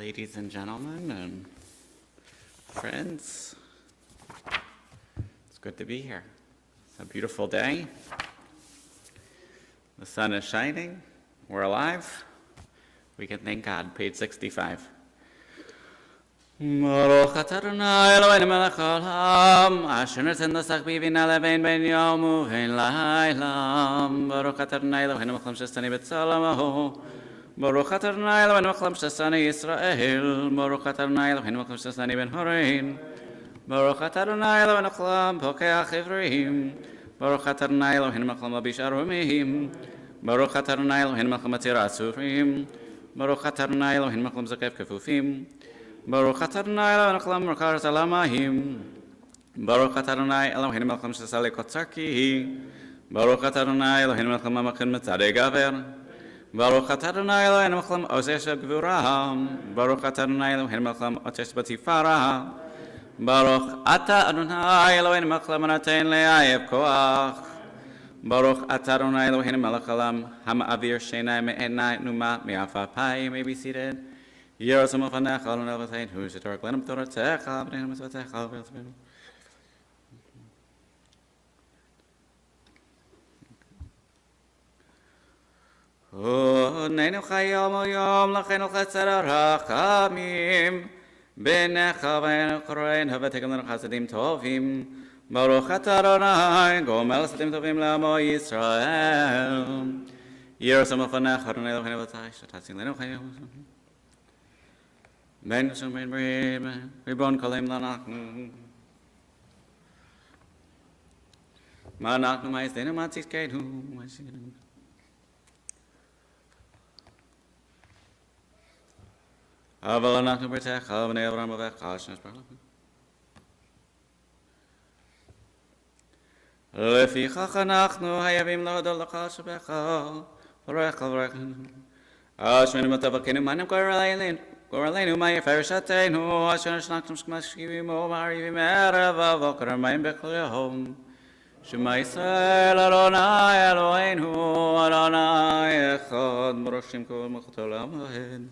ladies and gentlemen and friends. It's good to be here. It's a beautiful day. The sun is shining. We're alive. We can thank God. Page 65. Baruch atah Adonai Eloheinu melech haolam, asher natan nosach b'ivina levein ben yom uvein layla. Baruch atah Adonai Eloheinu melech haolam shestani b'tzalamahu. Baruch atah Adonai Eloheinu melech haolam shestani Yisrael. Baruch atah Adonai Eloheinu melech haolam shestani ben horein. Baruch atah Adonai Eloheinu melech haolam pokeach ivrim. Baruch atah Adonai Eloheinu melech haolam mabish arumim. Baruch atah Adonai Eloheinu melech haolam matir asurim. Baruch atah Adonai Eloheinu melech haolam zakef kefufim. Baruch atah Adonai Eloheinu melech haolam merkarat alamayim. Baruch atah Adonai Eloheinu melech haolam shesale kotzarki. Baruch atah Adonai Eloheinu melech haolam mamachin mitzadei gaver. Baruch atah Adonai Eloheinu melech haolam ozesh gvura. Baruch atah Adonai Eloheinu melech haolam ozesh batifara. Baruch atah Adonai Eloheinu melech haolam noten le'ayev koach. Baruch atah Adonai Eloheinu melech haolam hama'avir sheinai me'enai numa me'afapai. You may be seated. Yerusam ufanecha l'nevatein hu shetorach lenem toratecha v'neinu mitzvotecha v'yosvenu. Neinu chayom oyom l'cheinu chesed harachamim b'necha v'neinu choroin ha'vetekim lenu chasadim tovim. Baruch atah Adonai gomel chasadim tovim l'amo Yisrael. Yerusam ufanecha Adonai Eloheinu v'tach shetatzin lenu chayom. Ben Shumin Brim, Ribon Kalem Lanachnu. Manachnu Maistenu Matis Kedu. Avalanachnu Bertech, Havane Avram of Ekashnas Parlament. Lefi Chachanachnu, Hayavim Lodol Lakashabecha, Varechal. Ashwin Matavakinu Manam Koralain. Goraleinu ma'ir ferishateinu, asher shnaktum shkmashkivim omarivim erev avokar ma'im bechol Shema Yisrael Adonai Eloheinu Adonai echad Baruch kol malchut olam vahed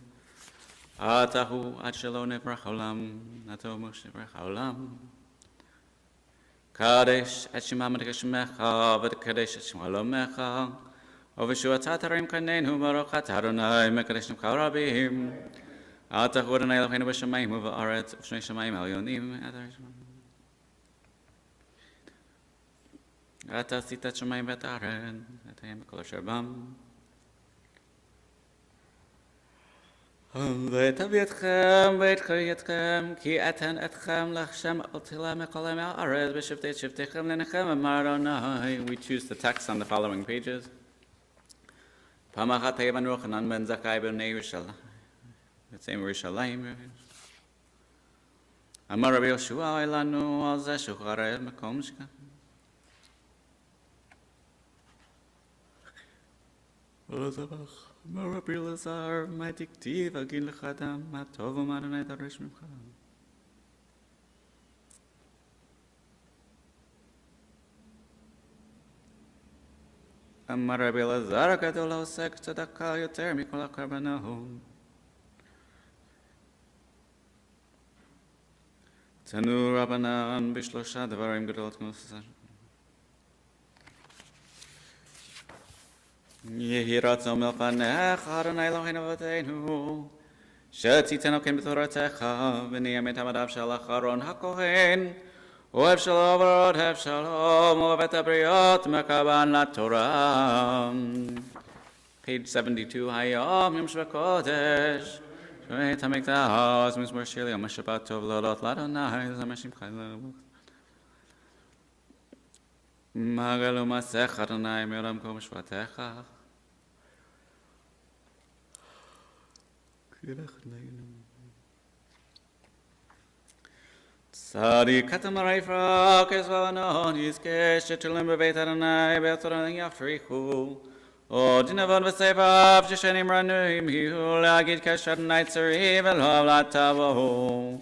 Atahu ad shelo nevrach olam Nato moshe nevrach olam Kadesh et shemam v'tekashemecha v'tekadesh et shem alomecha Oveshu atatarim kaneinu Baruch atah Adonai mekadesh nimcha rabim Atah Adonai Eloheinu b'shamayim u'ba'aretz u'shnei shamayim alyonim Atah asita et shamayim v'et haaretz atayim b'kol asher bam V'etavi etchem v'etchayetchem ki eten etchem l'Hashem al tila mekolem ha'aretz b'shiftei shiftechem lenechem amar Adonai. We choose the text on the following pages. Pamachat hayavan Yochanan ben Zakkai b'nei Yerushalayim. The same Yerushalayim. Amar Rabbi Yoshua elanu al zeh shucharev mekom shkan. Amar Rabbi Elazar ma diktiv agin lechadam ma tov ma Adonai darish mimcha. Amar Rabbi Elazar gadol ha'osek tzedakah yoter mikol ha'karbanos. Tanu Rabbanan b'shlosha devarim gedolot k'mosasar. Yehi ratzon milfanecha Adonai Eloheinu v'teinu shetzitenu ken b'toratecha v'niyamet hamadav shel Acharon hakohen ohev shalom v'ohev shalom ohev et habriot mekaban laTorah. Page 72. Hayom Yom Shvakodesh. Right, to make that house, Miss Marshall, I'm a Shabbat Tov, Lodot, Ladonai, Zamashim Kailam. Magalu Masech, Adonai, Miram Kom Shvatecha. Tzadi Katamarai Frak, Esvavanon, Yizkesh, Chetulim Bebet Adonai, Beatoran Yafrichu. O dinavon v'sevav sheshenim ranuim hihu le'agid kashat naitzari v'lo latavo.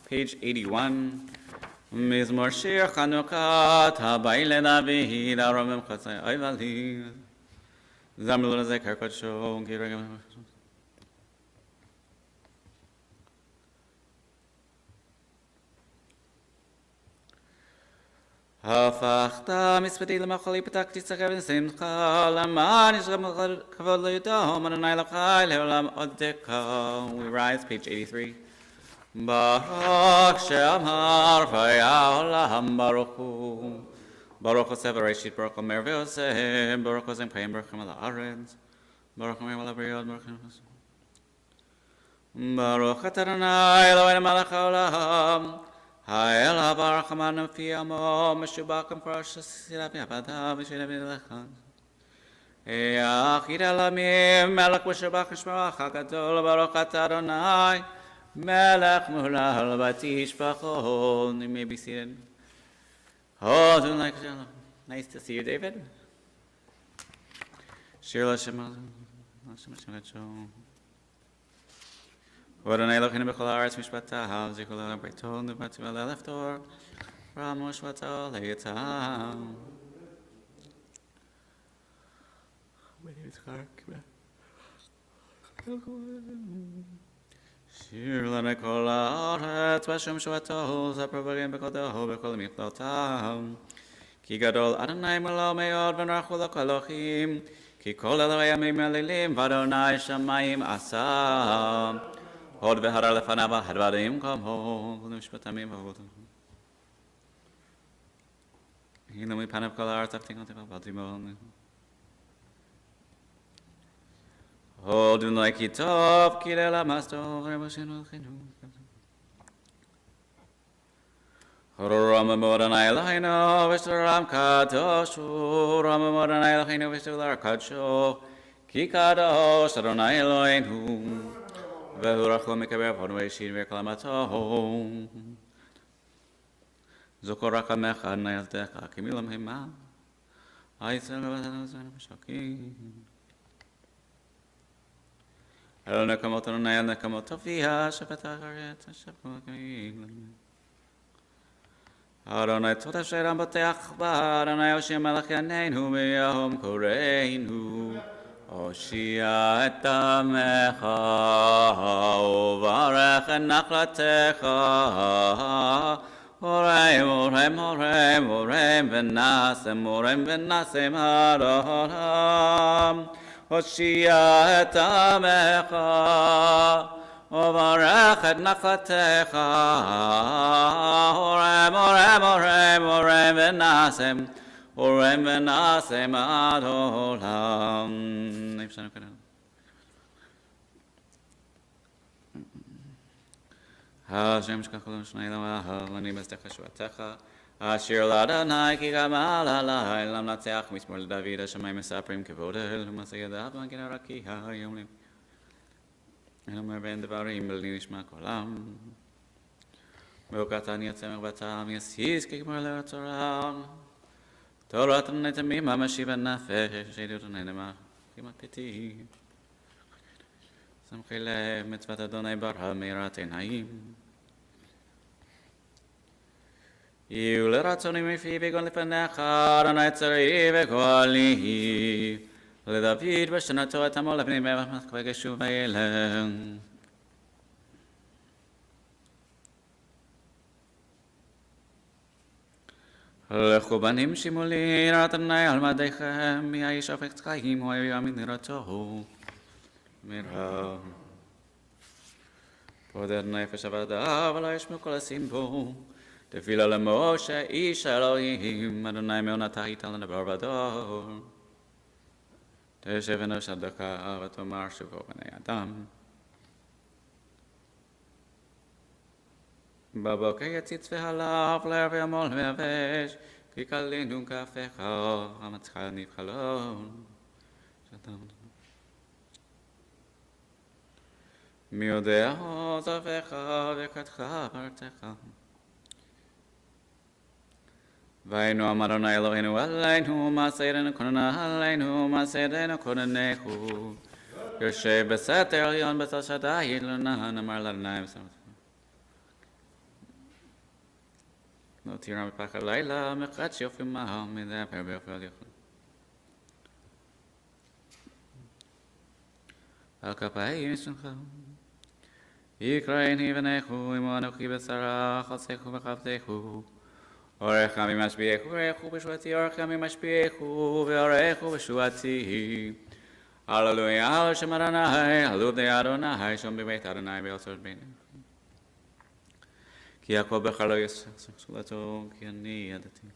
Page 81. Mizmor shir chanukat habai le'david aromim chatzai oivali. Zamru l'zekar kodsho giragam. הפכת מספדי למחולי פתקתי סחב ושמחה למען יש גם כבוד לידום אדוני אלוהי לעולם עודך. We rise, page 83. ברוך שאמר והיה עולם ברוך הוא. ברוך עושה בראשית, ברוך אומר ועושה, ברוך עוזם חיים, ברוך על הארץ, ברוך אומר על הבריות, ברוך אתה אדוני אלוהינו מלך העולם. האל ברוך אמרנו פי עמו משובח כמפרש סילה בעבדיו ושאלה בלך. יחיד העולמים מלך משובח ושמרך הגדול ברוך אתה אדוני מלך מהולל ותשבחו. You may be seated. Oh, doing like nice to see you, David. Shir Lashem Hashem. V'Adonai Eloheinu b'chol haaretz mishpatav zikol elam b'reiton u'batim aleftor ramo shvato le'yitzam. Shir lanei kol haaretz b'shem shvato zaprovarim b'kodeho b'kol miflotav. Ki gadol Adonai melo me'od v'narchu lo kol Elohim ki kol Eloi yamim elilim v'Adonai shamayim asa. עוד והרע לפניו הדברים כמוהו ולמשפטמים ועבודו. הנה מפניו כל הארץ אבטין אותי ועבדתי מאוד. עוד אולי כי טוב כי ללמס טוב רבשנו לכינו. רם מאוד אדוני אלוהינו ושתרם קדושו רם מאוד אדוני אלוהינו ושתרם קדשו כי קדוש אדוני אלוהינו והוא רחום מקבל פנו אישית וקלמתו. זוכר רחמך עד ילדך כי מילם המה הישראל ובתנו זמן משקים. אל נקמות אדוני אל נקמות תופיע שפת הארץ השפעים. אדוני תודה שרם בטח בה אדוני הושיע מלך יעננו ביום קוראנו. הושיע את עמך וברך את נחלתך. הורם הורם הורם הורם ונשם הורם ונשם אדוני. הושיע את עמך וברך את נחלתך. הורם הורם הורם הורם ונשם הורם ונשם עד עולם. השם שכח לו שני אלוהיו אני בסתך שבתך אשר לאדוני כי גמל עלי למנצח משמאל לדוד השמיים מספרים כבוד אל ומעשה ידיו מגן הרקיע יומלים. אני אומר בין דברים בלי נשמע קולם והוקעתני הצמח בטעם יסיס כגמר לארץ עולם. תורת הנתמים המשיב הנפש עדות הנדמה כמעט פיתי. שמחי לב מצוות אדוני ברא מאירת עיניים. יהיו לרצוני מפי בגון לפניך אדוני צרי וגואלי. לדוד בשנתו את עמו לבני מלך וגשוב וילך. לכו בנים שימולי יראת אדוני על מדיכם מי האיש הפך חיים הוא יאמין יראתו מרע. פוד נפש עבדיו ולא ישמעו כל עשים בו. תפילה למשה איש אלוהים אדוני מעונתה איתה לדבר בדור. תשב אנוש הדקה ותאמר שובו בני אדם. בבוקר יציץ והלך לערב ימול ויבש כי כלינו כפיך המצחך נבחלון. מי יודע עוזבך וקדך בארצך. והיינו אמר אדוני אלוהינו עלינו מעשה ידינו כוננה עלינו מעשה ידינו כוננהו. יושב בסתר עליון בצל שדי יתלונן אמר לאדוני לא תירא מפחד לילה מחד שיופי מהו מדבר ביופי על יכול. על כפיים ישנך יקראני בניכו עמו אנוכי בשרה חלצכו וחבטכו אורך ימים משביעך וברכו בשבועתי, אורך ימים משביעך וברכו בשבועתי. הללויה, על שם אדוני, הלודי אדוני, שם בבית אדוני בעצות בינינו. כי יעקב בחר לא יסך סגולתו, כי אני ידעתי.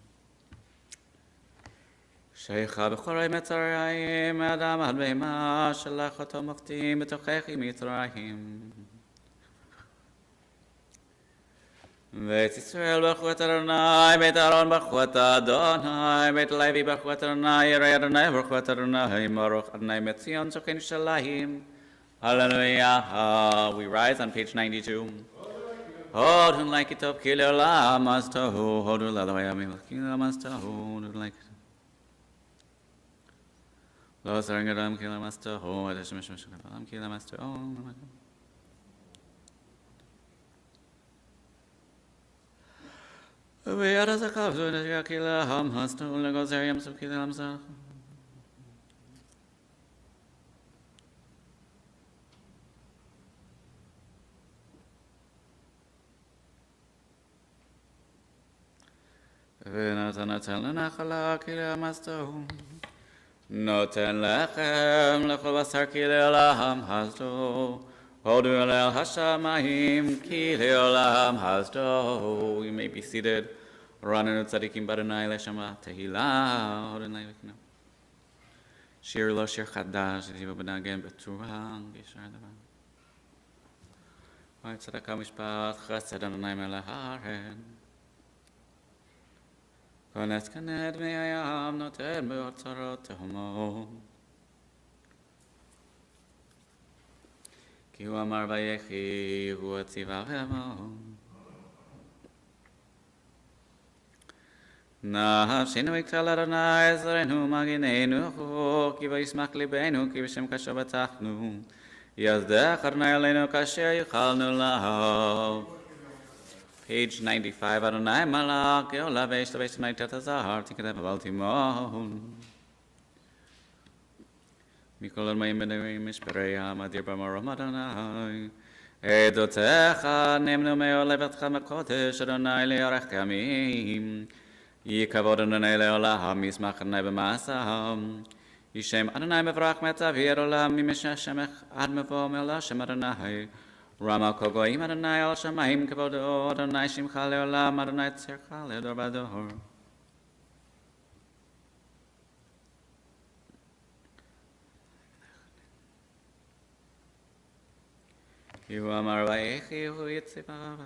שייכה בכל מצרים, אדם עד בהמה, שלח אותו מופתים בתוככי מצרים. בית ישראל ברכו את אדוני, בית אהרון ברכו את אדוני, בית לוי ברכו את אדוני, יראי אדוני ברכו את אדוני, ברוך אדוני מציון צוקן שלהם. Hallelujah. We rise on page 92. Hodun like it up, kill la master, hodun la way, kill la master, hodun like it. Lo sarangadam, kill la master, ho, the shmishmisham, kill la master, oh. We are as a cub, so that you kill a ham, master, legozarium, so kill himself. ונתן לנחלה כלי המסתו, נותן לחם לכל בשר כלי עולם הסתו, הודו אל השמיים כלי עולם הסתו. You may be seated. רננו צדיקים באדוני לשמה תהילה, אדוני וקנה. שיר לו שיר חדש, זיו בנגן בצורה, ישר דבר. אוי צדקה משפט, חסד אדוני מלך הארץ. כנס כנד מי הים נותן באוצרות תהומות. כי הוא אמר ויחי, הוא הציבה ועמו. נפשנו יקטל אדוני עזרנו מגיננו, כי וישמח ליבנו, כי בשם קשו בטחנו. יזדך אדוני עלינו כאשר יכלנו לו. Page 95, Adonai Malach, Yola Vesh, the Vesh Night Tatazar, Ticket of Baltimore. Mikol my Medari Mishperea, my dear Bamara Madonai. Edotecha, Nemno Meo Levatcha Makotish, Adonai Learachkamim. Yikavod Adonai Leolah, Mismach Nebe Masam. Yishem Adonai Mevrach Metavir Olam, Mimesha Shemech, Admevo Melashem Adonai. Rama Kogoim Adonai al Shamayim Kavodo Adonai Shimcha Leolam Adonai Tzercha Leodor Bador. Yu Amar Vayechi Hu Yitziva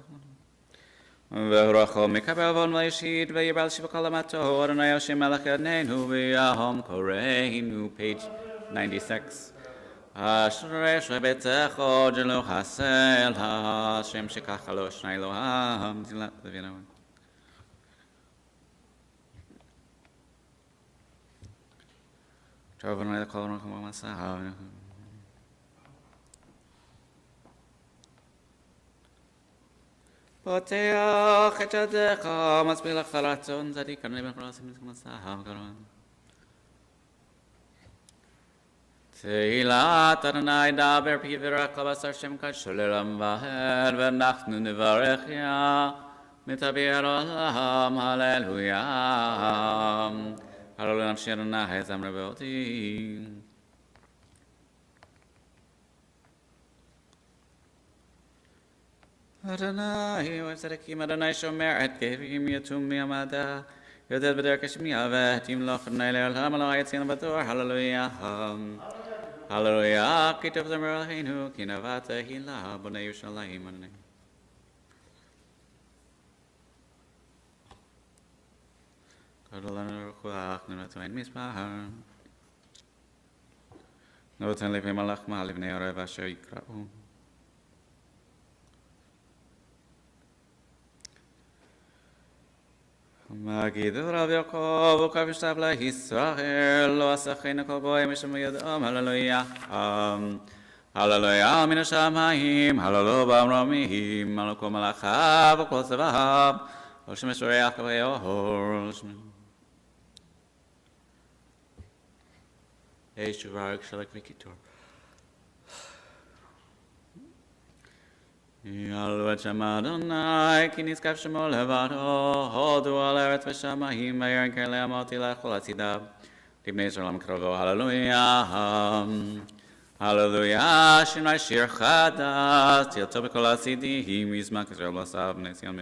V'Rocho Mikabel Von Vayishid V'Yibal Shivakalamato Adonai Hashem Melech Yadneinu V'Yahom Koreinu. Page 96. אשרי שביתך ג'לו חסל, השם שככה לא שני אלוהים. טוב, אני לכל רחום במסע. פותח את ידיך, מצביע לך רצון, צדיק, אני בן פרסים למסע. תהילת אדוני דבר פי ורק לבשר שם קדשו לעולם ועד ואנחנו נברכיה מתביע עולם הללויה הללויה אנשי אדוני זמר באותי אדוני וצדקים אדוני שומר את גבים יתום מימדה יודעת בדרך השמיעה ותמלוך אדוני לעולם אלוהי יציין בתור הללויה Hallelujah, Kitav Zamarahinu, Kinavata Hila, Bnei Yerushalayim, Amen. Kadolana Ruach, Nunatwain Mispahar. Notan Levi Malach Maliv Neorev Asher Yikra'u. Magid Rav Yaakov, Ukavishtav La Yisrael, Lo Asachin Kol Goyim Mishem Yadam, Hallelujah. Hallelujah, Min HaShamayim, Hallelujah B'Amramim, Malako Malachav, Kol Tzavav, Lo Shemesh Oreach Kavayor, Eish Uvarik Shalak Vikitor. יעלו את שם אדוני, כי נזקף שמו לבדו, הודו על ארץ ושמיים, וירן כאלה אמרתי לכל הצידיו, לבני ישראל קרובו, הללויה. הללויה, שמרי שיר חדש, תהילתו בכל הצידים, יזמק ישראל בלעשיו, בני ציון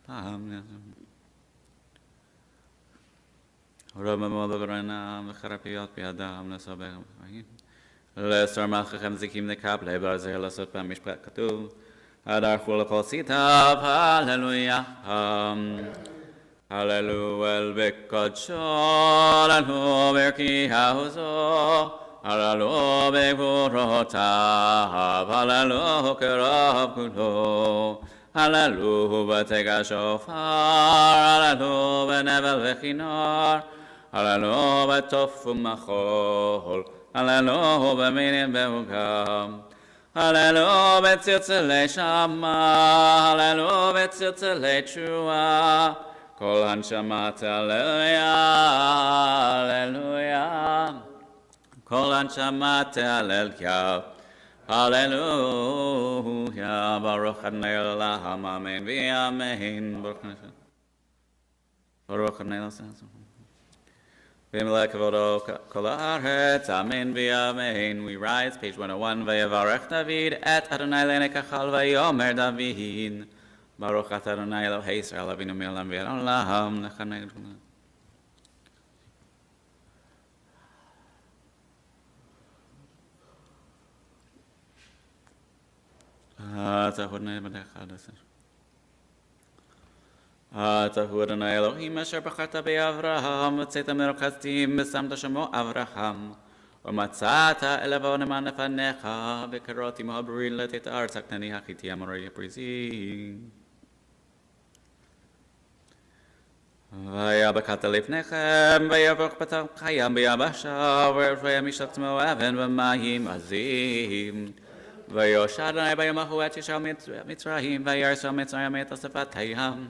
פעם. רוב מאוד בברנם, וחרפיות בידם, לסובב חיים. לסור מלככם זיקים לקפלי, ברזל לעשות פעם משפט כתוב. הדרכו לכל צידיו, הללויה. הללו אל בקודשו, הללו ברכי העוזו, הללו בגבורותיו, הללו קרוב כולו, הללו בתגע שופר, הללו בנבל וכינור, הללו בתוף ומחול, הללו במינים ועוגם, הללו בצלצלי שמה, הללו בצלצלי תשועה, כל הנשמת הללויה, הללויה, כל הנשמת הללויה, הללויה, ברוך אדוני לעולם, אמן ואמן, ברוך אדוני לעולם. V'imla kavodo kol haaretz, amen v'amen. We rise, page 101. V'yavarech David et Adonai le'nekachal v'yomer David. Baruch atah Adonai Elohei Yisrael Avinu me'olam v'ad olam. Nechanei Adonai. Adonai b'dechad. Atahu Adonai Elohim asher bacharta be'Avraham v'tzeta merokaztim v'samta shemo Avraham v'matzata elevo neman lefanecha v'karoti mohabri letet ha'aretz haknani hachiti amorei ha'prizi v'yabakata lefnechem v'yavok b'tam chayam b'yabasha v'yavayam mishat mo'aven v'mayim azim v'yosh Adonai b'yamahu et yishal mitzrayim v'yarsal mitzrayim et asafat hayam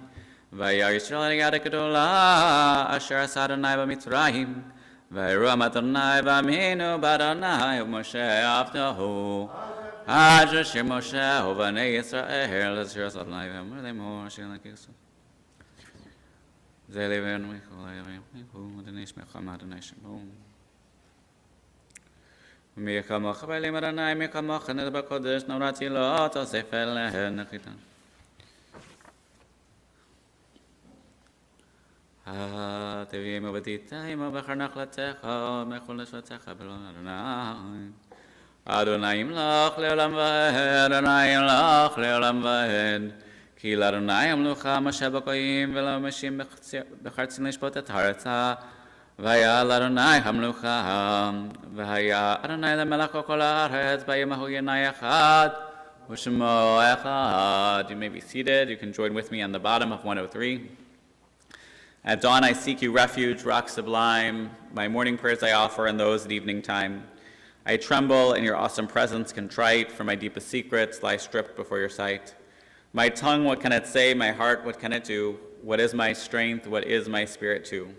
Vayar Yisrael Yad Gedola Asher Asa Adonai b'Mitzrayim Vayram Adonai b'Aminu b'Adonai Moshe Avdahu Asher Shir Moshe U'Bnei Yisrael Asher Asa Adonai b'Aminu Asher Lakis Zeli v'Enu Michol Ayavim Adonai Shmecham Adonai Shemom Michamocha B'Elim Adonai Michamocha Ned B'Kodesh Navratzi Lo Tosef Elehen Nechitan Tevim u'b'titayim u'b'charnach l'techa mechol neshvatecha b'lo Adonai Adonai yimloch le'olam v'ed Adonai yimloch le'olam v'ed Ki l'Adonai yamlucha Moshe b'koyim v'lo meshim b'chartzin lishpot et ha'aretza V'haya l'Adonai hamlucha V'haya Adonai le'melech kol ha'aretz b'yemahu yanai echad u'shemo echad. You may be seated. You can join with me on the bottom of 103. At dawn I seek you refuge, rock sublime. My morning prayers I offer and those at evening time. I tremble in your awesome presence, contrite, for my deepest secrets lie stripped before your sight. My tongue, what can it say? My heart, what can it do? What is my strength? What is my spirit too?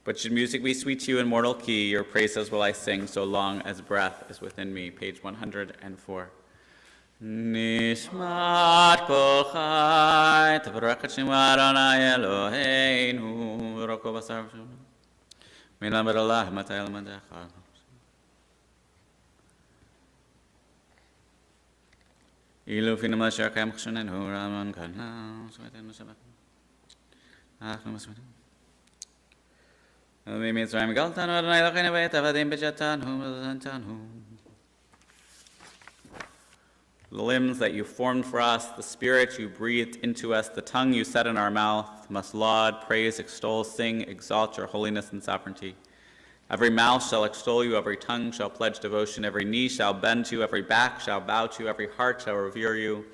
But should music be sweet to you in mortal key, your praises will I sing so long as breath is within me. Page 104. Nishmat kol chai tavrak et shema Adonai Eloheinu v'roko basar v'shul min amar Allah matay l'madecha ilu finam asher kayam chshonenu raman kana shvatenu shabbat achnu masvatim Mitzrayim galtanu Adonai Eloheinu v'et avadim b'jatanu v'zantanu The limbs that you formed for us, the spirit you breathed into us, the tongue you set in our mouth, must laud, praise, extol, sing, exalt your holiness and sovereignty. Every mouth shall extol you, every tongue shall pledge devotion, every knee shall bend to you, every back shall bow to you, every heart shall revere you,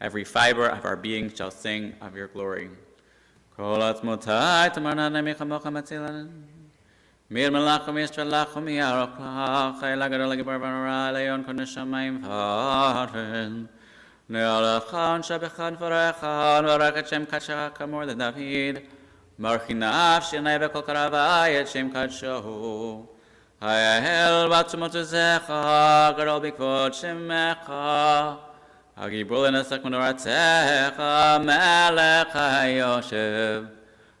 every fiber of our being shall sing of your glory. Mir melachom yishalachom yarochlach elagadol gibar v'nora leon kon neshamayim v'aren ne'alachan shabechan v'rechan v'rachet shem kadsha kamor leDavid marchi nafshi anay v'kol karavai et shem kadshahu hayahel b'atzumotezecha gadol b'kvod shemecha הגיבור לנצח מנורתך, המלך היושב,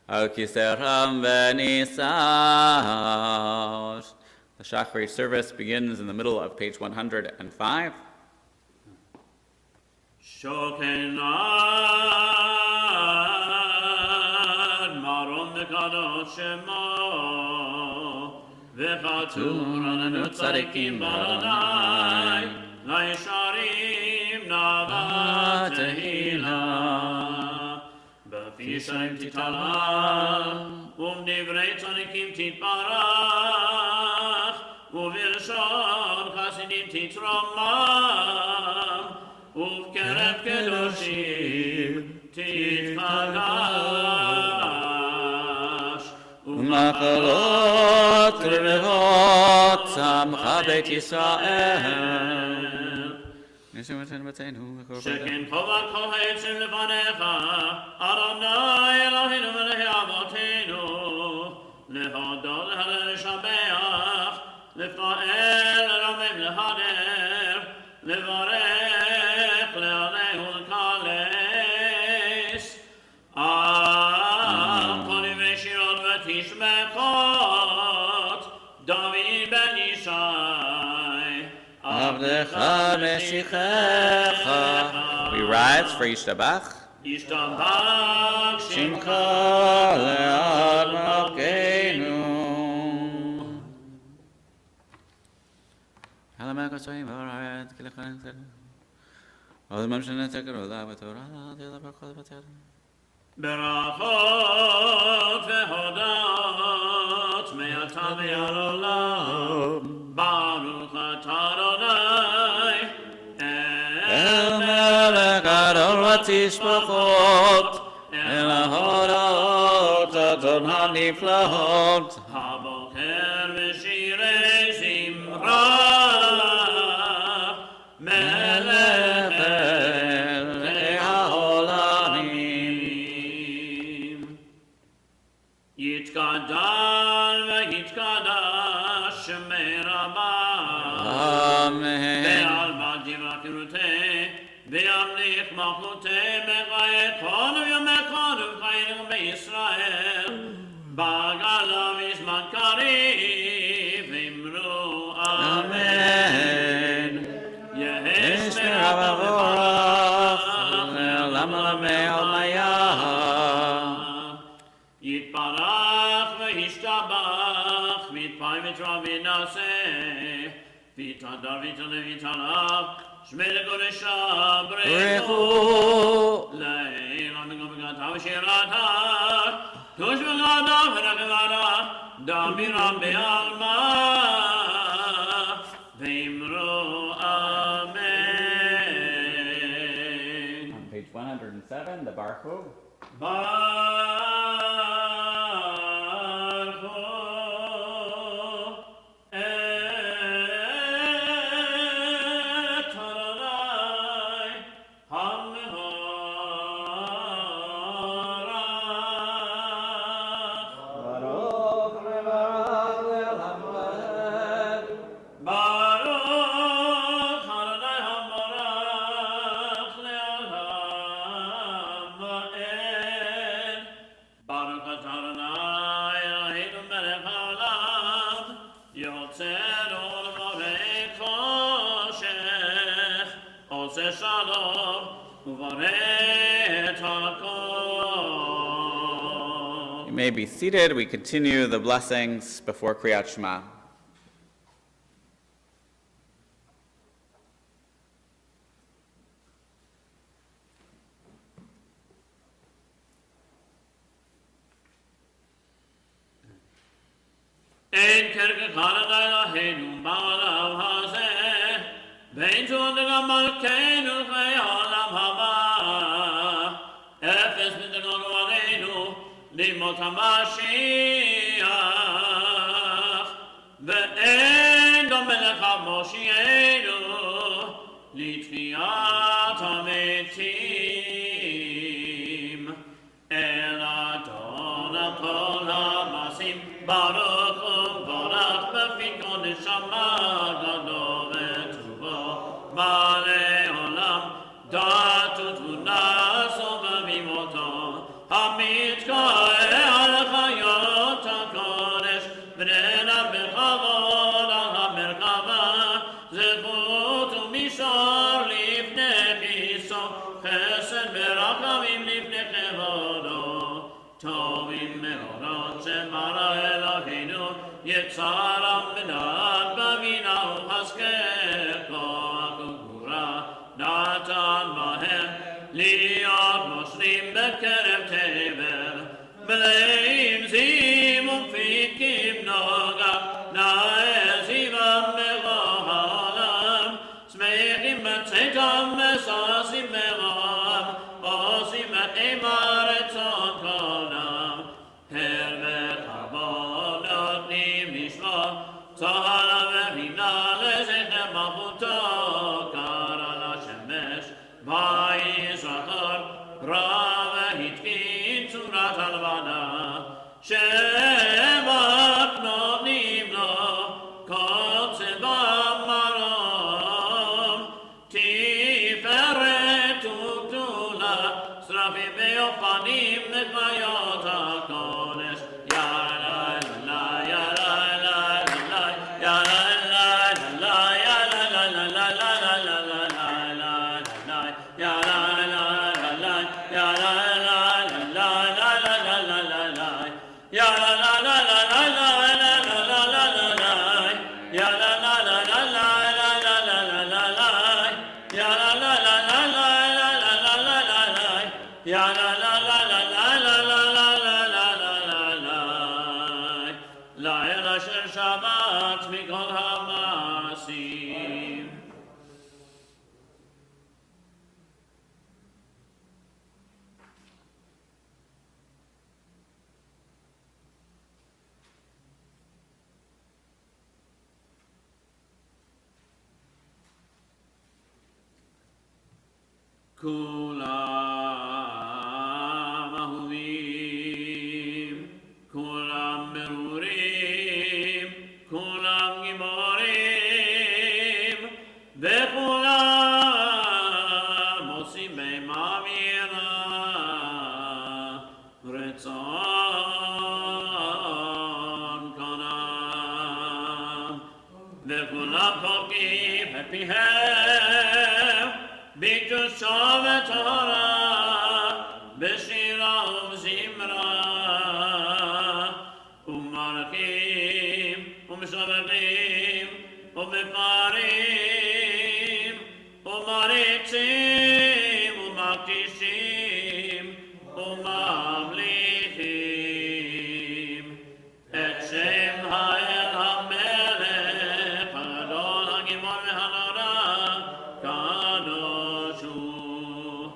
על כיסא רם ונישא. The Shachri service begins in the middle of page 105. Shokenad maron v'kadosh shemo v'chatur ananu tzadikim b'Adonai la'yesharim nava tehila b'fisharim titala u'mdivrei tzadikim titbarach u'vilshon chasidim titromam ובקרב קדושים תתפגש ומחלות רבבות שמחה בית ישראל שכן חובת כל העצם לפניך אדוני אלוהינו מלך אבותינו להודות להלל לשבח לפעל לרומם להדר לברך We rise for Yishtabach. Yishtabach Shimcha le'ad malkeinu. Halamak ha'soyim v'arayat kilechon tzed. Ozman shenetzek rola v'torah dila b'chol v'tzed. Berachot v'hodot me'ata ve'al olam. Baruch atah Adonai El melech gadol v'tishbachot El hodot adon haniflahot Haboker v'shirei zimra melech elei ha'olamim Yitkadal v'yitkadash shemei Amen. Ve'al b'diva kiruteh ve'amlich malchuteh me'chayekonu yomekonu v'chayenu be'Yisrael b'galav izman kariv v'imru Amen Yehesh me'avavorach le'olam olamei almayah Yitbarach ve'yishtabach v'yitpay v'yitra v'yinaseh Vitadar vitale vitalav shmele goresha brechu le'elam gomegata v'shirata tush v'gada v'rakavada damiram be'alma v'imru amen. On page 107, the Baruch You may be seated. We continue the blessings before Kriyat Shema. En kerke Kanada Eloheinu ba'alav hazeh Bein tu'andega malkeinu chay'olam haba Efes midagonu aleinu limot HaMashiach Ve'en dome lecha Moshienu litfiyat hametim El Adon kol ha'masim Baruch וברח בפיקו נשמה גדול וטובו מלא עולם צרם בדד בבינה וחזקך כוח וגבורה נתן בהם להיות מושלים בקרב תבל מלאים זים ומפיקים נוגה נאה זיבם בכל העולם שמחים בצאתם וששים ברם עושים את אימה רצון כולם הר וכבוד נותנים לשמוע צהלה ובינה לזכר מלכותו קרא לשמש ויזכר רע והתקין צורת הלבנה שבט נותנים לו כל צבא מרום תפארת וגדולה שרפים ואופנים נגמיות הקודש לילה של שבת מכל המעשים כולם אהובים, כולם ברורים, כולם גיבורים, וכולם עושים בהם אמירה רצון קונם, וכולם פוגעים את פיהם בקדושה וטהרה, בשירה ובזמרה, ומלכים ומשבחים ומפארים ומריצים ומקדישים וממליכים את שם האל המלך הגדול הגיבור והנורא קדוש הוא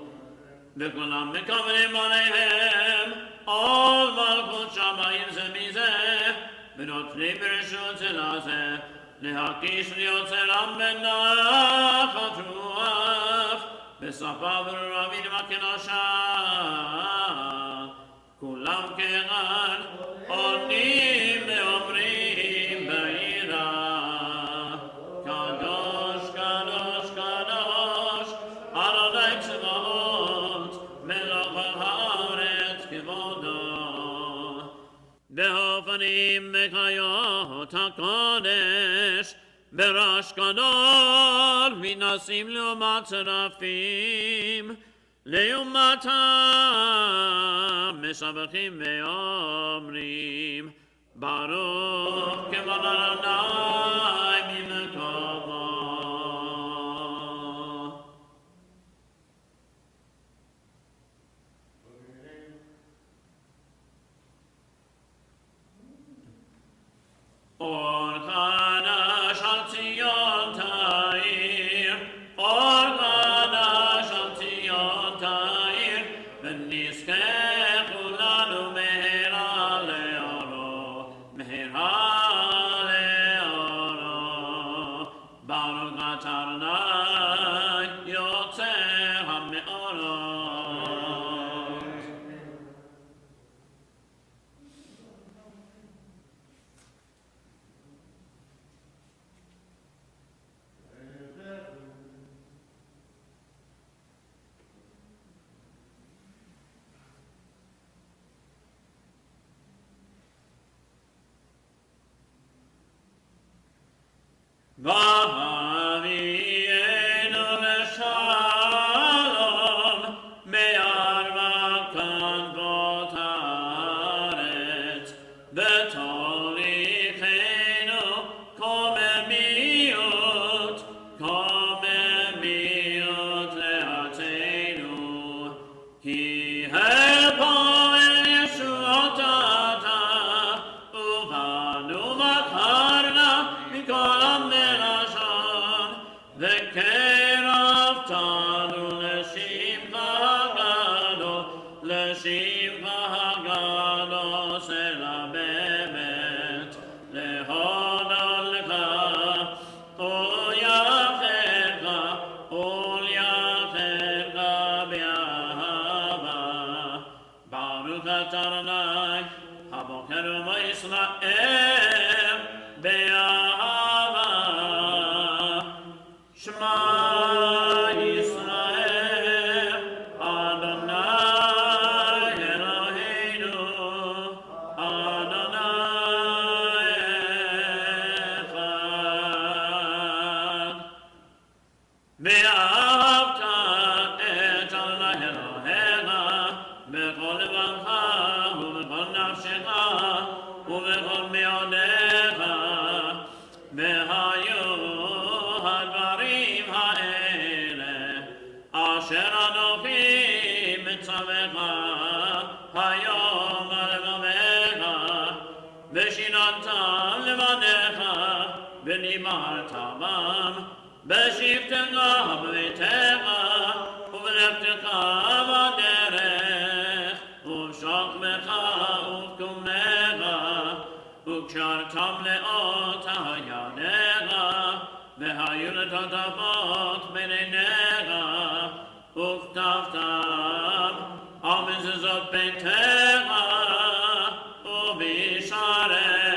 וכולם מקבלים עליהם עול מלכות שמיים זה מזה ונותנים ברשות זה לזה להקיש ליוצרם בנחת רוח בשפה ברורה מינימה קדושה כולם כאחד עונים ואומרים ביראה קדוש קדוש קדוש אדוני צבאות מלך כל הארץ כבודו באופנים בחיות הקודש בראש גדול מנסים לעומת שרפים לעומתם משבחים ואומרים ברוך כבוד אדוני ממקומו אור חדש על ציון תאיר, אור חדש על ציון תאיר, ונזכה כולנו מהרה לאורו, מהרה לאורו. ברוך אתה אדוני יוצר המאורות. ואבינו לשלום מארבע כנפות הארץ ותוליכנו ואהבת את אדוני אלוהיך בכל לבבך ובכל נפשך ובכל מאודיך, והיו הדברים האלה אשר אנוכי מצווך היום על לבביך, ושיננתם לבניך ונימרת בם בשבתך בביתך ובלכתך בדרך ובשוכבך ובקומך, וקשרתם לאות ידיך, והיו לטוטפות בין עיניך, וכתבתם על מזוזות ביתך ובשעריך.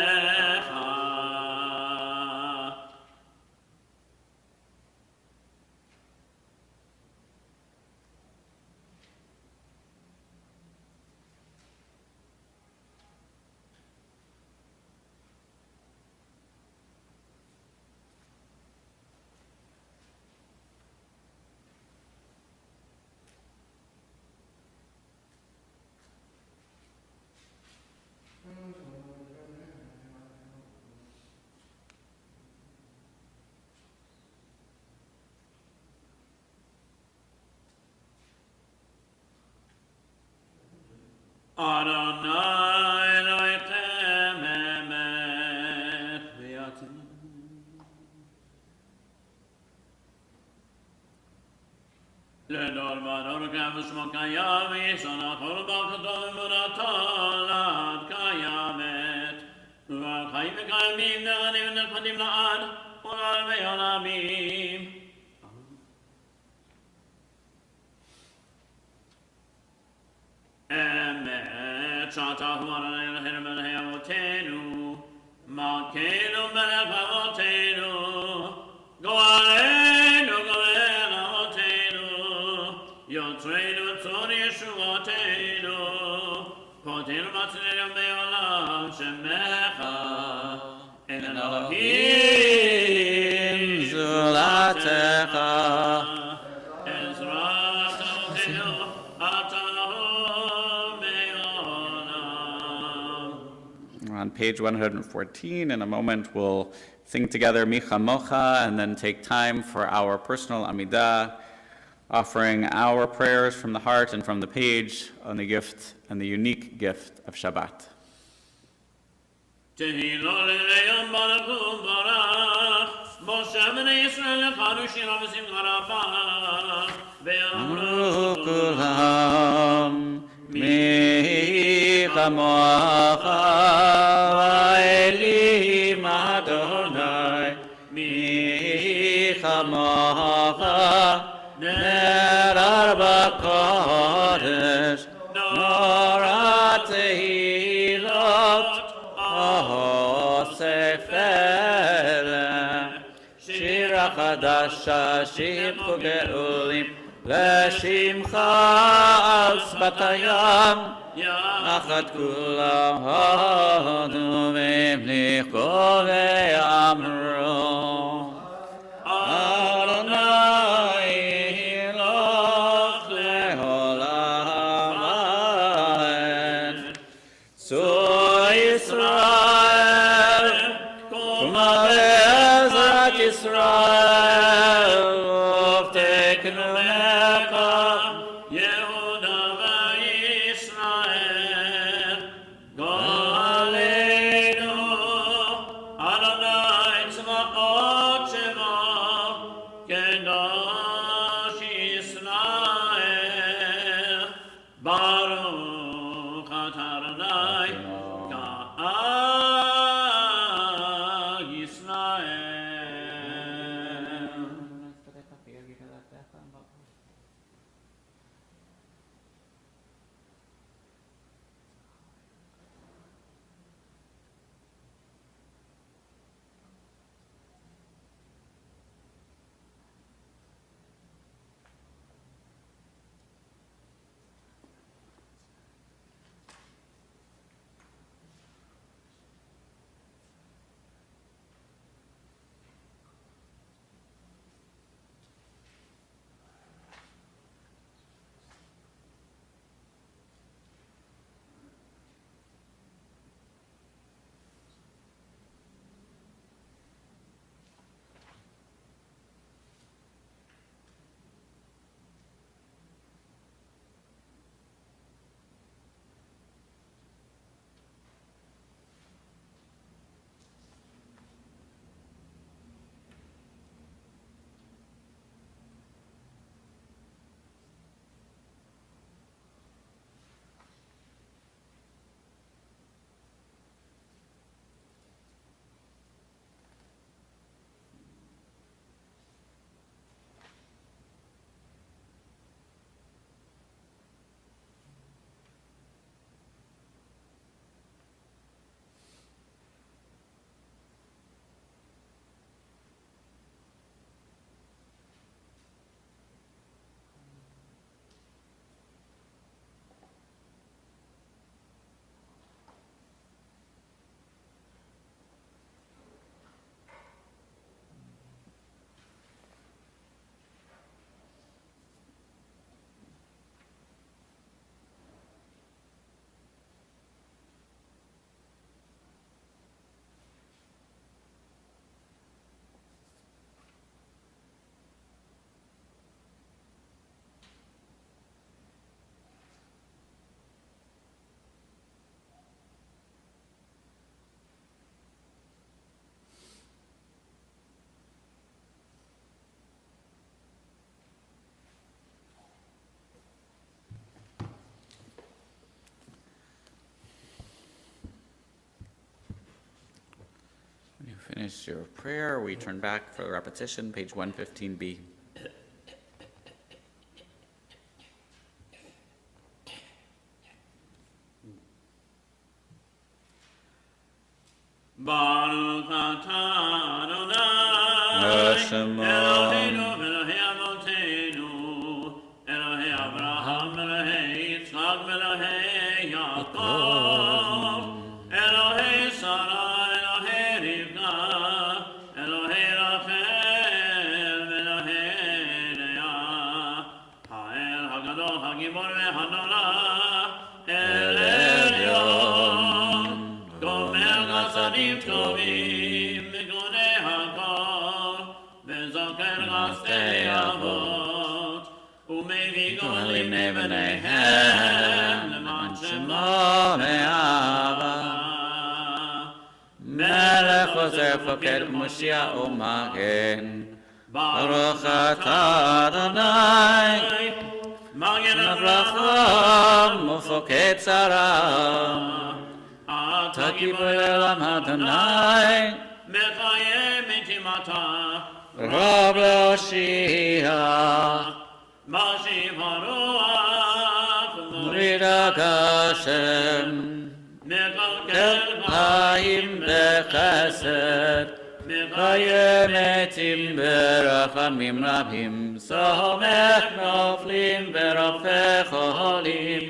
Adonai Elohim emet v'yatim. לדור ודור כבשמו קיים, ישונתו ברכתו אמונתו לעד קיימת, והחיים וקיימים נכונים ונכבדים לעד ולעולמי עולמים. אמת שאתה הוא אדוני אלוהינו מלך אבותינו, מלכנו מלך אבותינו, גואלנו גואל אבותינו, יוצרנו צור ישועתנו, פותרנו מצילנו מעולם שמך אין אלוהים זולתך. On page 114, in a moment we'll sing together Micha Mocha and then take time for our personal Amidah, offering our prayers from the heart and from the page on the gift and the unique gift of Shabbat. Micha Mocha v'elim Adonai, Micha Mocha ner arba kodesh, Nora tehilot osefele, shira chadasha shibchu ge'ulim, לשמך על שפת הים, יחד כולם הודו והמליכו ואמרו, אדוני אלוהינו לעולם ועד. צור ישראל, קומה בעזרת ישראל, ובתקנו Finish your prayer. We turn back for repetition, page 115b. Baruch atah Adonai, Hashem Eloheinu v'Elokei Avotenu, Elokei Avraham v'Elokei Yitzchak v'Elokei Yaakov, Elokei Sarah, Elokei Rivka, Elokei Rachel v'Elokei Leah, Ha'el Hagadol Hagibor v'Hadorah, El Elyon, Gomer Chasadim Tovim, Migunei Hakol, V'Zoker Chastei Avot, Umevi Golim Nevaneihem, Leman Shemo Me'ava. Melech Ozer Foked Moshiach U'Magen, Baruch atah Adonai, Magen Avraham Ufoked Sarah, Ata Gibor Elam Adonai, Mechayem Itimata, Rab Le'Oshiach, Mashiv Haruach, Murida Gashem, Mekalkel Chaim Bechesed, Chayem Etim Berachamim Rabim, Somech Noflim Berofech Cholim,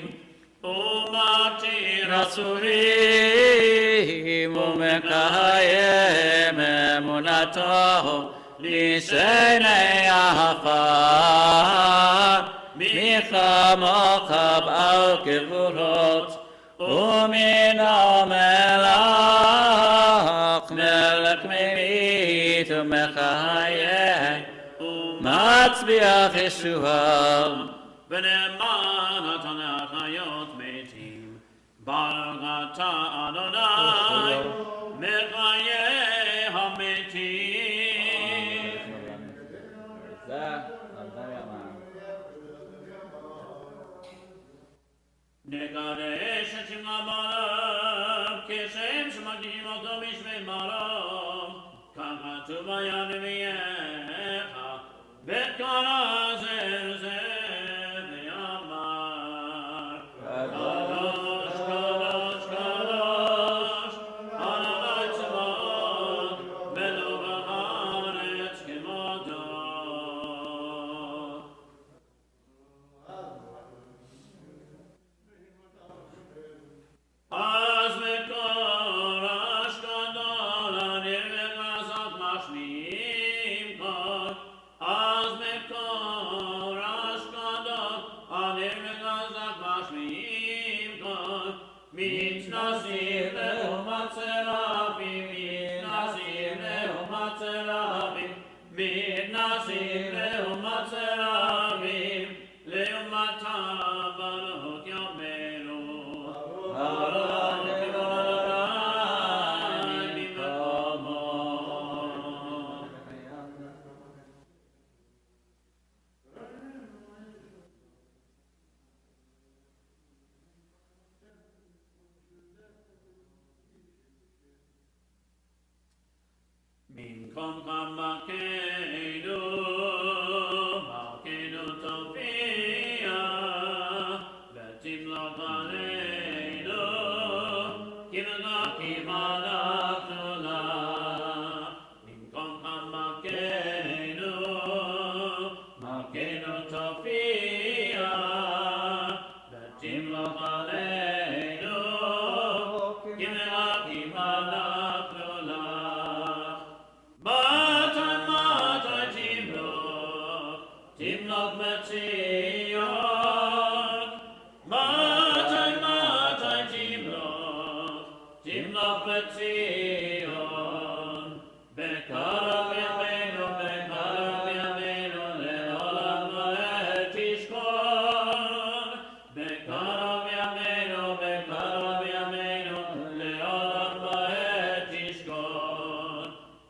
Umatir Rasurim Umekayem Emunato Lishenei Afar Michamochab Al Gevurot Umin Melach Melech Meit Umechayem Matzbiach Yeshua V'ne'eman Atanach Hayot Meitim, Baruch atah Adonai, Mechayeh HaMeitim. Nekadesh et Shem Ha'Barak, Keshem Shemagdirim Oto B'Shmei Barak, Kach Katuv Hayad V'yecha, Bet Kara Zer Zer V'yamar, Kadosh, Kadosh, Kadosh, Adonai Tzvaot, V'lo B'haaretz Kemoto. Az mekor ashkadol anir v'gazat mashnim kol. Az mekor ashkadol anir v'gazat mashnim kol. Mitnasir le'umat serafim, mitnasir le'umat serafim, mitnasir le'umat serafim, le'umat ha'baruch yomeru. Minkom Malkeinu, Malkeinu Tofia, V'timlok Aleinu, Kimalach Nolach. Minkom Malkeinu, Malkeinu Tofia, V'timlok Aleinu, Kimalach Nolach. Matai Timlok Metzion. Matai Timlok Metzion. Bekarov Yameinu, Bekarov Yameinu, Le'olam Moed Tishkon. Bekarov Yameinu, Bekarov Yameinu, Le'olam Moed Tishkon.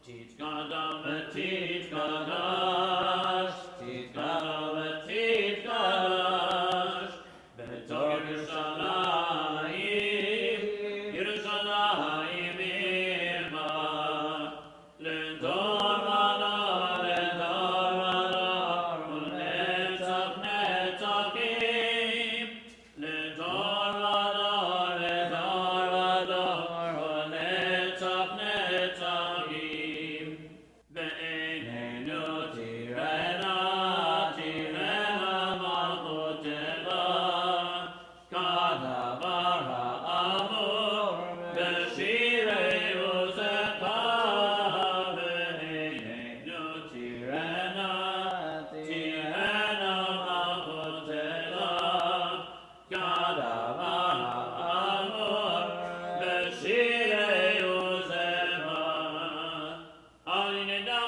Titkadav v'titkadash, titkadav v'titkadash, b'tor Yerushalayim, Yerushalayim irma.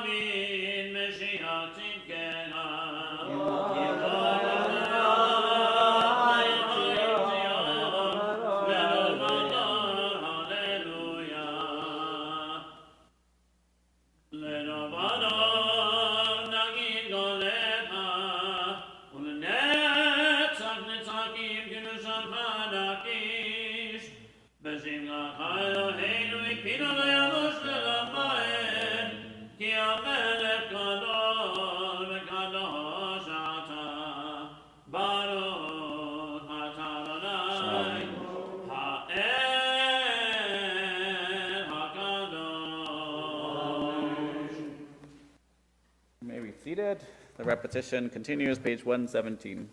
Amin, Mashiach Tzidkenu. May be seated. The repetition continues, page 117.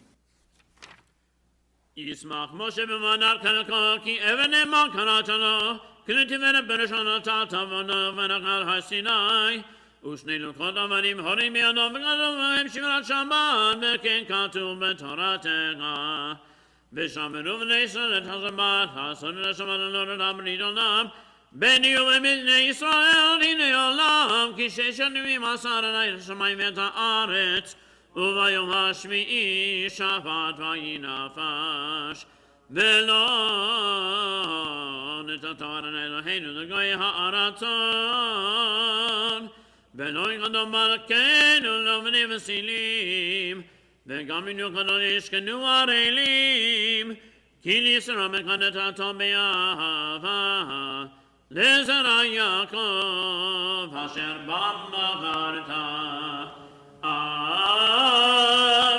Yismach Moshe b'manar kanakol ki even eman kanatano k'netivena bereshana ta'tavana v'nachal ha'sinai u'shnei lukot avanim horim yadom v'gadom v'hem shivrat shaman v'ken katuv b'toratecha v'shameru v'nei Yisrael et hazabat ha'asonu l'shaman l'oret ha'brit olam beni u'b'mizne Yisrael hine olam ki sheshanim asar alay l'shamayim et ha'aretz וביום השביעי שבת וינפש ולא נתתר אלוהינו לגוי הארצון ולא יקדום מלכנו לא בני וסילים וגם אם יוקדון ישכנו ערלים כי לישראל מקדשתו באהבה לזרע יעקב אשר בחרת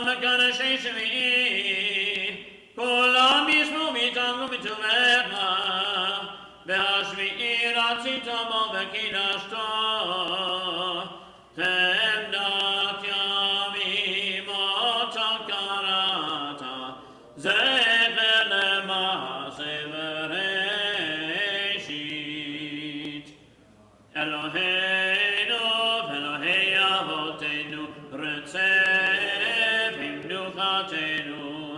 מקדשי שביעי כולם ישמעו מאיתנו בטובך והשביעי רצית בו וקידשתו תמדת ימים אותה קראת זכר למעשה בראשית אלוהינו ואלוהי אבותינו רצף מנוחתנו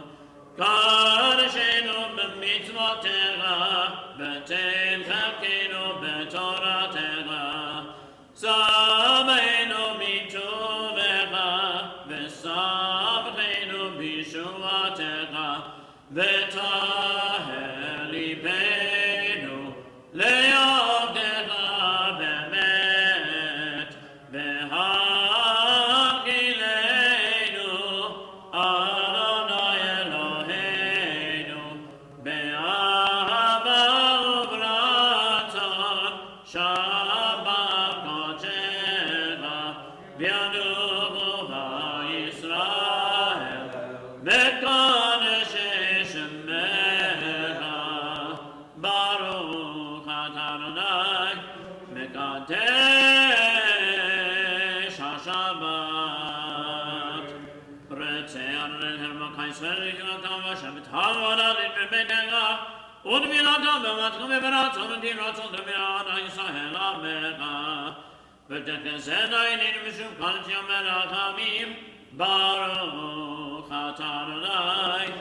קדשנו במצוותיך ותן חלקנו בתורתך שמנו מטובך ושמחנו בישועתך וטהר ליבנו לעבדך באמת והאכילנו אדוני אלוהינו באהבה וברצון שבת קודשך וינוחו בישראל וקודשי שמך ברוך אתה אדוני מקדש השבת רצה אדוני מלך ישראל לקראתם ושבת הלבנית בביתך ותפילתם במתך וברצון ותרצון תפילת ישראל עמך ותחסד עינינו משום כל ימי רחמים ברוך אתה אדוני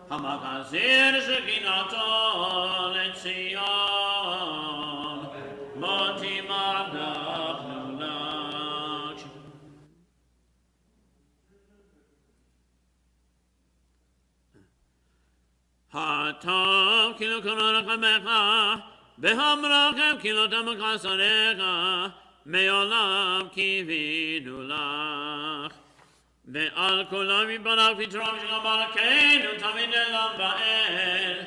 המחזיר שכינתו לציון מותי אנחנו לך הטוב כי לא קרא רחמך והמרחם כי לא תמך שריך מעולם קיווינו לך ועל כולם יתברך פתרון של מלכנו תמיד אליו באל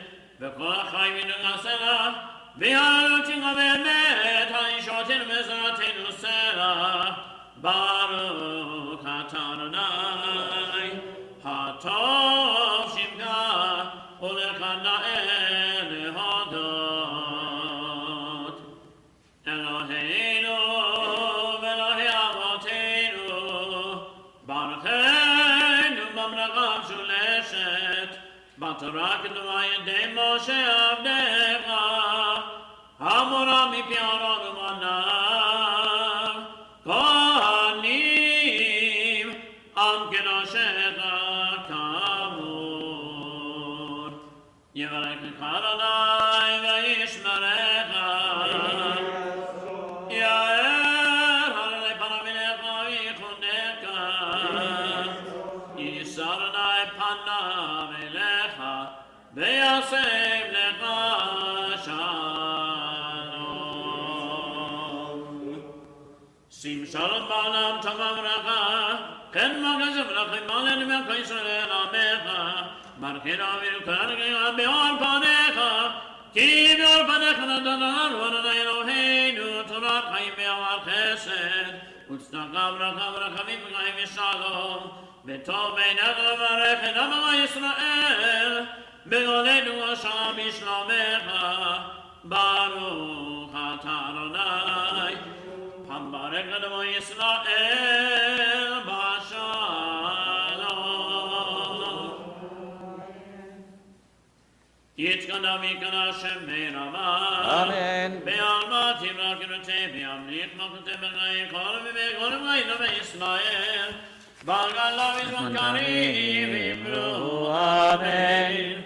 וכל החיים ונעשה לה והללותיך באמת הישועתנו ועזרתנו סלע ברוך אתה אדוני הטוב שמך ולך נאה להודות אלוהינו ואלוהי אבותינו ברכנו במלאכה משולשת בתורה כתובה ידי משה עבדך המורה מפי אהרון ומניו כהנים עם קדושך כאמור יברכך אדוני וישמרך יאר הרי פניו וישם לך שלום. שים שלום בעולם טובה וברכה, כן מגז וברכה מעלנו מעמך ישראל עמך, ברכנו אבינו כרגע באור פניך, כי באור פניך נתננו ואדוני אלוהינו תורת חיים ואמר חסד, וצדקה וברכה ורחמים וחיים ושלום, וטוב בעיניך לברך את עמך ישראל, בגולנו השם בשלומך, ברוך אתה אדוני, המברך את עמו ישראל בשלום. יתקנה ויקנה השם ברמה, אמן. בעלמא תברא קנותי, וימליך מלכותי בחיי כל ובכל ובחיי בישראל, בגלה וזמנכרים ויבלו אמן.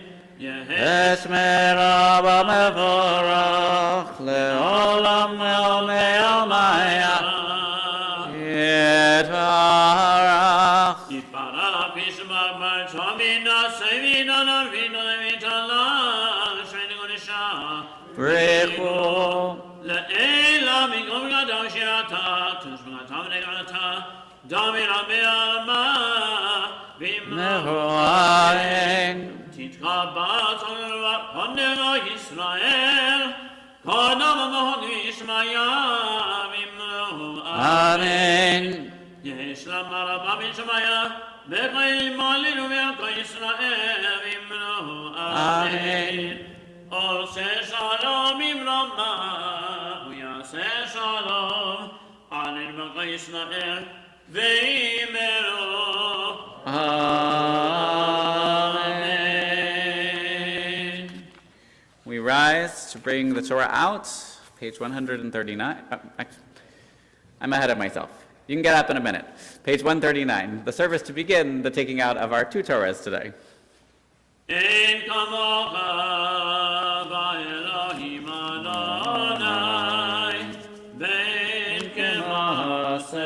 יש מרב המבורך לעולם יומי יומיה יתברך. יתברך ישמח ברצון וינשא וינענן ויתעלה שיינו קודשה ברכו לעילה מכל גדול שירתה תשמעתה ונגעתה דוד רבי עלמא מהוין תתקבץ פניך ישראל קודם המון ישמעיה וימלאו אמן. יש למה רבה בישמעיה וכל מעלינו וכל ישראל וימלאו אמן. עושה שלום במרומה ויעשה שלום על עמך ישראל וימלאו Amen. We rise to bring the Torah out, page 139. I'm ahead of myself. You can get up in a minute. Page 139. The service to begin the taking out of our two Torahs today. אין כמוך באלוהים אדוני, ואין כמעשיך,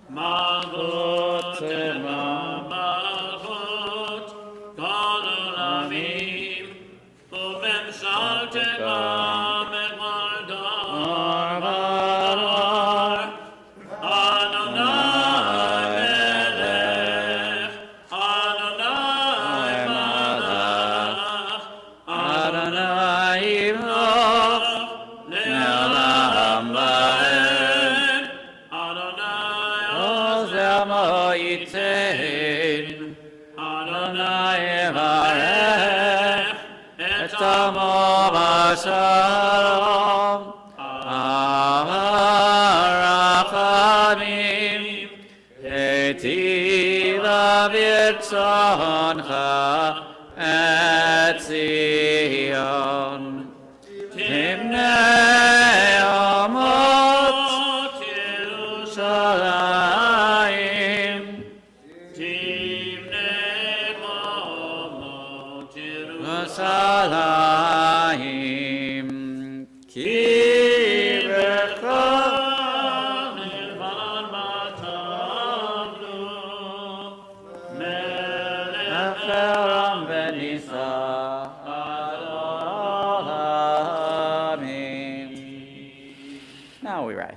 מלכות מלכות, כל עולמים, וממשלתך בכל דור ודור. אדוני מלך, אדוני מלך, Adonai Yimloch לעולם ועד. אדוני Ozeh Amo Yitein אדוני Yevarech Et Amo Bashalom Arachamim Etiva B'Yitzoncha Et Zion Timnei Amot Yerushalayim Yerushalayim Ki Becha Ephraim Benisa Adolamim. Now we rise.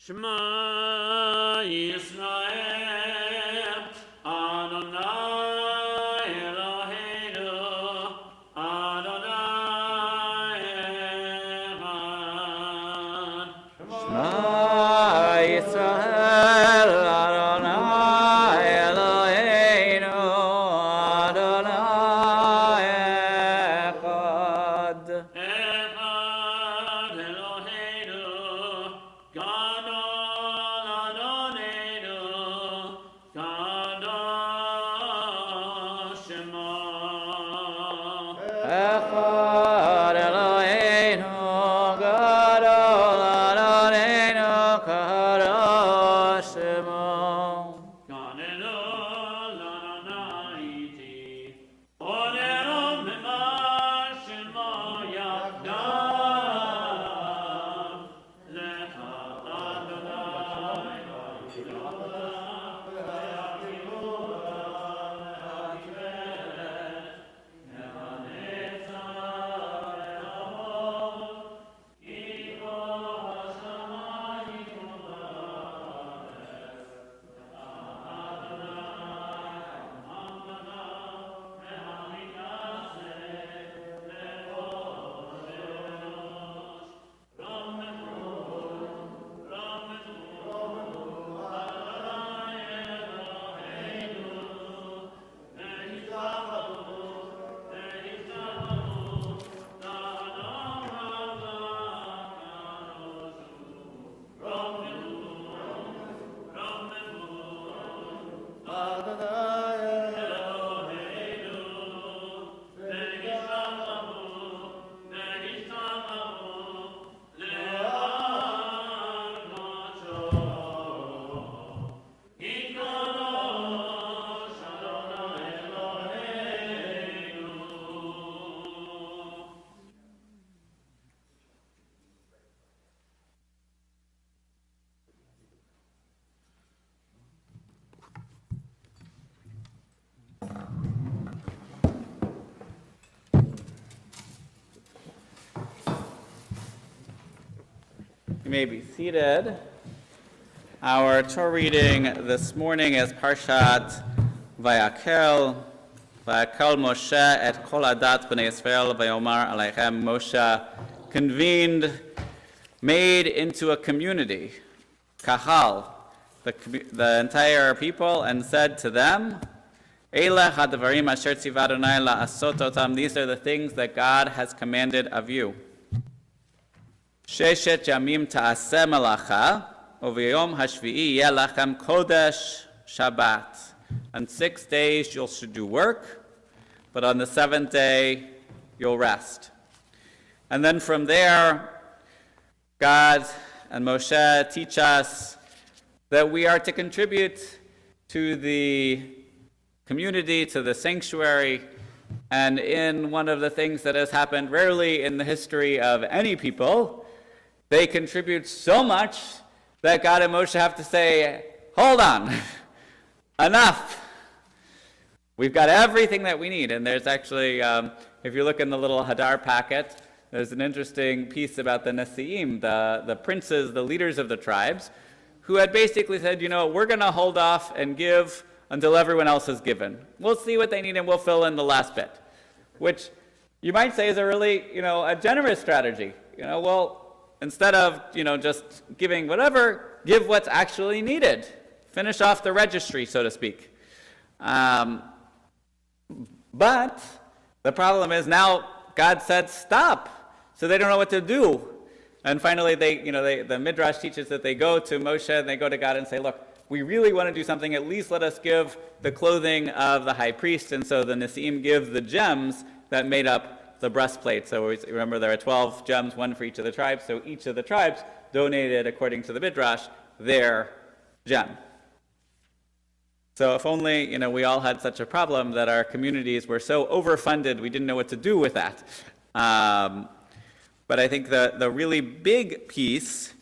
Shema Yisrael, Adonai Eloheinu, Adonai Echad. Shema Yisrael, Adonai Eloheinu, Adonai Echad. Echad Eloheinu, Gadol Adonenu, Kadosh Shema. Echad Eloheinu, Gadol Adonenu, Kadosh Shemo. Ganenu Lananaiti, Orero Mimar Shemo Yavdav, Lecha Adonai, You may be seated. Our Torah reading this morning is Parshat Vayakel. Vayakel Moshe et kol adat b'nei Yisrael vayomar aleichem. Moshe convened, made into a community, kahal, the entire people, and said to them, Eileh hadvarim asher tziva Adonai la'asot otam. These are the things that God has commanded of you. Sheshet yamim ta'aseh melacha, uv'yom hashvi'i yeh lachem kodesh Shabbat. On 6 days you should do work, but on the 7th day you'll rest. And then from there, God and Moshe teach us that we are to contribute to the community, to the sanctuary. And in one of the things that has happened rarely in the history of any people, they contribute so much that God and Moshe have to say, hold on, enough. We've got everything that we need. And there's actually, if you look in the little Hadar packet, there's an interesting piece about the Nesi'im, the princes, the leaders of the tribes, who had basically said, we're going to hold off and give until everyone else is given. We'll see what they need and we'll fill in the last bit, which you might say is a really, a generous strategy. Instead of, just giving whatever, give what's actually needed. Finish off the registry, so to speak. But the problem is now God said stop, so they don't know what to do. And finally, the Midrash teaches that they go to Moshe and they go to God and say, look, we really want to do something. At least let us give the clothing of the high priest. And so the Nesi'im give the gems that made up the breastplate. So remember, there are 12 gems, one for each of the tribes. So each of the tribes donated, according to the Midrash, their gem. So if only, we all had such a problem that our communities were so overfunded, we didn't know what to do with that. But I think the really big piece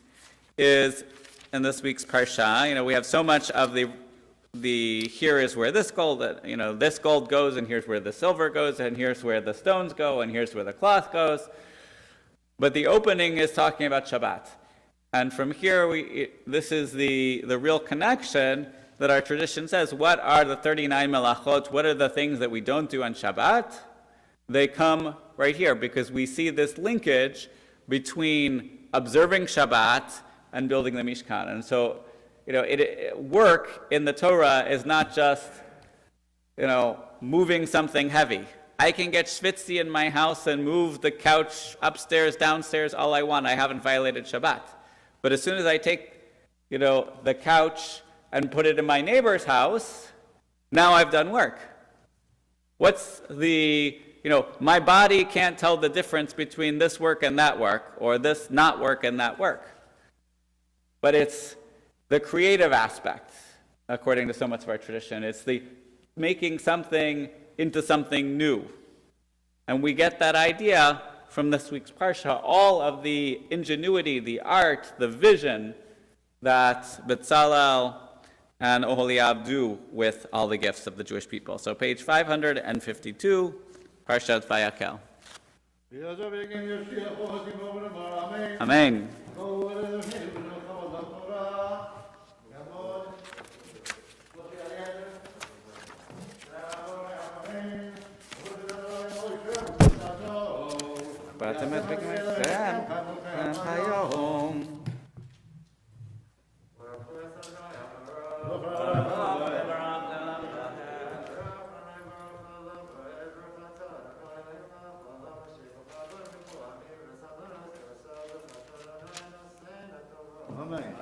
is in this week's Parsha. We have so much of the here is where this gold, this gold goes, and here's where the silver goes, and here's where the stones go, and here's where the cloth goes. But the opening is talking about Shabbat. And from here, this is the real connection that our tradition says. What are the 39 melachot? What are the things that we don't do on Shabbat? They come right here because we see this linkage between observing Shabbat and building the Mishkan. And so, work in the Torah is not just, moving something heavy. I can get schwitzy in my house and move the couch upstairs, downstairs, all I want. I haven't violated Shabbat. But as soon as I take, the couch and put it in my neighbor's house, now I've done work. What's my body can't tell the difference between this work and that work, or this not work and that work. But it's the creative aspect, according to so much of our tradition. It's the making something into something new. And we get that idea from this week's Parsha, all of the ingenuity, the art, the vision that Betzalel and Oholiab do with all the gifts of the Jewish people. So page 552, Parshat Vayakel. Amen. Batamet b'knesem hayom. Amen.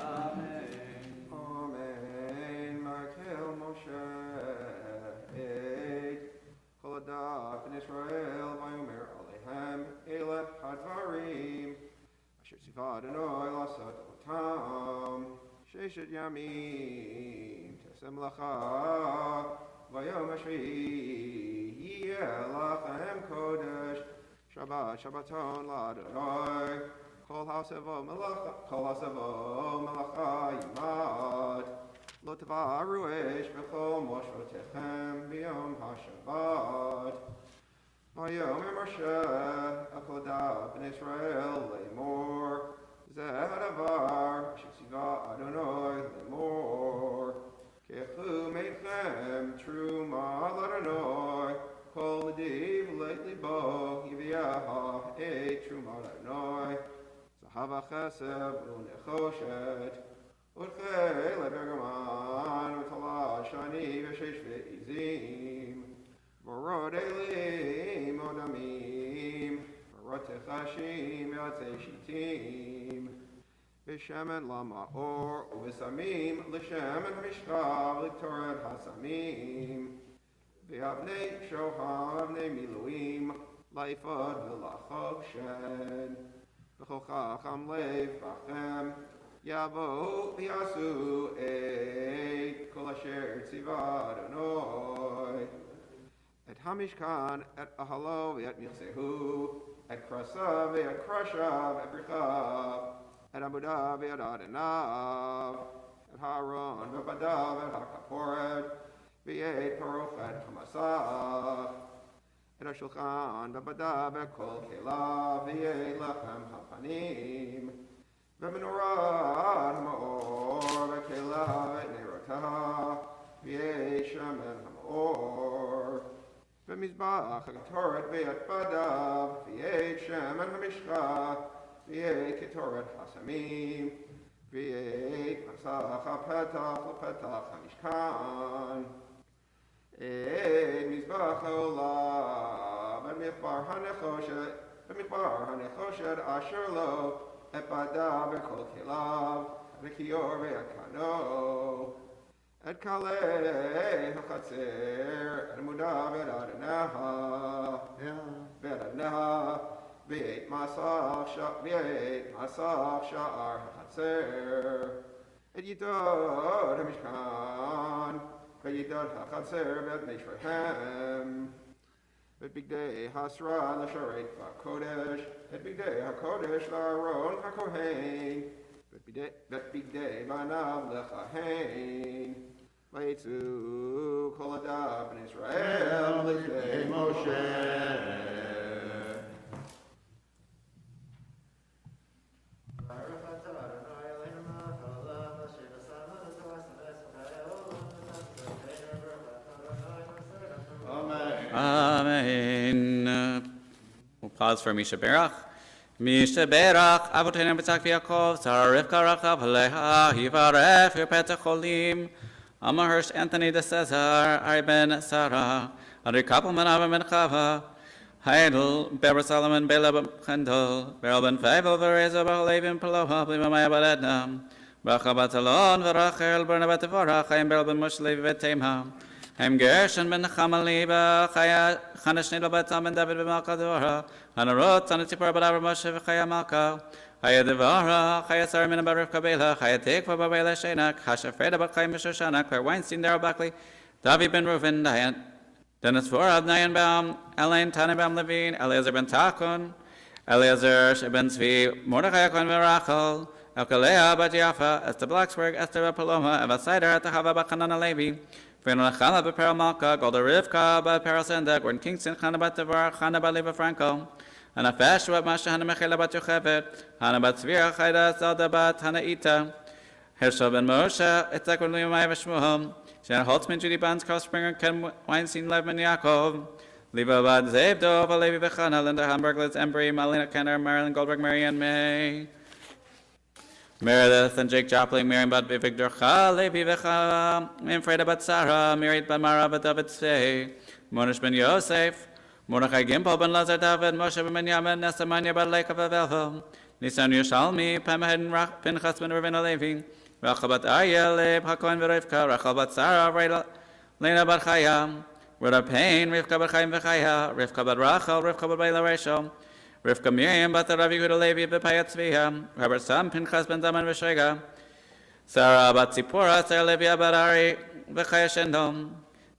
Amen. Makel Moshe Kol Hadat in Israel Vayomer Alehem Ele Hadvarim Asher Tzivah Adonai Lasot Otam Sheshet Yamim Tesem Lacha Vayom Ashvi Yeh Lachem Kodesh Shabbat Shabbaton L'Adonai Kol Hasavo Malacha Yimad Lo Tavaru Esh B'chol Moshvotechem B'yom HaShabbat Vayomer Moshe Akodah B'nei Israel Lemor Zeh Hadavar Shetzivah Adonai Lemor Kechu Meitchem Truma L'Adonai Kol L'div Leit Libo Yiviyaha Ei Truma L'Adonai Hava chesed u'nechoshet u'tchei lebergaman u'tala shani v'sheish ve'izim v'rod elim odamim v'rod techashim v'atzei shitim v'shemen lama'or u'v'samim l'shemen ha'mishkav l'ktoret hasamim v'avnei shoham avnei miluim la'ifod v'lachoshen V'chochacham lev bachem yavo v'yasu et kol asher tzivah Adonai et hamishkan et ahalo v'et michsehu et krasav v'et krashav et brichav et amudav v'et adenav et haron v'badav et hakaporet v'et parochet hamasach et hashulchan v'badav et kol kelav v'yei lachem hapanim v'menorah ha'maor v'kelav et nerotah v'yei shemen ha'maor v'mizbach ha'ketoret v'yet badav v'yei shemen ha'mishkah v'yei ketoret hasamim v'yei masach ha'petach l'petach ha'mishkan מזבח העולה במדבר הנכושת אשר לו אפדה בכל כליו וכיור ויקנו את כלי החצר את עמודה ואת אדנה ואת מסך שער החצר את ידות המשכן וידות החצר ואת משריהם ואת בגדי הסרה לשרת בקודש את בגדי הקודש לארון הכהן ואת בגדי בניו לכהן ויצאו כל עדה בני ישראל לפני משה Pause for Misha Berach. Misha Berach, Avotenu B'tzak V'Yakov, Sarah Rivka Rachav Aleha, Yivaref, Yirpet Cholim, Amahirsh Anthony de Cesar, Ari ben Sarah, Adri Kappelman Ava ben Chava, Heidel, Beber Solomon, Bela ben Chendel, Beryl ben Feivel, Vereza B'Halevim Peloha, Blima Maya Baledna, Bracha Batalon, Varachel, Bernabat Vorach, Chaim Beryl ben Moshe Levi Vetemha, Haim Gershon ben Chamaliba, Chaya Chana Shnedel Batam ben David ben Malka Dvorah, Hanarot, Anatipar Badavar Moshe v'Chaya Malka, Chaya Devara, Chaya Saramin Bar Rivka Bela, Chaya Tekva Babela Shenak, Hasha Freda Bat Chaya Mishoshana, Claire Weinstein, Darrell Buckley, David ben Reuven, Diane, Dennis Vorab, Nayanbaum, Elaine Tannenbaum Levine, Eliezer ben Takun, Eliezer ben Zvi, Mordechai Yakon ben Rachel, Elkalea bat Yafa, Esther Blacksburg, Esther Paloma, Eva Sider, Tahava bat Chanana Levi, Fernanda Chala bat Perel Malka, Golda Rivka bat Perel Senda, Gordon Kingston, Chana bat Devar, Chana bat Leva Franco, Hana Fesh bat Masha, Hana Mechela bat Yochevet, Hana bat Zvira, Chayda, Zelda bat Hana Ita, Hershel ben Moshe, Itzak ben Liyomai v'Shmuel, Shannon Holtzman, Judy Barnes, Carl Springer, Ken Weinstein, Levman Yaakov, Leva Bad Zev Dov, Levi Vechana, Linda Hamburg, Liz Embry, Malina Kenner, Marilyn Goldberg, Marianne May, Meredith and Jake Jopling, Miriam Bad Victor Cha, Levi Vecha, Manfreda Bat Sarah, Mirit Bat Mara Bat David Stay, Monish Ben Yosef, Mordechai Gimple Ben Lazar David, Moshe Ben Yamin, Nesamanya Bat Lake of Avelho, Nisan Yushalmi, Pamahedin Pinchas Ben Reuven Levi, Rachel Bat Arya, Leib HaKohen V'Rivka, Rachel Bat Sarah, Lena Bat Chaya, Rhoda Payne, Rivka Bat Chaim V'Chaya, Rivka Bat Rachel, Rivka Bat Baila Rachel, Rivka Miriam Bat Rav Yehuda Levi B'Payat Tzviha, Robert Sam Pinchas Ben Zaman V'Shega, Sarah Bat Zipporah, Sarah Levi Bat Ari V'Chaya Shendom,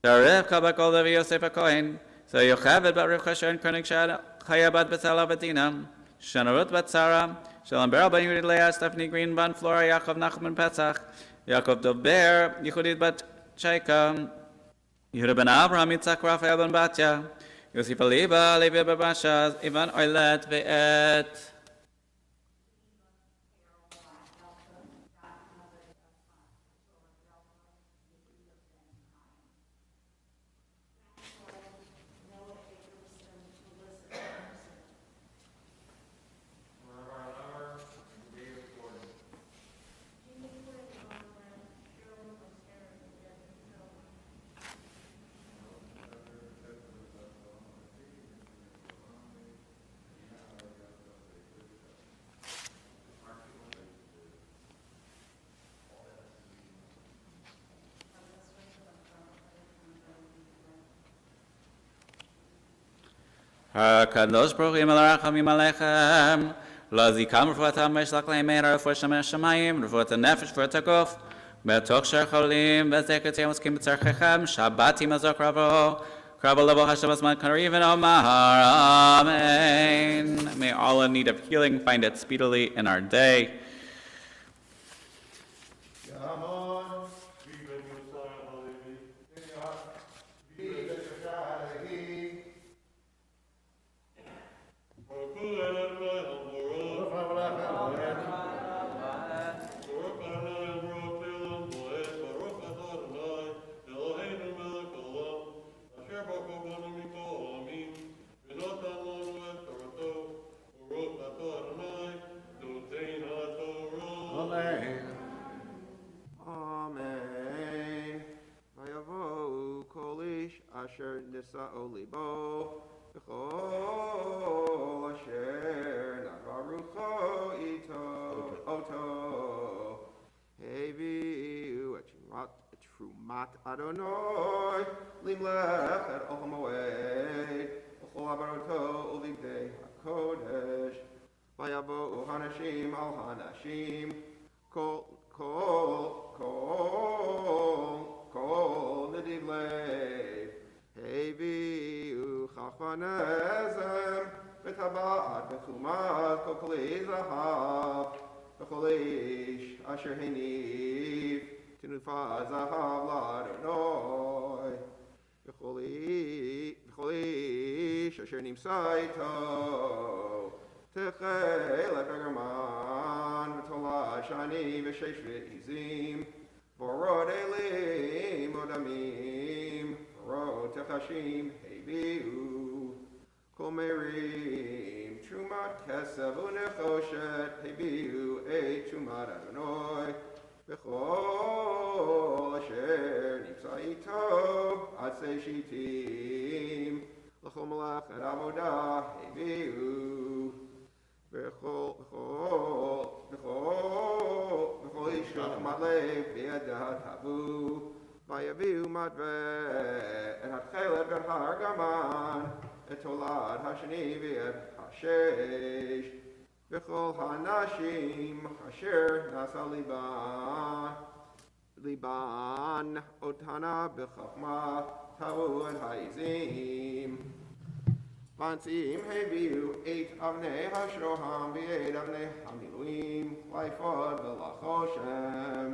Sarah Rivka Bat Kol Levi Yosef HaKohen, Sarah Yocheved Bat Rivka Sharon Koenig Chaya Bat B'Tzala V'Dina, Shanarut Bat Sarah, Shalom Beryl Ben Yehudit Leah, Stephanie Green Ben Flora, Yaakov Nachman Pesach, Yaakov Dober, Yehudit Bat Chaika, Yehuda Ben Abraham, Yitzhak Raphael Ben Batya, Yosef Aliba, Levi Ben Bashaz, Ivan Oilet Ve'et. Kadosh Baruch Hu Yimalacham Yimalechem Lo Zikam Refuat HaMeshlach Leimein Refuat Shemesh Shamayim Refuat HaNefesh Refuat HaGuf Betoch Sher Cholim Bezeket Yom Skim B'Tzarchechem Shabbat Yimazok Ravo Kravo Levo Hashem Asman Kariv and Omar Amen. May all in need of healing find it speedily in our day. Asher nisa'o libo v'chol asher navarucho ito oto heviu et trumat Adonai limlech et ol hamoed v'chol abaroto uligdei hakodesh vayavo hanashim al hanashim kol nediv lev Heviu chachvanezem v'tabat v'chumat kol zahav v'chol ish asher heniv tinufa zahav l'Adonai v'chol ish asher nimsa ito techel epergaman v'tola shani v'sheish v'izim v'orod elim odamim Techashim, Heviu, Kol merim trumat kesev unechoshet hebiu et trumat Adonai b'chol asher nipsa ito atzei shitim l'chol malach et avodah hebiu b'chol ish trumat lev b'yadat havu v'yaviu matvet et hatchelet v'et hargaman et tolad hashani v'et hashesh v'chol hanashim asher nasa liban otana b'chachma tavu et ha'izim v'antzim heviu eight avnei hashoham v'eight avnei hamiluim l'ifod v'lachoshem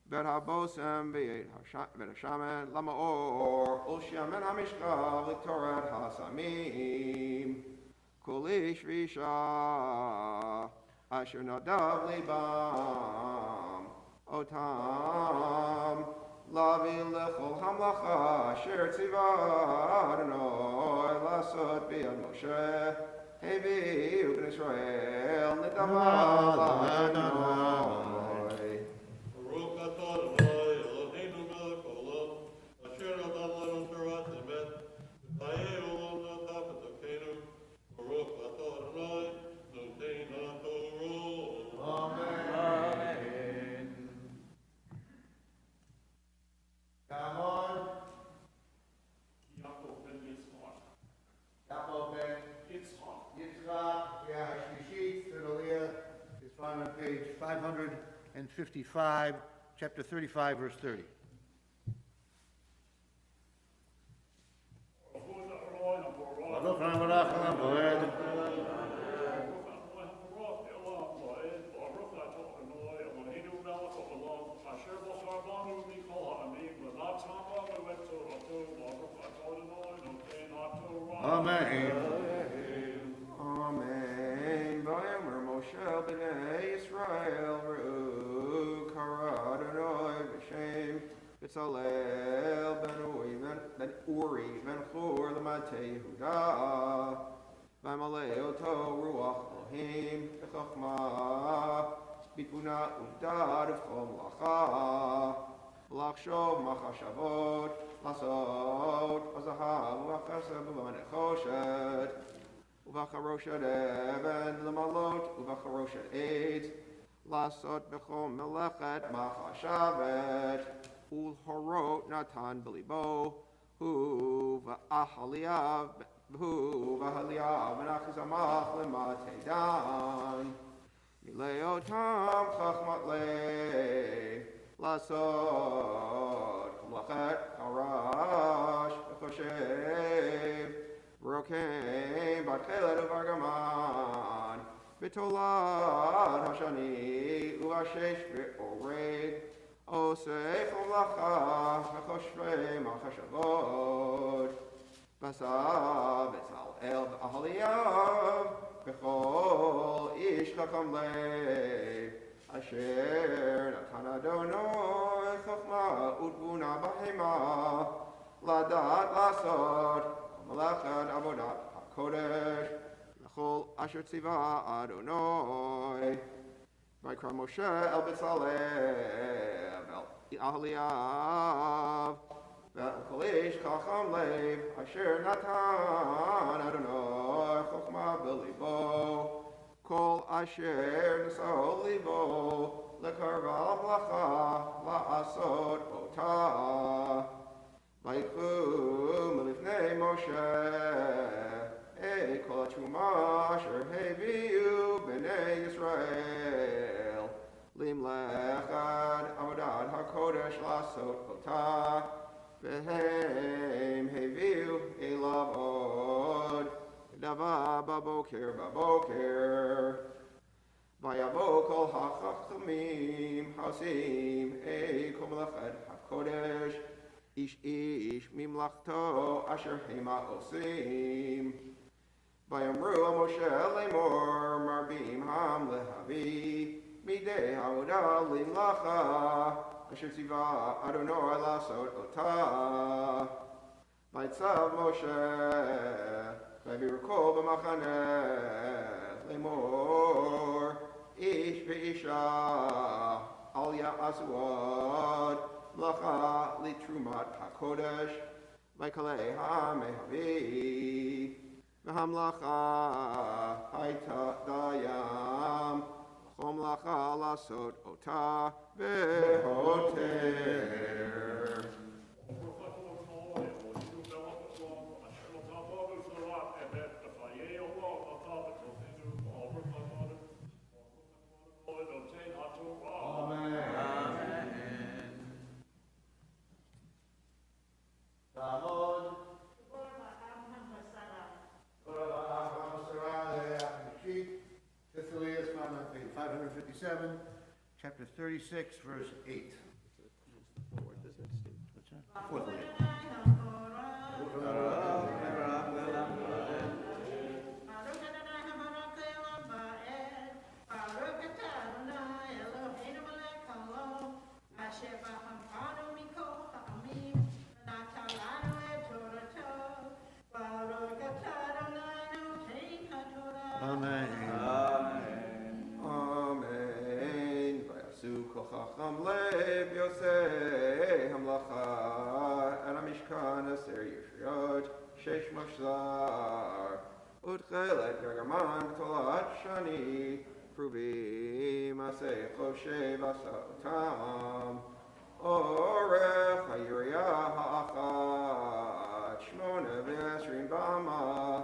v'et habosem v'et hashamen lamaor ulshamen hamishkav l'torat hasamim kol ish v'isha asher nadav libam otam lavi lechol hamlacha asher tziva Adonai lasot b'yad Moshe heviu b'nei Yisrael nidava l'Adonai. On page 555, chapter 35, verse 30. Amen. Moshe b'nei Yisrael re'u kara Adonai b'shem B'tzalel ben Uri ben Chur l'matei Yehuda v'amalei oto ruach Elohim b'chachma b'tbuna u'dad v'chol melacha v'lachshov machashavot lasot v'zahav v'chesed v'nechoshet Uvacharoshet even lemalot, uvacharoshet eight, lasot bechol melechet machashavet, ulhorot natan belibo, hu v'ahaliyav v'nachizamach lemateidan, mileotam chachmat lev, lasot melechet harash v'choshev, Rokem batchelet uvargaman B'tolad hashani uvashesh v'ored Osef ulacha v'choshvei machashavot Basav v'tzalel v'ahaliyav V'chol ish chacham lev Asher natan Adonai chachma utbuna b'hema Ladat lasot Malachat avodat hakodesh, l'chol asher tziva Adonai. Vayikra Moshe el B'tzalel el Ahaliyav, ve'el kol ish chacham lev, asher natan Adonai chokhma b'libo, kol asher nisa libo, lekarva mlacha la'asot otah. Vayikru milifnei Moshe, kol ha'truma asher heviu b'nei Yisrael, limlechad avodat hakodesh lasot otah, v'hem heviu elav od, dava baboker. Vayavo kol ha'chachamim hasim, kol melechad hakodesh, ish mimlachto asher hema osim. Vayamru Moshe lemor marbim ham lehavi midei havodah limlacha asher tziva Adonai lasot otah. Vayitzav Moshe ויבירכו במחנה לאמור איש ואישה אל יעשו עוד מלאכה לתרומת הקודש ויקלה המהווה והמלאכה הייתה דיים וכל מלאכה לעשות אותה בהותר. Chapter 36, verse 8. What's that? Fourth line. Amen. חכם לב יוסי המלאכה אל המשכן 10 ישריות 6 משזר ותכלת גרגמן בתולת שני קרובים עשה חושב עשה אותם אורך היריעה האחת 28 באמה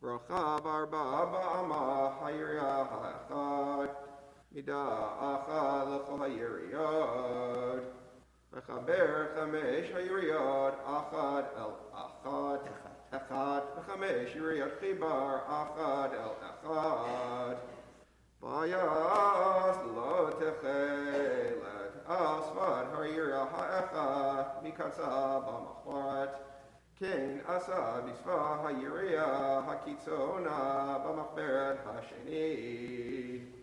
רוחב 4 באמה היריעה האחת מידה אחת לכל היריות, וחבר 5 היריות, אחת אל אחת, ו5 יריות חיבר, אחת אל אחת. ויעש לא תכלת, על שפת הירייה האחת, מקצה במחברת, כן עשה בשפת הירייה הקיצונה במחברת השנית.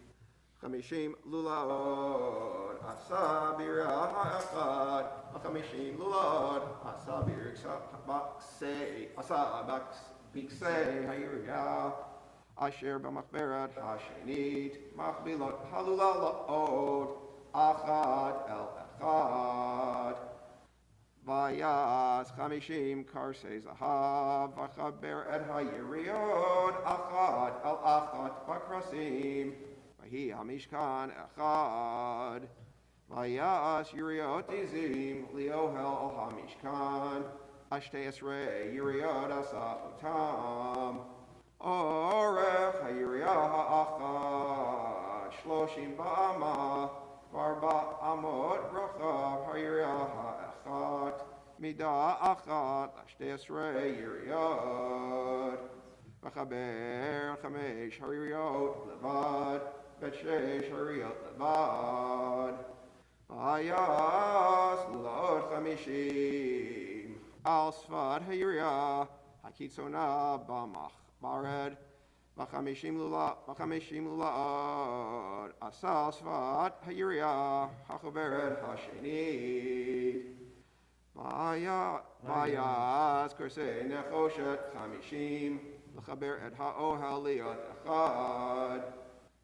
50 לולאות עשה בירה האחת, 50 לולאות עשה בקצה הירייה אשר במחברת השנית מקבילות הלולאות אחת אל אחת. ויעש 50 קרסי זהב וחבר את היריות אחת אל אחת בקרסים ויהי המשכן אחד. ויעש יריות עזים לאוהל על המשכן 12 יריות עשה אותם. אורך הירייה האחת 30 באמה ו4 אמות רוחב הירייה האחת מידה אחת 12 יריות. וחבר 5 היריות לבד ו6 היריות לבד. ויעש לולאות 50 על שפת הירייה הקיצונה במחברת ו50 לולאות עשה על שפת הירייה החוברת השנית. ויעש קרסי נחושת 50 לחבר את האוהל להיות אחד.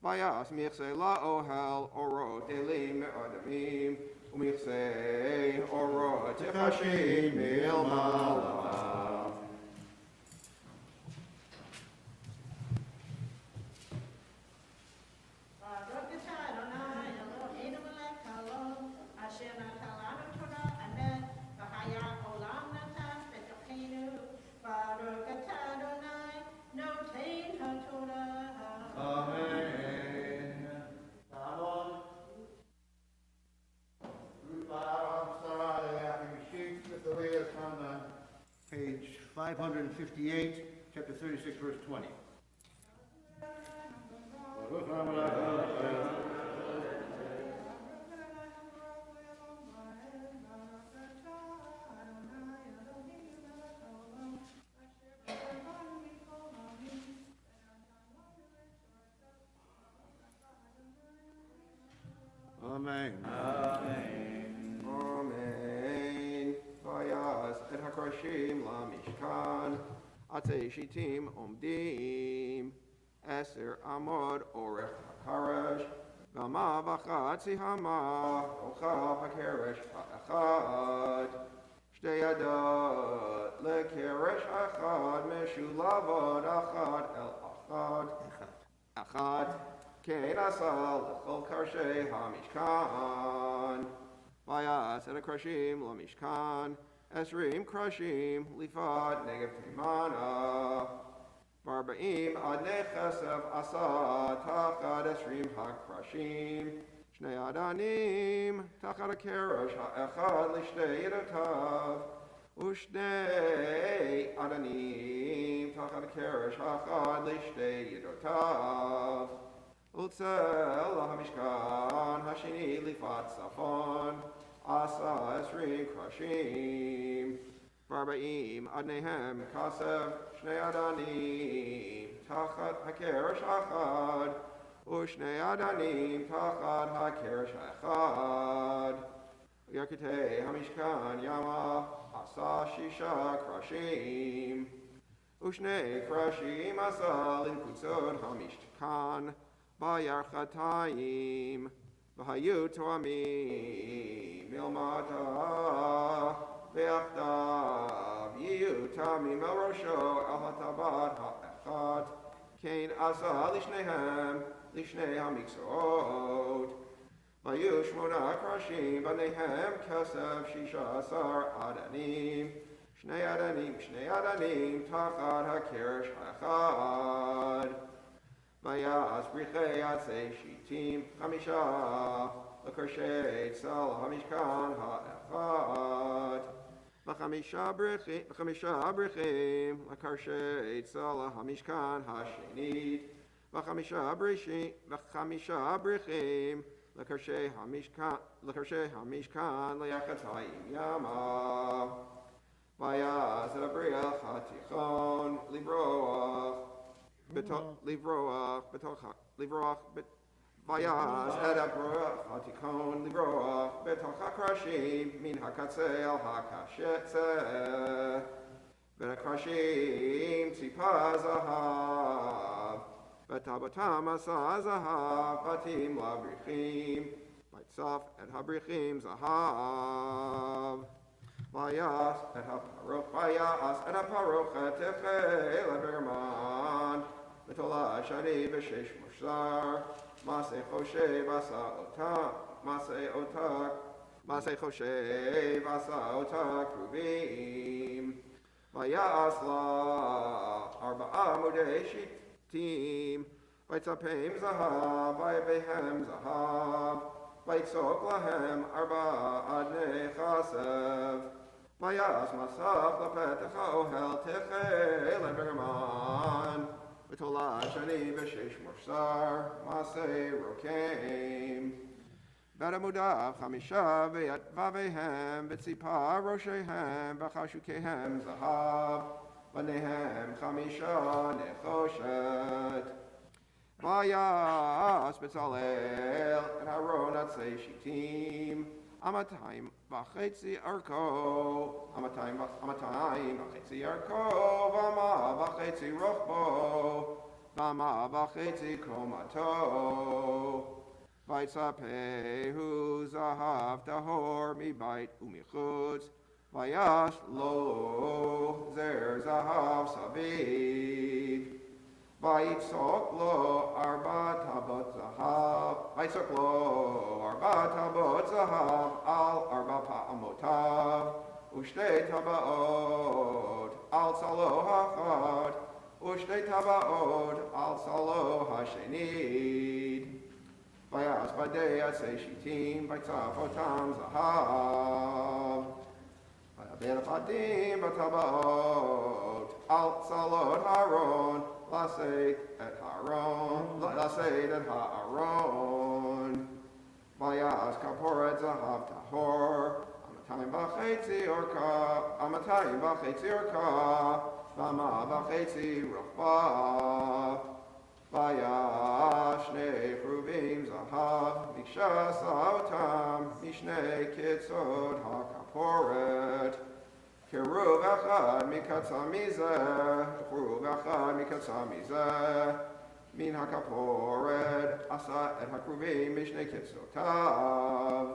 ויעש מכסה לאוהל אורות אלים מאדמים ומכסה אורות תחשים מלמעלה. Page 558, chapter 36, verse 20. Amen. Amen. Vayas et hakrashim la mishkan עצי שיטים עומדים, 10 אמות אורך הקרש, ואמה וחצי המה, רוחב הקרש האחד. 2 ידות לקרש אחד, משולבות אחת אל אחת. כן עשה לכל קרשי המשכן. ויעש את הקרשים למשכן, 20 קרשים לפת נגב תימנה. 40 עדני כסף עשה תחת 20 הקרשים. 2 אדנים תחת הקרש האחד לשתי ידותיו, ו2 אדנים תחת הקרש האחד לשתי ידותיו. ולצל המשכן השני לפת צפון, עשה 20 קרשים. 40 אדניהם כסף, 2 אדנים תחת הקרש האחד, ו2 אדנים תחת הקרש האחד. ירכתי המשכן ימה עשה 6 קרשים, ו2 קרשים עשה לנקוצות המשכן בירכתיים, והיו תואמים מלמטה ויחדיו, יהיו תואמים על ראשו על הטבעת האחת. כן עשה לשני המקצועות. והיו 8 קרשים, בניהם כסף 16 אדנים, 2 אדנים תחת הקרש האחד. ויעש פריחי עצי שיטים 5 לקרשי צל המשכן האחד, ו5 בריחים לקרשי צל המשכן השנית, ו5 בריחים לקרשי המשכן לירכתיים ימה. ויעש את הבריח התיכון ויעש את הבריח התיכון לברוח בתוך הקרשים מן הקצה אל הקצה, ולקרשים ציפה זהב, וטבעתם עשה זהב, בתים לבריחים, ויצף את הבריחים זהב. ויעש את הפרוכת תחל לגרמן, בתולה שני ב6 מעשה חושב עשה אותה קרובים. ויעש לה 4 עמודי שיטים, ויצפם זהב, ויביהם זהב, ויצוק להם 4 אדני כסף. ויעש מסך לפתח האוהל תחל לגרמן, בתולה שני ב6 מעשה רוקם. ועל עמודיו 5 ויהם, בציפה ראשיהם, וחשוקיהם זהב, בניהם 5 נחושת. ויעש בצלאל את ארון עצי שיטים, 2.5 ארכו, 2.5 ארכו, ו1.5 רוחבו, ו1.5 קומתו. ויצפהו זהב טהור מבית ומחוץ, ויעש לו זר זהב סביב. ויצוק לו 4 טבעות זהב, על 4 פעמותיו, ו2 טבעות על צלו האחד, ו2 טבעות על צלו השנית. ויעש בדי עצי שיטים, ויצף אותם זהב. ויעבד הבדים בטבעות על צלות הארון, לשאת את הארון. ויעש כפורת זהב טהור, 2.5 אורכה, ו1.5 רוחבה. ויעש 2 כרובים זהב, ביקשה עשה אותם משני קצות הכפורת, קירוב חרוב אחד מקצה מזה, חרוב אחד מקצה מזה. מן הכפורת עשה את הכרובים משני קצותיו,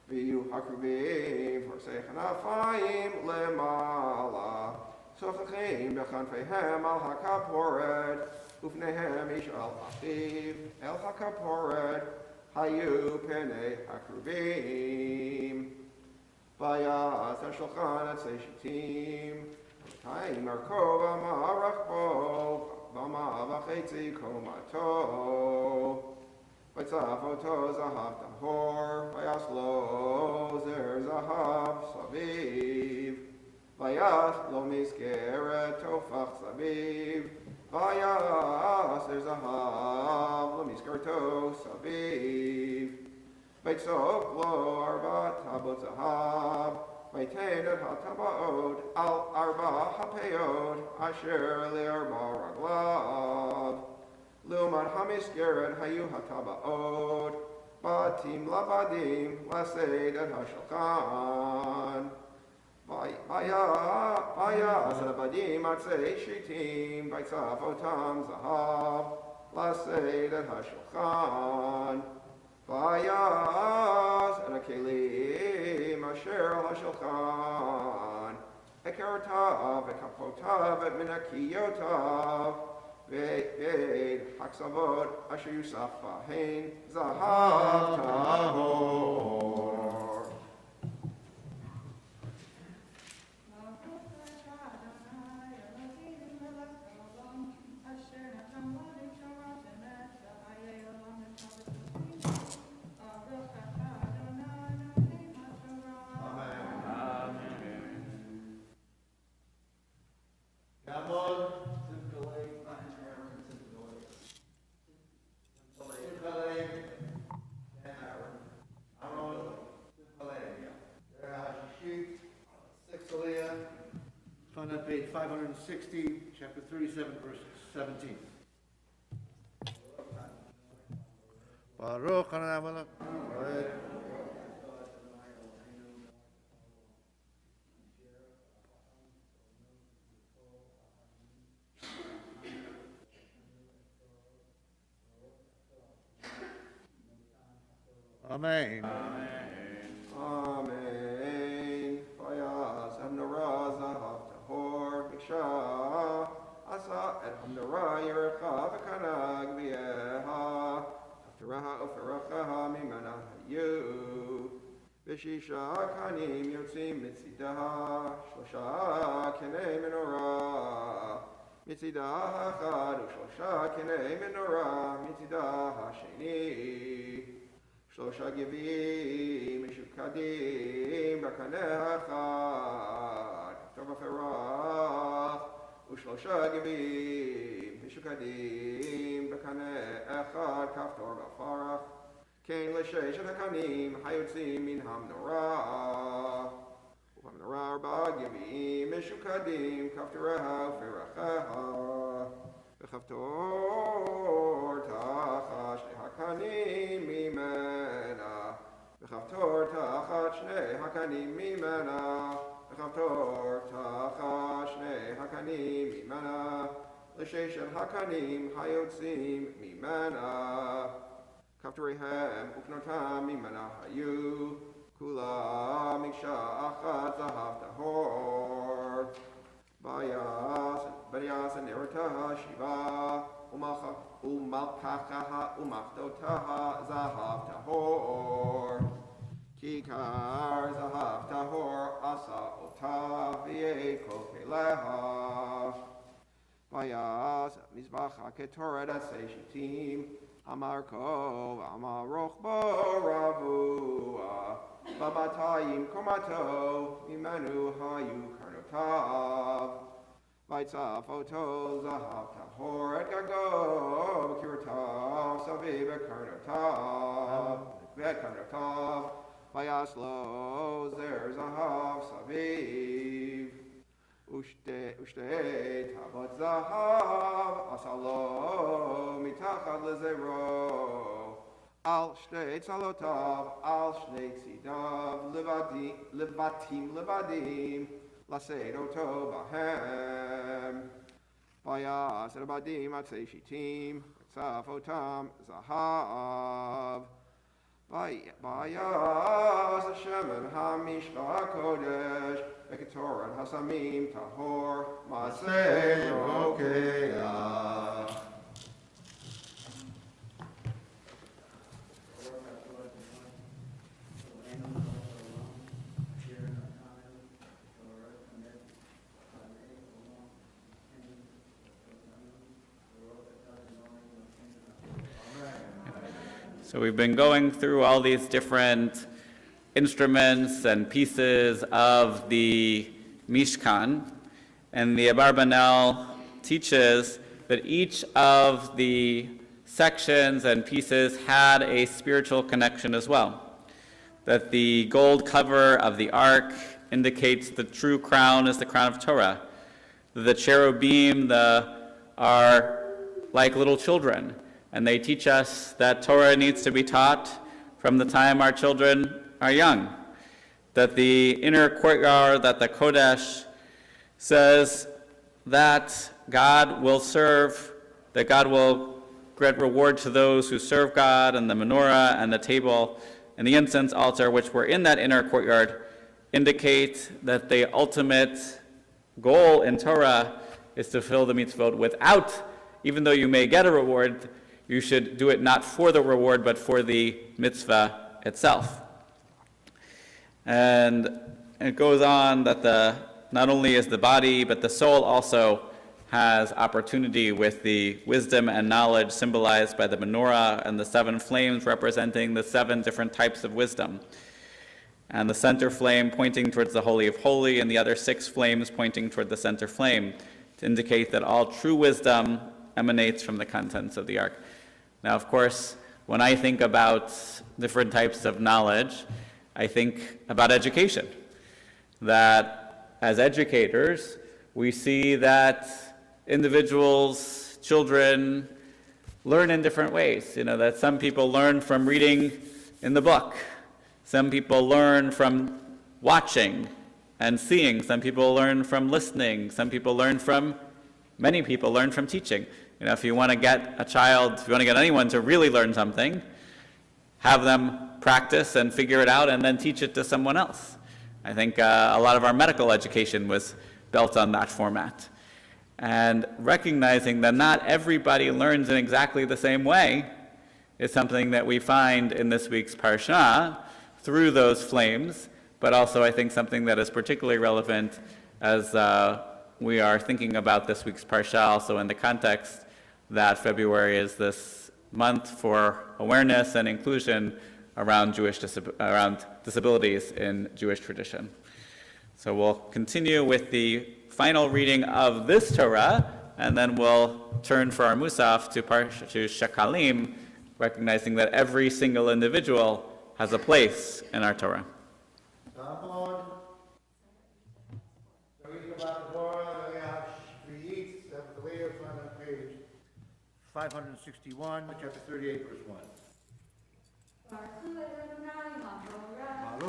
ויהיו הכרובים פורסי כנפיים למעלה, שוחחים בכנפיהם על הכפורת, ופניהם איש על אחיו, אל הכפורת היו פני הכרובים. ויעש השולחן עצי שיטים, 200 ארכו ומה רחבו, ומה וחצי קומתו. ויצף אותו זהב טהור, ויעש לו זר זהב סביב. ויעש לו מסגרת תופח סביב, ויעש זר זהב למסגרתו סביב. ויצוק לו 4 טבעות זהב, ויתן את הטבעות על 4 הפיות אשר ל4 רגליו. לעומת המסגרת היו הטבעות, בתים לבדים לשאת את השולחן. ויעש לבדים עצי שיטים, ויצף אותם זהב לשאת את השולחן. ויעש את הכלים אשר על השולחן, עקרותיו וכפותיו ואת מנקיותיו, ואת הקצוות אשר יוסף בהן זהב טהור. Find that page 560, chapter 37, verse 17. Baruch Hanamala. Amen. Amen. Vayas Hamnara Zahav Tahor Miksha Asa et Hamnara Yerecha V'kanag V'yeha Aftaraha Ufaracha Mimana Hayu V'shisha Kanim Yotzim Mitzidah Shlosha Kenei Menorah Mitzidah Hachad U'Shlosha Kenei Menorah Mitzidah Hasheni שלושה גבים משוקדים בקנה אחד, כפתור בפרח, ושלושה גבים משוקדים בקנה אחד, כפתור בפרח, כן לששת הקנים היוצאים מן המנורה. ובמנורה 4 גבים משוקדים, כפתוריה ופרחיה, וכפתור תחת 2 הקנים ממנה, וכפתור תחת 2 הקנים ממנה, וכפתור תחת 2 הקנים ממנה, לששת הקנים היוצאים ממנה. כפתוריהם וכנותם ממנה היו, כולם מקשה אחת זהב טהור. ויעש נרותיה 7, ומלככה ומחתותיה זהב טהור. כיכר זהב טהור עשה אותה ואת כל כליה. ויעש מזבח הקטורת עצי שיטים, אמרכו ואמר רוחבו רבוע, ב200 קומתו ממנו היו קרנותיו. ויצף אותו זהב טהור את גגו וקירותיו סביב וקרנותיו, ויעש לו זר זהב סביב. ושתי טבות זהב עשה לו מתחת לזרו, על 2 צלותיו, על 2 צידיו, לבטים לבדים, Lasedoto Bahem. Vayas Abadim Atzei Shitim. Tzafotam Zahav. Vayas Hashem Hamishka Kodesh. Ekatoran Hasamim Tahor. Maseh Rokeah. So we've been going through all these different instruments and pieces of the Mishkan, and the Abarbanel teaches that each of the sections and pieces had a spiritual connection as well. That the gold cover of the ark indicates the true crown is the crown of Torah. The cherubim are like little children, and they teach us that Torah needs to be taught from the time our children are young. That the inner courtyard, that the Kodesh says that God will serve, that God will grant reward to those who serve God, and the menorah and the table and the incense altar, which were in that inner courtyard, indicate that the ultimate goal in Torah is to fulfill the mitzvot without, even though you may get a reward, you should do it not for the reward, but for the mitzvah itself. And it goes on that not only is the body, but the soul also has opportunity with the wisdom and knowledge symbolized by the menorah and the 7 flames representing the 7 different types of wisdom. And the center flame pointing towards the Holy of Holies, and the other 6 flames pointing toward the center flame, to indicate that all true wisdom emanates from the contents of the ark. Now, of course, when I think about different types of knowledge, I think about education. That as educators, we see that individuals, children, learn in different ways. That some people learn from reading in the book. Some people learn from watching and seeing. Some people learn from listening. Many people learn from teaching. If you want to get anyone to really learn something, have them practice and figure it out and then teach it to someone else. I think a lot of our medical education was built on that format. And recognizing that not everybody learns in exactly the same way is something that we find in this week's Parsha through those flames, but also I think something that is particularly relevant as we are thinking about this week's Parsha also in the context that February is this month for awareness and inclusion around around disabilities in Jewish tradition. So we'll continue with the final reading of this Torah, and then we'll turn for our Musaf to Shekalim, recognizing that every single individual has a place in our Torah. Page 561, chapter 38, verse 1.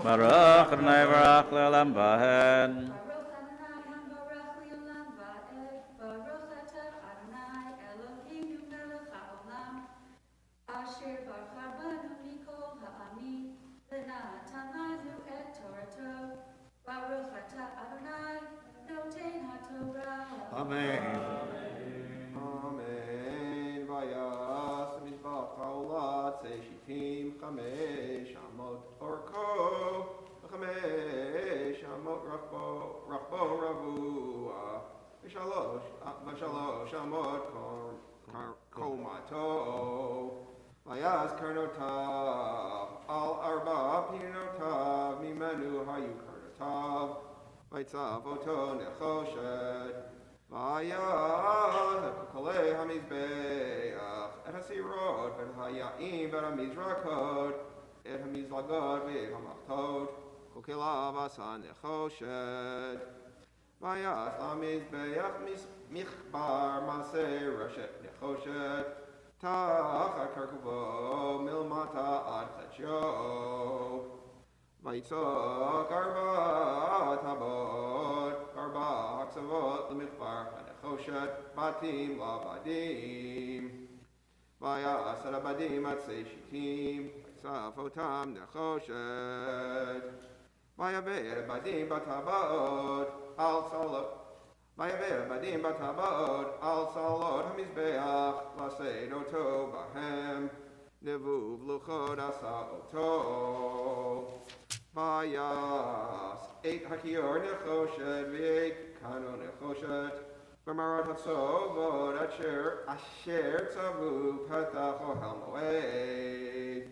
Baruch Adonai Baruch Le'olam Vahen. Amen. Amen. Vayas mizbach ha'olat seishitim 5 amot orko 5 amot rachbo ravua v'shalosh amot komato vayas karnotav al arba pinotav mimenu hayu karnotav vaytzav oto nechoshet vayaz kolei hamizbeach et hasirot et haya'im et hamizrakot et hamizlagot v'et hamachtot kokelav asa nechoshet vayaz hamizbeach michbar maseh rashet nechoshet tachat karkuvo milmata ad chachyo Vaytzok arbat habot nechoshet batim lavadim. Vayas abadim atzei shitim. Safotam nechoshet. Vayaver badim batabaot al salot. Vayaver badim batabaot al salot hamizbeach laseid oto bahem. Nevuv luchod asa oto. Vayas eight hakior nechoshet v'eight kano nechoshet. V'marot hatzovot asher tzavu patacho halmoed.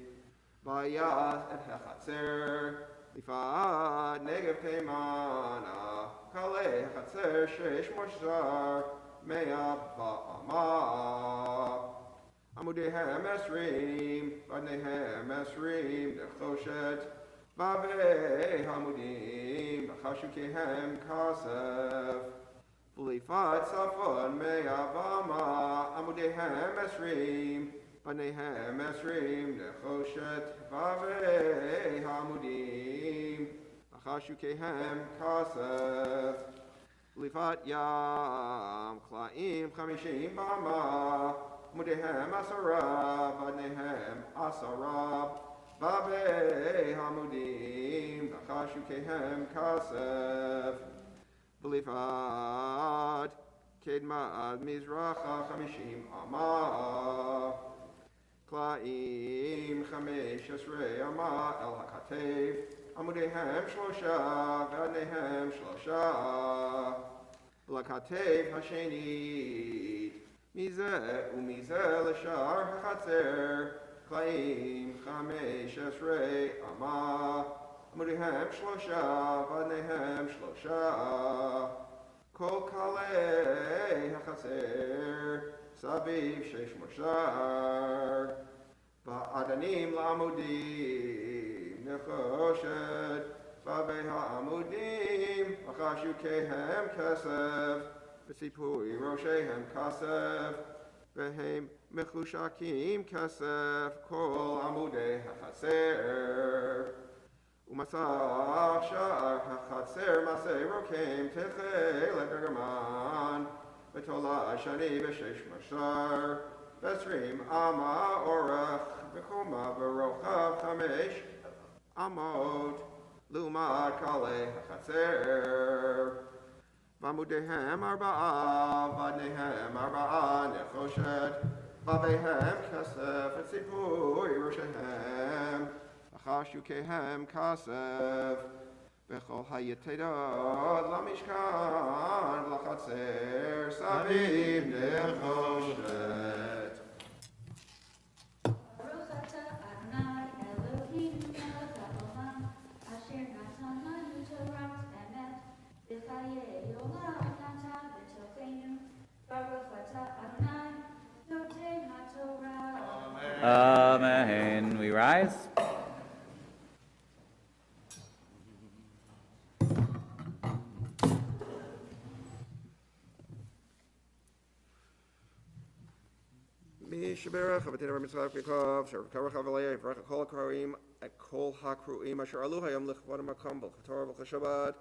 Vayas et hechatzer. Lifad negev teimana. Kale hechatzer sheish moshzar. Mea ba'ama. Amudehem esrim. Vadnehem esrim nechoshet. Vavei hamudim, v'chashukehem kasef. V'lifat safon me'avama, amudehem esrim, v'nehem esrim nechoshet. Vavei hamudim, v'chashukehem kasef. V'lifat yam, klaim chamishim bama, amudehem asarab, v'nehem asarab. Vavei hamudim, v'chashukehem kasef. V'lifat kedmad mizracha chamishim ama. Klaim chamesh esrei ama el hakatev. Amudehem shlosha, v'adnehem shlosha. V'lakatev hashenit. Mizeh umizeh l'shar hachatzer. Klaim chamesh esrei ama. Amudehem shlosha, v'adnehem shlosha. Kol kalei hachatzer, saviv sheish moshar. Va'adanim la'amudim nechoshet. Vavei ha'amudim, v'chashukehem kesef. V'sipui roshehem kasef. V'hem mechushakim kasef kol amudei hachatzer. Umasach sha'ar hachatzer masei rokem techei lebergaman. V'tola shani v'sheish mashar. V'esrim ama orach v'choma v'rochav chamesh amot. Lumad kalei hachatzer. Vamudehem arba'a, vadnehem arba'a nechoshet. Vavehem kasef et sipui roshehem. V'chashukehem kasef. V'chol hayetedot lamishkan v'lachatzer saviv nechoshet. Baruch atah Adonai Eloheinu melech haolam, asher natan lanu Torah emet, v'chayei olam natan b'tocheinu. Baruch atah Adonai noten haTorah. Amen. We rise. Mishaberach, Avatina Mitzvah Pikov, Sharkara Chavalei, Vraka Kol Karim, at Kol Hakruim, Asher Aluhayam Lichvana Makambal, Katar Shabbat,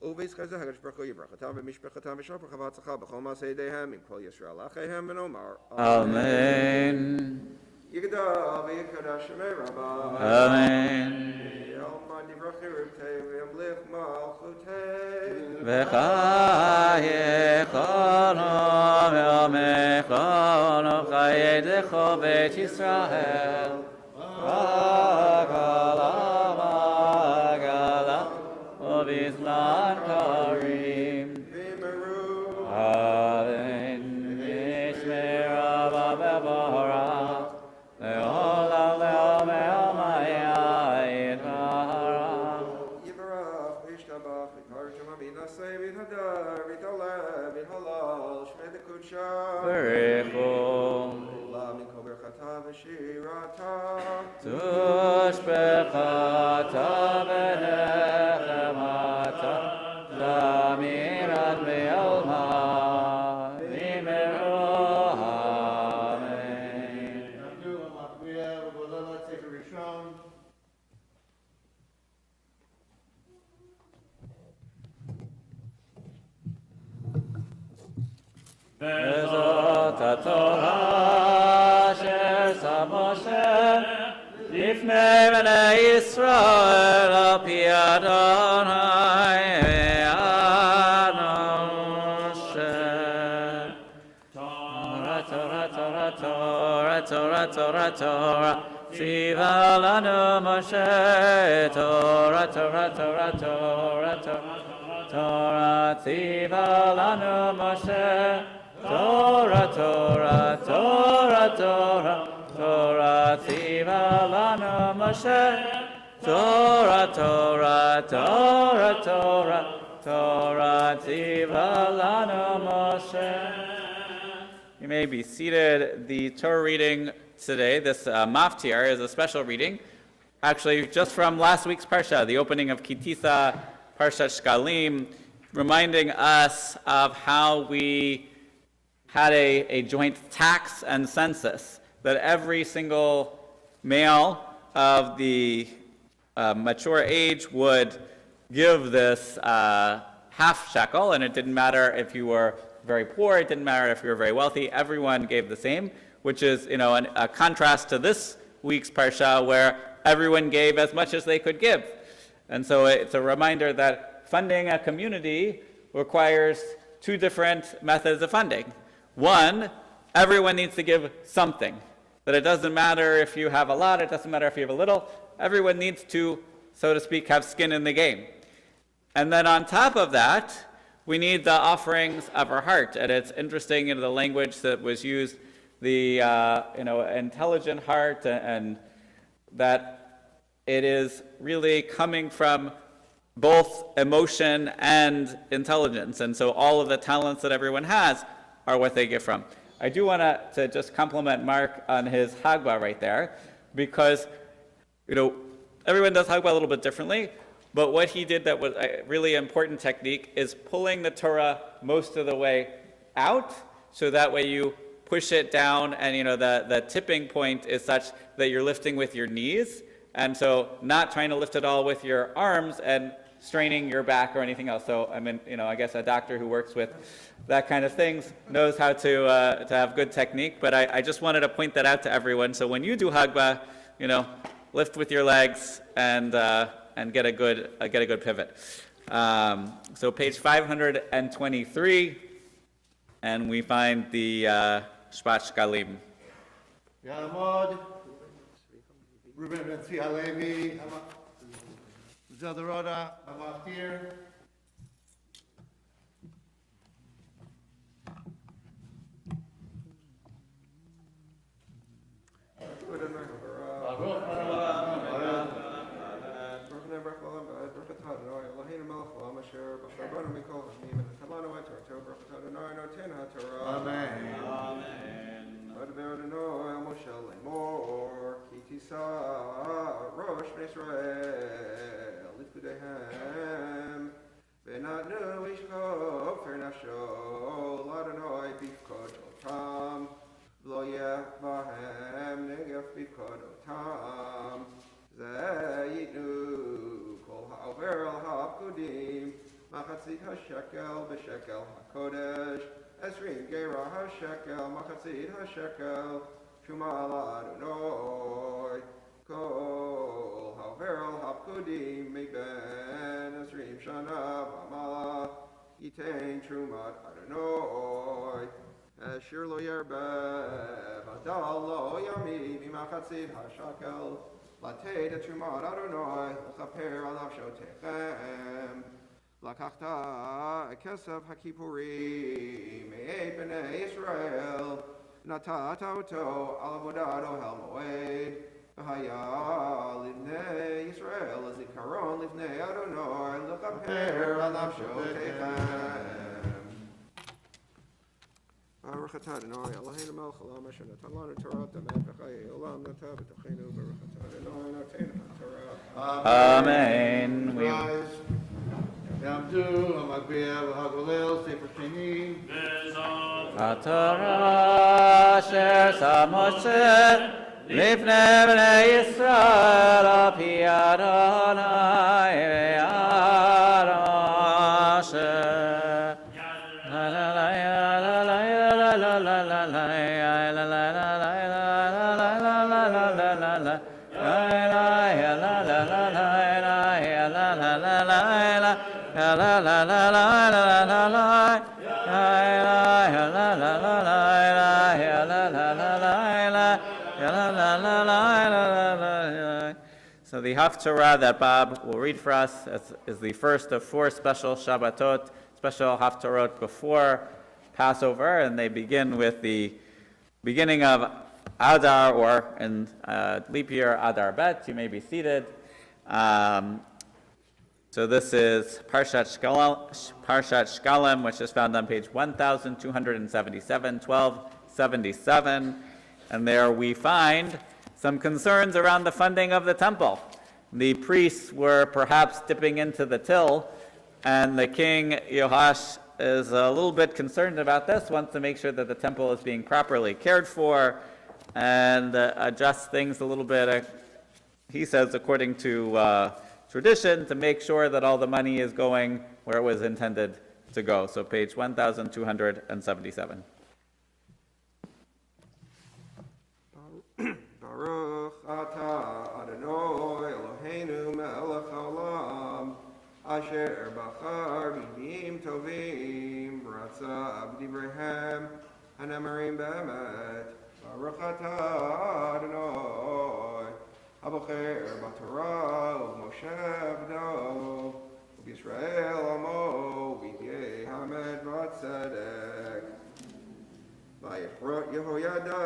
Uvis Kazahagash Bracho Yibrachatam, Mishpachatam, Vishaprachavat Sacha, Bachoma Sedehem, in Kol Yisrael Achehem, and Omar. Amen. Yigdav, Yikadash Rabba. Amen. Almighty Brachirute, Vimlich Malchute. V'chayechono v'omechono chayedecho beit Yisrael. V'gala v'gala v'bizman karim. Vimeru. Amen. Yishmera v'bevora. Le'olam le'om e'omaya yitara. Yibarach, Vishtabach, Vikarsham, Aminasei, Vidhadar, Vidalev, Vidhalal, Shmed Kudsha. Berechu. La Mikol Berchata V'Shirata. Tushbechata v'nechemata Zamirat be'alma Vimeru Amen. וזאת התורה אשר שם משה לפני בני ישראל על פי אדוני ואנושה. תורה, תורה, תורה, תורה, תורה, תורה, תורה, ציווה לנו משה. תורה, תורה, תורה, תורה, תורה, תורה, ציווה לנו משה. תורה, תורה, תורה, תורה, תורה, ציווה לנו משה. תורה, תורה, תורה, תורה, תורה, ציווה לנו משה. You may be seated. The Torah reading today, this maftir, is a special reading, actually just from last week's parsha, the opening of Kitisa, Parshat Shkalim, reminding us of how we had a joint tax and census, that every single male of the mature age would give this half shekel, and it didn't matter if you were very poor, it didn't matter if you were very wealthy, everyone gave the same, which is, a contrast to this week's parsha where everyone gave as much as they could give. And so it's a reminder that funding a community requires two different methods of funding. One, everyone needs to give something. That it doesn't matter if you have a lot, it doesn't matter if you have a little, everyone needs to, so to speak, have skin in the game. And then on top of that, we need the offerings of our heart. And it's interesting, the language that was used, the intelligent heart, and that it is really coming from both emotion and intelligence. And so all of the talents that everyone has are what they give from. I do want to just compliment Mark on his Hagbah right there, because, everyone does Hagbah a little bit differently, but what he did that was a really important technique is pulling the Torah most of the way out, so that way you push it down, and the tipping point is such that you're lifting with your knees, and so not trying to lift it all with your arms and straining your back or anything else. So I guess a doctor who works with that kind of things knows how to have good technique. But I just wanted to point that out to everyone. So when you do Hagbah, lift with your legs and get a good pivot. So page 523, and we find the Shvat Shkalim. Yamod, Reuben ben Tzvi Halevi, Zeldarada, Amaftir. Amen. Rosh Israel, Lifkudehem, Benatnu Ishkov, Fernasho, Ladonoi, Bifkod, Otam, Bloyah Bahem, Negef Bifkod, Otam, Zayitnu, Kol Ha'over al Ha'apkudim, Machatzit HaShekel, Beshekel HaKodesh, Esrim Gera HaShekel, Machatzit HaShekel, Shumal Adonoi, Kol Haver al Hapkudim, Meben Esrim Shana V'Mala, Yitain Trumat Adonoi, Asher Lo Yerbev, Adal Lo Yami, Mimachatzit HaShekel, Latei de Trumat Adonoi, L'chaper Alav Shotechem, Lakachta Kesef HaKippurim, Me'et Bnei Yisrael, Natata Oto Alavodado Hel Moed, V'haya Livnei Yisrael Zikaron Livnei Adonai L'chaper Alav Shotechem. Baruch atah Adonai Eloheinu melech haolam asher natan lanu Torah tamet v'chayei olam nata b'tochenu Baruch atah Adonai noten haTorah. Amen. Rise. Yamdu, Hamagbiya, V'Hagolel, Sefer Sheni. התורה אשר שם משה לפני בני ישראל על פי אדוני ואנושה. So the Haftarah that Bob will read for us is the first of 4 special Shabbatot, special Haftarot before Passover, and they begin with the beginning of Adar, or in leap year Adar Bet. You may be seated. So this is Parshat Shkalim, which is found on page 1277, 1277, and there we find some concerns around the funding of the temple. The priests were perhaps dipping into the till, and the king Yoash is a little bit concerned about this, wants to make sure that the temple is being properly cared for and adjust things a little bit, he says, according to tradition, to make sure that all the money is going where it was intended to go. So page 1277. Baruch atah Adonai Eloheinu melech haolam asher bachar b'nim tovim v'ratza b'divreihem hanemarim be'emet. Baruch atah Adonai Habocher b'Torah u'Moshe b'do u'Yisrael amo v'yeh hamed v'tzedek. Vayichrot Yehoyada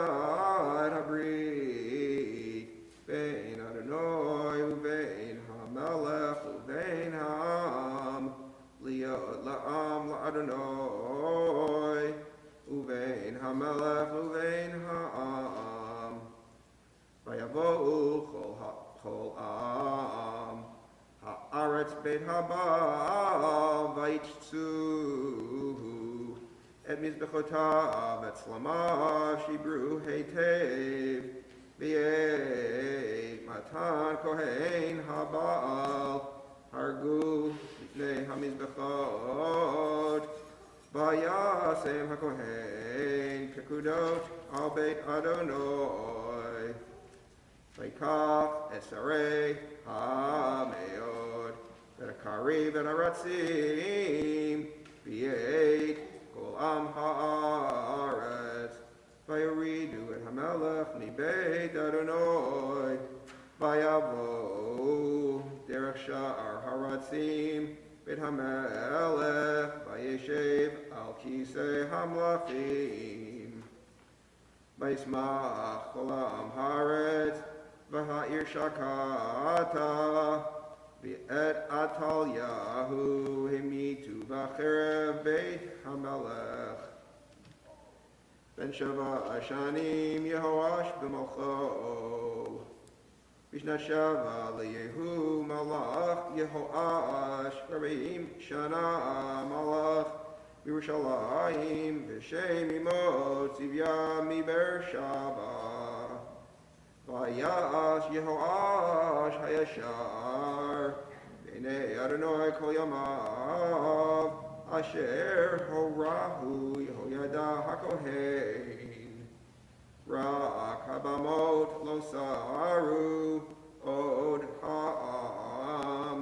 et habrit bein Adonai u'bein hamelech u'bein ha'am liot la'am la'Adonai u'bein hamelech u'bein ha'am vayavo'u chol am ha'aretz beit haba vayitzu et mizbechotav et slamav shibru heitev v'yei matan kohen haba'al hargu mipnei hamizbechot vayasem hakohen pekudot al beit Adonai v'ikach esarei ha'meod v'akariv v'aratzim v'yei Kol am haaretz, vayoridu et hamelech mibeit Adonai, vayavo derech sha'ar haratzim, beit hamelech, vayeshev al kisei hamlachim, vayismach kol am haaretz, v'ha'ir shakata, v'et Atalyahu himitu v'acherev beit hamelech. Ben shava ashanim Yehoash b'malcho. B'shnat shava leYehu malach Yehoash v'arbeim shana malach b'Yerushalayim v'shem imot tzivya miBeersheba. Vayas Yehoash hayashar b'nei Adonai kol yamav asher horahu Yehoyada hakohen rak habamot lo saru od ha'am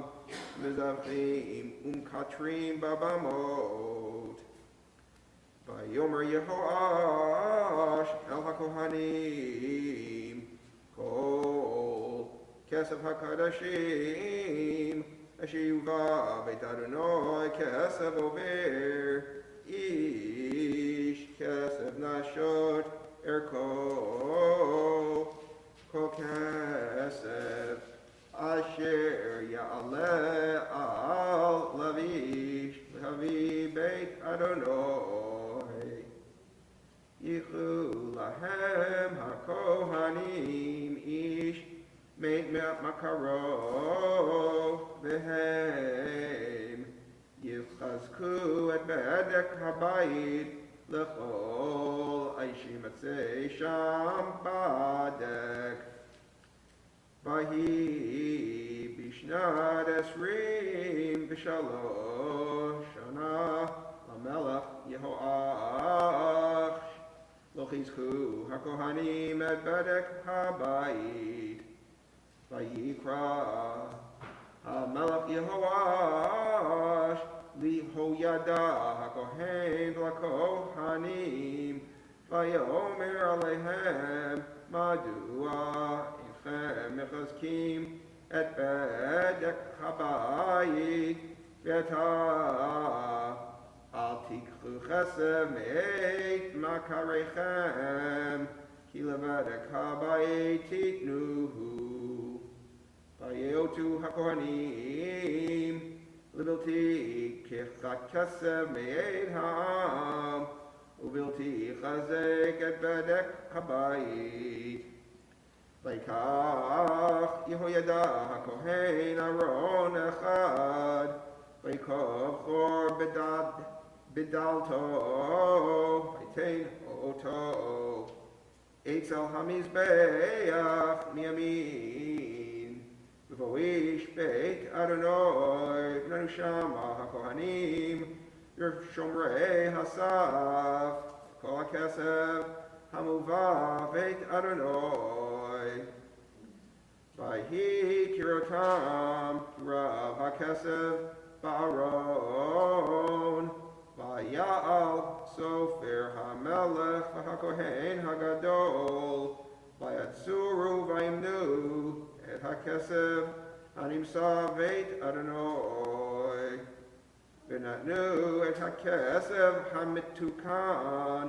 mizavchim katrim babamot vayomer Yehoash el hakohanim Kol kesef hakadashim asher yuva beit Adonai kesef over ish kesef nashot erko kol kesef asher ya'aleh al lavish lehavi beit Adonai Yichu lahem hakohanim ish meit makaro v'hem yichazku et be'edek habayit lechol aishim etzei sham badek vahi bishnat esrim v'shalosh shana lamelech Yehoash Lo chizku hakohanim et bedek habayit vayikra hamelech Yehoash ליהוידע הכהן לכהנים, ויאמר עליהם, מדוע אינכם מחזקים את בדק הבית, ועתה אל תיקחו כסף מאת מכריכם, כי לבדק הבית תיתנוהו. ויאותו הכהנים לבלתי קחת כסף מאת העם, ובלתי חזק את בדק הבית. ויקח יהוידע הכהן ארון אחד, ויקוב חור בדלתו, ויתן אותו אצל המזבח מימין, ובו איש בית אדוני, בנו שמה הכהנים, שומרי הסף, כל הכסף המובא בית אדוני. ויהי כראותם רב הכסף בארון, ויעל סופר המלך והכהן הגדול, ויצורו וימנו את הכסף הנמצא בית אדוני, ונתנו את הכסף המתוקן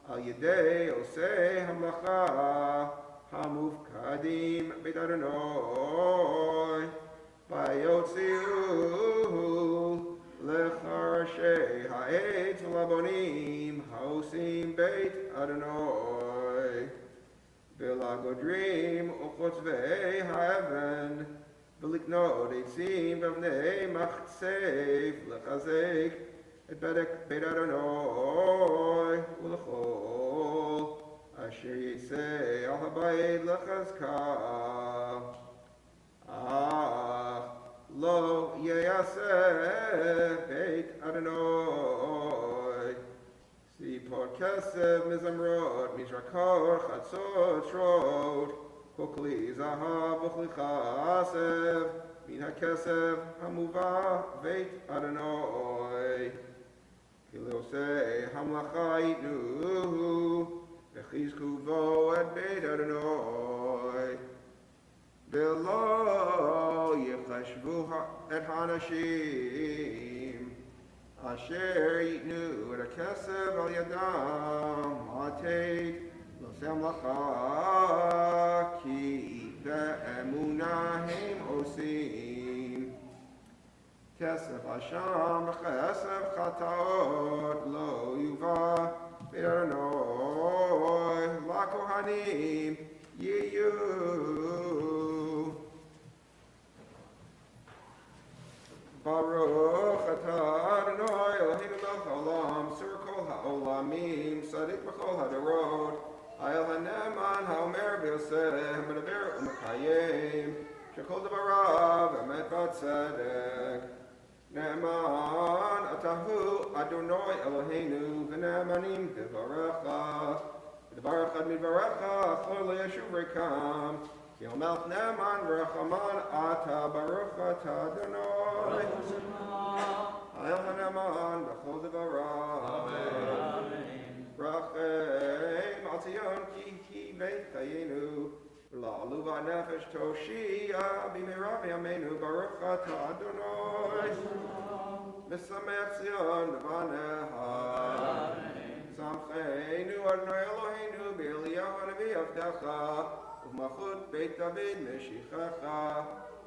על ידי עושי המלאכה המופקדים בית אדוני, ויוציאו לחרשי העץ ולבונים העושים בית אדוני, ולגודרים וחוצבי האבן, ולקנות עצים ובני מחצב, לחזק את בדק בית אדוני, ולכל אשר יצא על הבית לחזקה. אך לא יעשה בית אדוני ציפור כסף מזמרות, מזרקות, חצות, שרות, כל כלי זהב וכלי כסף, מן הכסף המובא בית אדוני. כי לעושי המלאכה ייתנו, וחיזקו בו את בית אדוני. ולא יחשבו את האנשים אשר ייתנו את הכסף על ידם לתת לעושי המלאכה, כי באמונה הם עושים. כסף אשם וכסף חטאות לא יובא בית אדוני, לכהנים יהיו. ברוך אתה אדוני אלוהינו מלך העולם, סור כל העולמים, צדיק בכל הדורות, האל הנאמן האומר ועושה, המדבר ומקיים, שכל דבריו אמת וצדק. נאמן אתה הוא אדוני אלוהינו, ונאמנים דבריך, ודבר אחד מדבריך אכלו לא ישוב ריקם, כי המלך נאמן ורחמן אתה, ברוך אתה אדוני. האל הנאמן בכל דבריו. רחם על ציון כי בית חיינו, ולעלו בנפש תושיע במהרה בימינו, ברוך אתה אדוני. משמח ציון בבניה. שמחנו אדוני אלוהינו באליהו הנביא עבדך, ובמלכות בית דוד משיחך,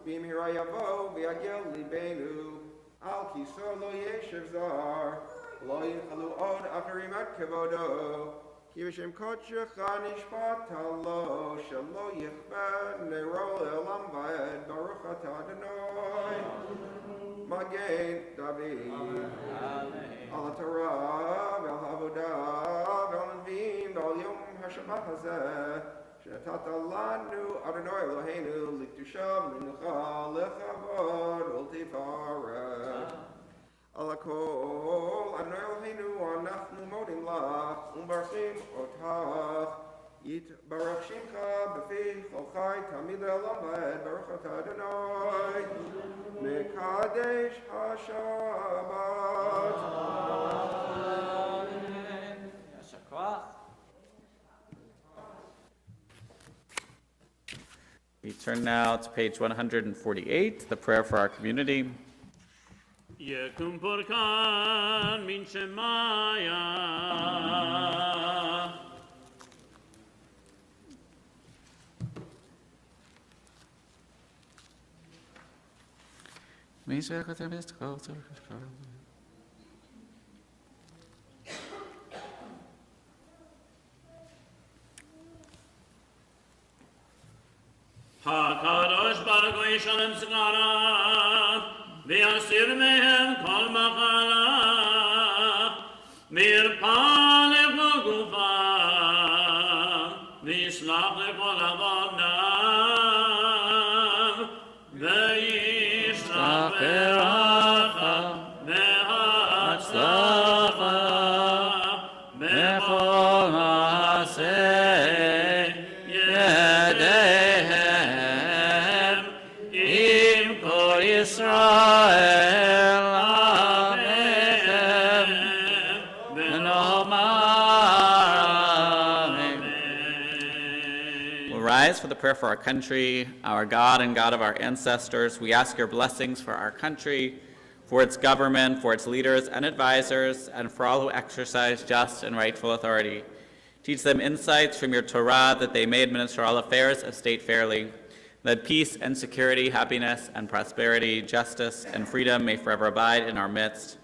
במהרה יבוא ויגל ליבנו, על כיסו לא ישב זר, לא ינחלו עוד אחרים עד כבודו, כי בשם קודשך נשפטת לו, שלא יכבה נרו לעולם ועד, ברוך אתה אדוני. מגן דוד, על התורה ועל העבודה ועל הנביאים ועל יום השבת הזה, שנתת לנו אדוני אלוהינו לקדושה ולמנוחה, לכבוד ולתפארת. על הכל אדוני אלוהינו אנחנו מודים לך ומברכים אותך, יתברך שמך בפי כל חי תמיד לעולם ועד. ברוך אתה אדוני מקדש השבת. We turn now to page 148, the prayer for our community. יקום פורקן מן שמיה הקדוש ברוך הוא ישלם סגרה ויסיר מהם כל מחלה וירפא לכל גופם ויסלח לכל עוונם וישלח ברכה והצלחה בכל מעשה ידיהם עם כל ישראל עמכם ונאמר amen. We'll rise for the prayer for our country. Our God and God of our ancestors, we ask your blessings for our country, for its government, for its leaders and advisors, and for all who exercise just and rightful authority. Teach them insights from your Torah that they may administer all affairs of state fairly. That peace and security, happiness and prosperity, justice and freedom may forever abide in our midst.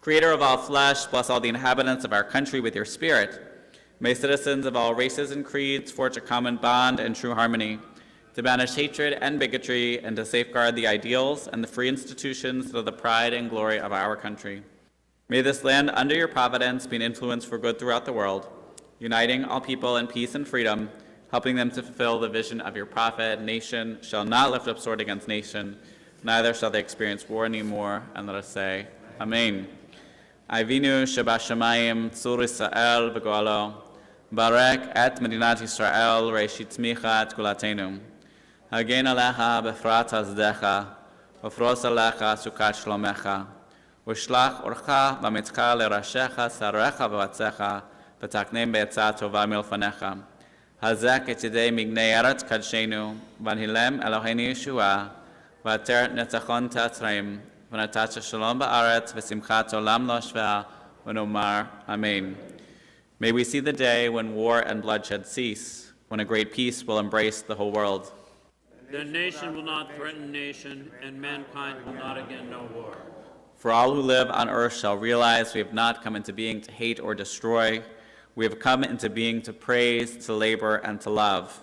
Creator of all flesh, bless all the inhabitants of our country with your spirit. May citizens of all races and creeds forge a common bond and true harmony, to banish hatred and bigotry and to safeguard the ideals and the free institutions that are the pride and glory of our country. May this land under your providence be an influence for good throughout the world, uniting all people in peace and freedom, helping them to fulfill the vision of your prophet. Nation shall not lift up sword against nation, neither shall they experience war anymore. And let us say, Amen. Avinu Shabashamayim Tzur Yisrael V'Goalo, Barek et Medinat Yisrael Reishit Tzmicha et Gulatenu. Hagen Alecha Befrat Hazdecha, Ufros Alecha Sukat Shlomecha, Ushlach Orcha B'Mitzcha Lerashecha Sarecha V'Vatzecha, V'Taknem Be'etzah Tova Milfanecha. Hazak et yedei mignei aretz kadshenu, vanhilem Eloheinu Yeshua, v'ater netachon tatzraim, v'natat shalom ba'aretz, v'simchat olam lo shvea, v'nomar Amen. May we see the day when war and bloodshed cease, when a great peace will embrace the whole world. The nation will not threaten nation, and mankind will not again know war. For all who live on earth shall realize we have not come into being to hate or destroy. We have come into being to praise, to labor, and to love.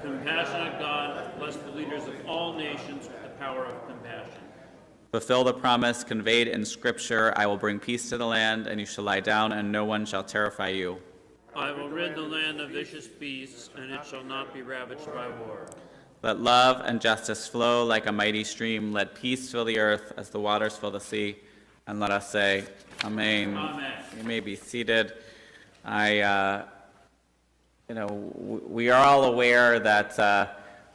Compassionate God, bless the leaders of all nations with the power of compassion. Fulfill the promise conveyed in Scripture, I will bring peace to the land, and you shall lie down, and no one shall terrify you. I will rid the land of vicious beasts, and it shall not be ravaged by war. Let love and justice flow like a mighty stream. Let peace fill the earth as the waters fill the sea. And let us say, Amen. Amen. You may be seated. We are all aware that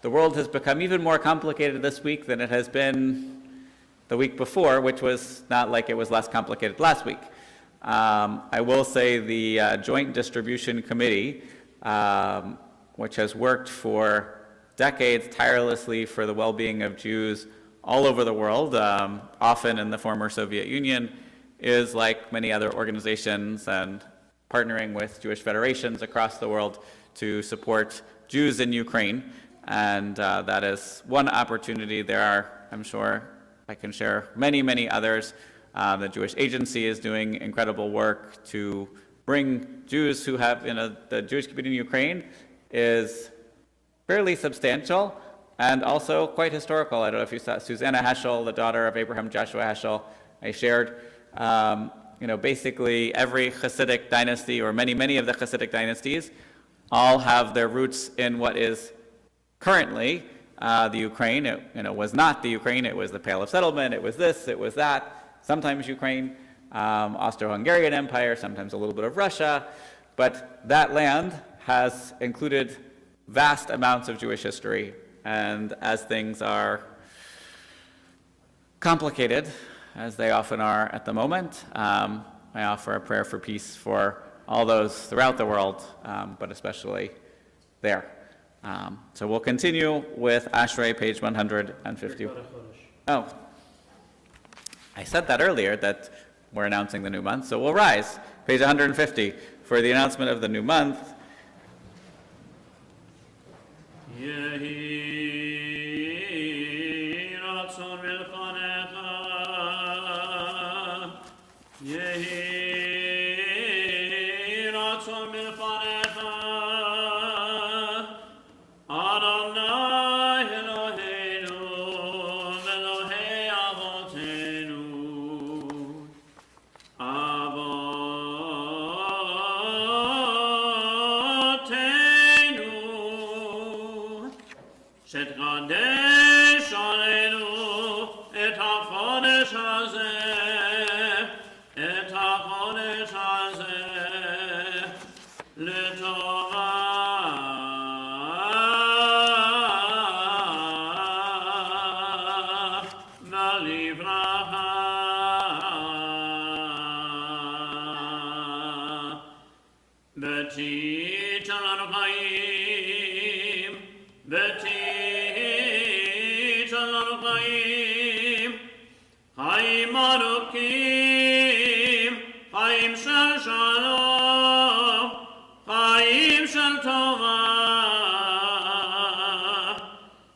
the world has become even more complicated this week than it has been the week before, which was not like it was less complicated last week. I will say the Joint Distribution Committee, which has worked for decades tirelessly for the well-being of Jews all over the world, often in the former Soviet Union, is like many other organizations and partnering with Jewish federations across the world to support Jews in Ukraine. And that is one opportunity. There are, I'm sure I can share many, many others. The Jewish Agency is doing incredible work to bring Jews who have, the Jewish community in Ukraine is fairly substantial and also quite historical. I don't know if you saw Susanna Heschel, the daughter of Abraham Joshua Heschel, I shared. Basically every Hasidic dynasty, or many of the Hasidic dynasties, all have their roots in what is currently the Ukraine. It was not the Ukraine, it was the Pale of Settlement, it was this, it was that, sometimes Ukraine, Austro-Hungarian Empire, sometimes a little bit of Russia, but that land has included vast amounts of Jewish history, and as things are complicated, as they often are at the moment, I offer a prayer for peace for all those throughout the world, but especially there. So we'll continue with Ashrei, page 150. Oh, I said that earlier, that we're announcing the new month, so we'll rise. Page 150 for the announcement of the new month. Yehi ratzon milfanecha, Yehi ratzon milfanecha, Adonai Eloheinu, Elohei Avotenu, Avotenu, שתקדש עלינו את החודש הזה, את החודש הזה, לטובה ולברכה. ותיתן לנו חיים, ותיתן לנו חיים, חיים ארוכים, חיים של שלום, חיים של טובה,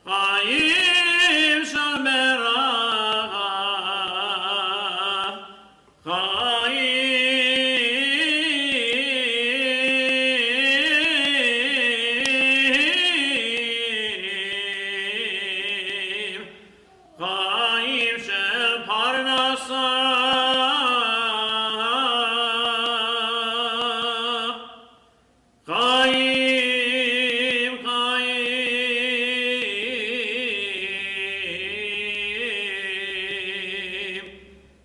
חיים של ברכה, חיים של פרנסה, חיים, חיים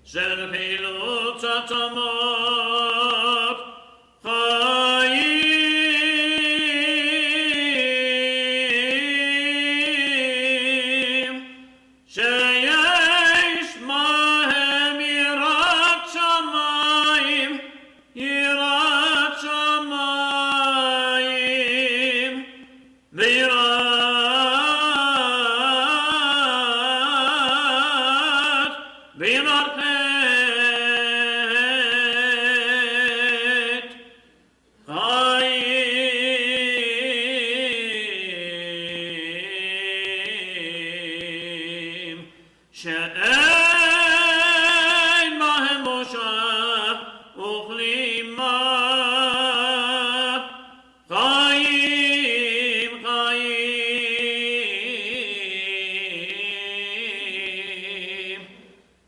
של פעילות עצמות, חיים שיש בהם יראת שמיים, יראת שמיים, ויראת חטא, חיים שאין בהם בושה וכלימה, חיים, חיים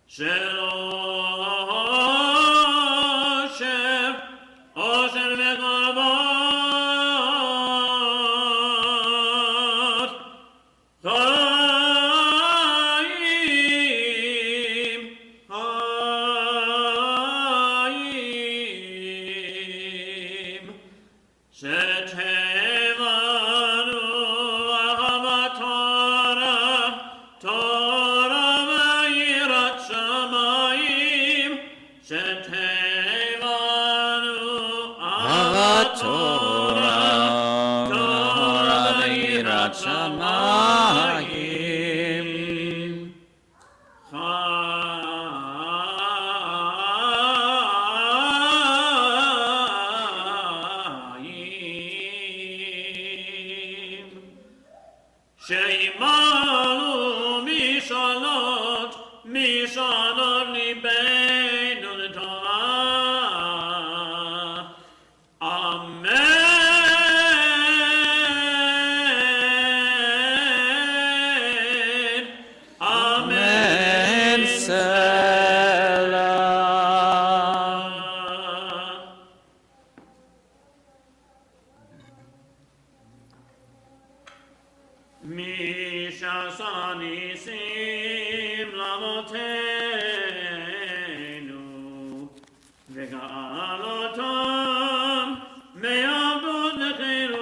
של אושר, אושר וכבוד, חיים, חיים שתבנו אהבת תורה, תורה ויראת שמיים, שתבנו אהבת תורה, תורה ויראת שמיים, חיים שימלאו משאלות, משאלות ליבנו לטובה, אמן, אמן, סלאם. מי שעשה ניסים לאבותינו וגאל אותם מעבדות לחירות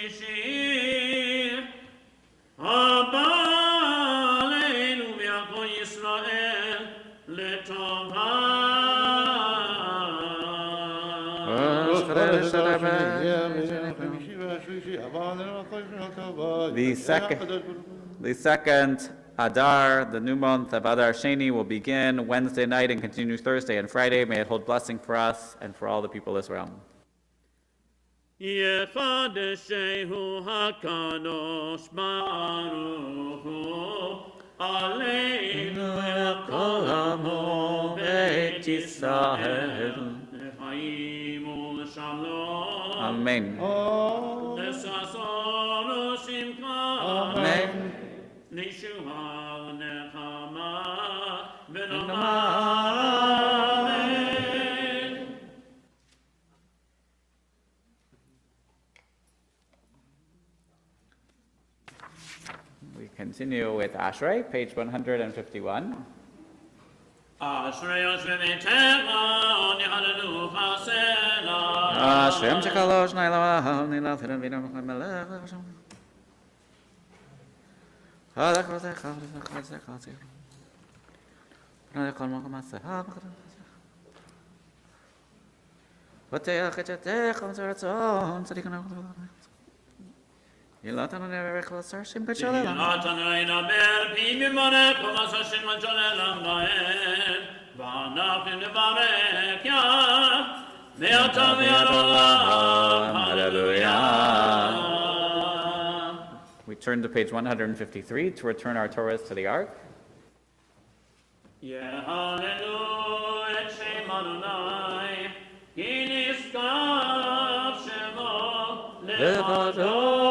השישי, הבא עלינו מעכו ישראל לטובה. The second Adar, the new month of Adar Sheni, will begin Wednesday night and continue Thursday and Friday. May it hold blessing for us and for all the people of Israel. יחדשהו הקדוש ברוך הוא עלינו כל עמו בית ישראל לחיים ולשלום Amen. לששון ושמחה Amen. לישועה ונחמה ונאמר We continue with Ashrei, page 151. אשרי יושבי ביתך ניחלנו חסלה Hashem shekalosh nailav nilal tiran v'nam melech Hashem. Halach v'zech halach v'zech halach. Pranay kol makom aseh. V'teach etchetech v'zeratzon tzadikan avod. Yilatan never closer shim kachalel. נתן נדבר פי ממונה כל מה ששם ג'וללם בהם ואנחנו נברך יא מעתה ועד עולם hallelujah. We turn to page 153 to return our Torahs to the Ark. יהללו את שם אדוני כי נשגב שמו לבדו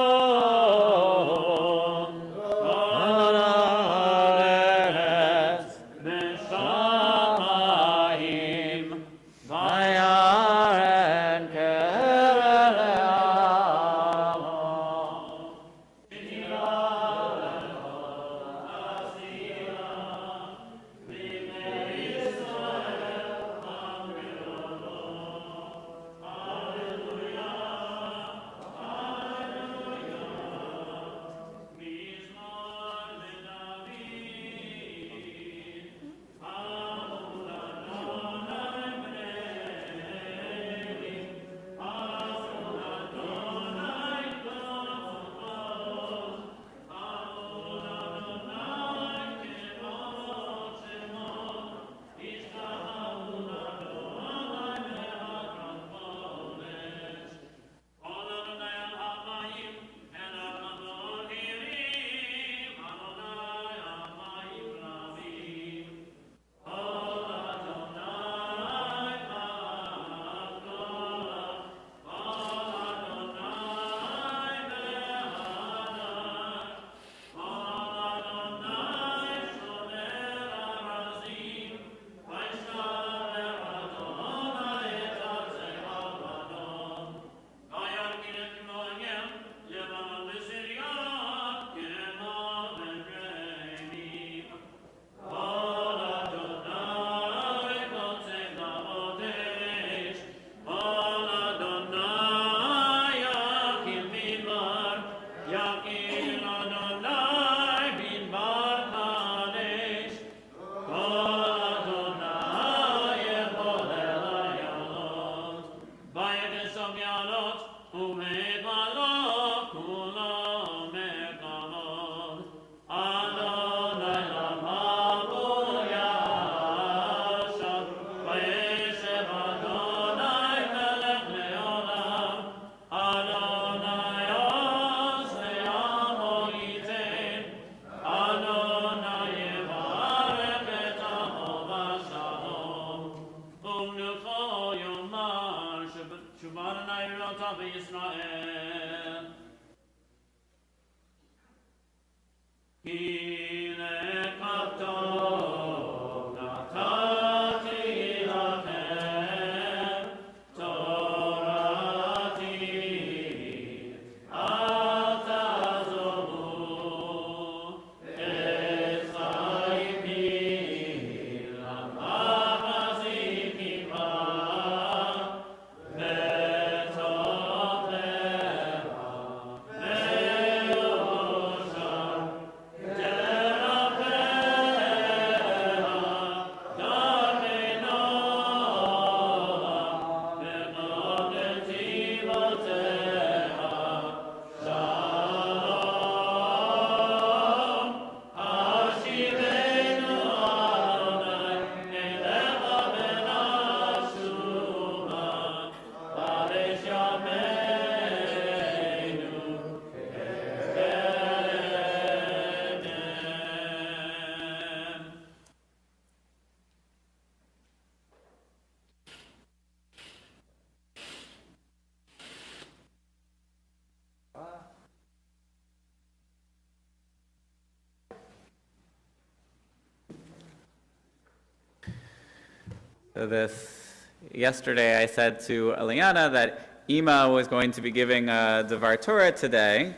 Yesterday I said to Eliana that Ima was going to be giving a Devar Torah today.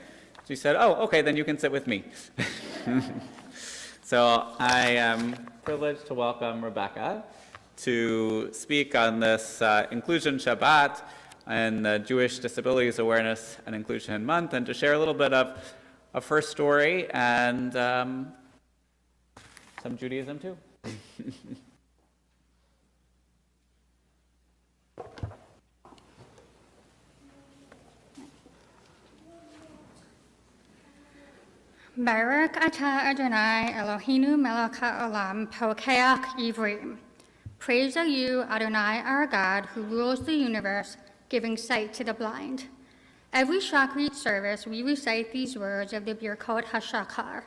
She said, oh, okay, then you can sit with me. So I am privileged to welcome Rebecca to speak on this Inclusion Shabbat and the Jewish Disabilities Awareness and Inclusion Month, and to share a little bit of her story and some Judaism too. Barak atah Adonai Eloheinu melech haolam pokeach ivrim. Praise are you, Adonai, our God, who rules the universe, giving sight to the blind. Every Shachrit service, we recite these words of the Birkot HaShachar.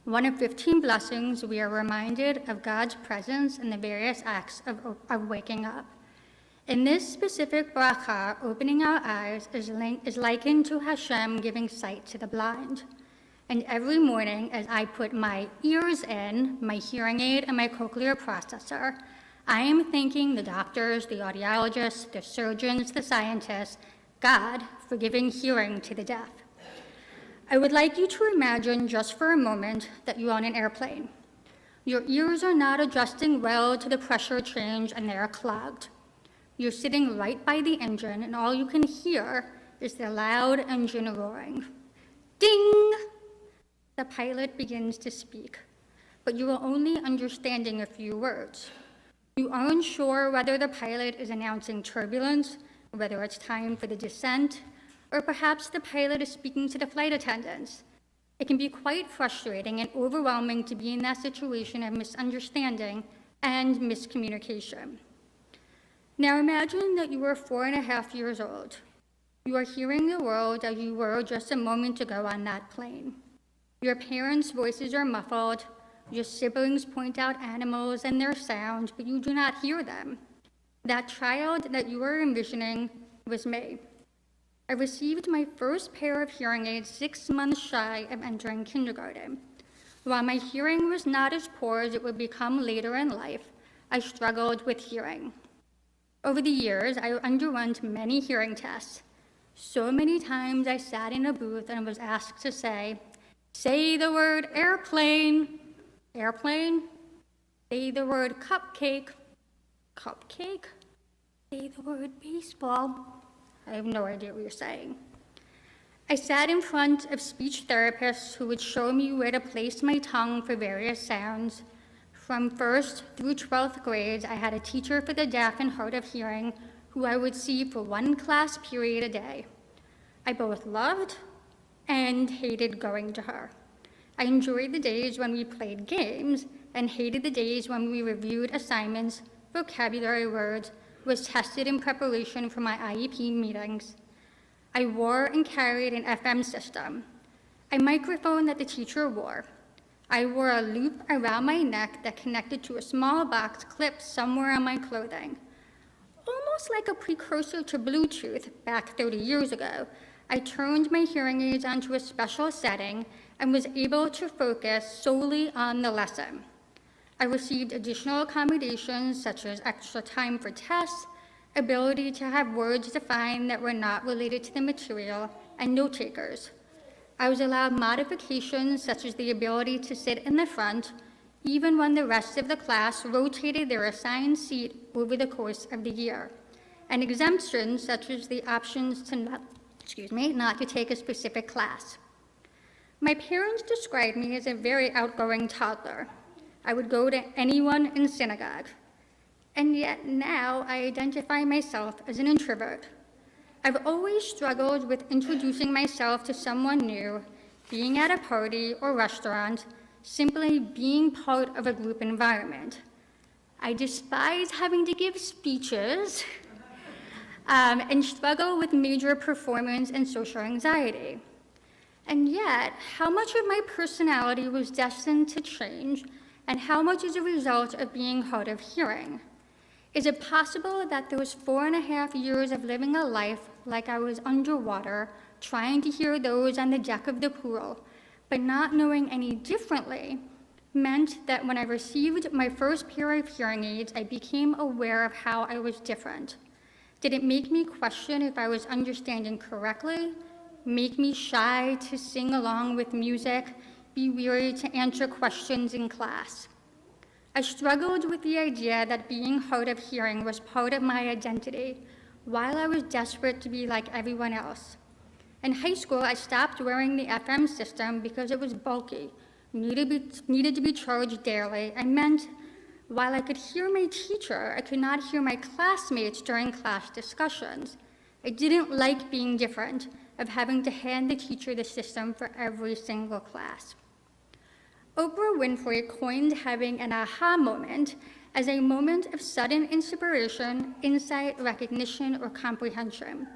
One of 15 blessings, we are reminded of God's presence in the various acts of waking up. In this specific bracha, opening our eyes is likened to Hashem giving sight to the blind. And every morning, as I put my ears in, my hearing aid, and my cochlear processor, I am thanking the doctors, the audiologists, the surgeons, the scientists, God, for giving hearing to the deaf. I would like you to imagine just for a moment that you're on an airplane. Your ears are not adjusting well to the pressure change and they are clogged. You're sitting right by the engine and all you can hear is the loud engine roaring. Ding! The pilot begins to speak, but you are only understanding a few words. You aren't sure whether the pilot is announcing turbulence, whether it's time for the descent, or perhaps the pilot is speaking to the flight attendants. It can be quite frustrating and overwhelming to be in that situation of misunderstanding and miscommunication. Now imagine that you are 4.5 years old. You are hearing the world as you were just a moment ago on that plane. Your parents' voices are muffled, your siblings point out animals and their sound, but you do not hear them. That child that you are envisioning was me. I received my first pair of hearing aids 6 months shy of entering kindergarten. While my hearing was not as poor as it would become later in life, I struggled with hearing. Over the years, I underwent many hearing tests. So many times I sat in a booth and was asked to say the word airplane, airplane. Say the word cupcake, cupcake. Say the word baseball. I have no idea what you're saying. I sat in front of speech therapists who would show me where to place my tongue for various sounds. From 1st through 12th grades, I had a teacher for the deaf and hard of hearing who I would see for one class period a day. I both loved and hated going to her. I enjoyed the days when we played games and hated the days when we reviewed assignments, vocabulary words, was tested in preparation for my IEP meetings. I wore and carried an FM system, a microphone that the teacher wore. I wore a loop around my neck that connected to a small box clipped somewhere on my clothing. Almost like a precursor to Bluetooth back 30 years ago, I turned my hearing aids onto a special setting and was able to focus solely on the lesson. I received additional accommodations such as extra time for tests, ability to have words defined that were not related to the material, and note takers. I was allowed modifications such as the ability to sit in the front, even when the rest of the class rotated their assigned seat over the course of the year, and exemptions such as the options to not to take a specific class. My parents described me as a very outgoing toddler. I would go to anyone in synagogue. And yet now I identify myself as an introvert. I've always struggled with introducing myself to someone new, being at a party or restaurant, simply being part of a group environment. I despise having to give speeches and struggle with major performance and social anxiety. And yet, how much of my personality was destined to change and how much is a result of being hard of hearing? Is it possible that those 4.5 years of living a life like I was underwater, trying to hear those on the deck of the pool, but not knowing any differently, meant that when I received my first pair of hearing aids, I became aware of how I was different. Did it make me question if I was understanding correctly, make me shy to sing along with music, be weary to answer questions in class? I struggled with the idea that being hard of hearing was part of my identity, while I was desperate to be like everyone else. In high school, I stopped wearing the FM system because it was bulky, needed to be charged daily, and meant while I could hear my teacher, I could not hear my classmates during class discussions. I didn't like being different, of having to hand the teacher the system for every single class. Oprah Winfrey coined having an aha moment as a moment of sudden inspiration, insight, recognition, or comprehension.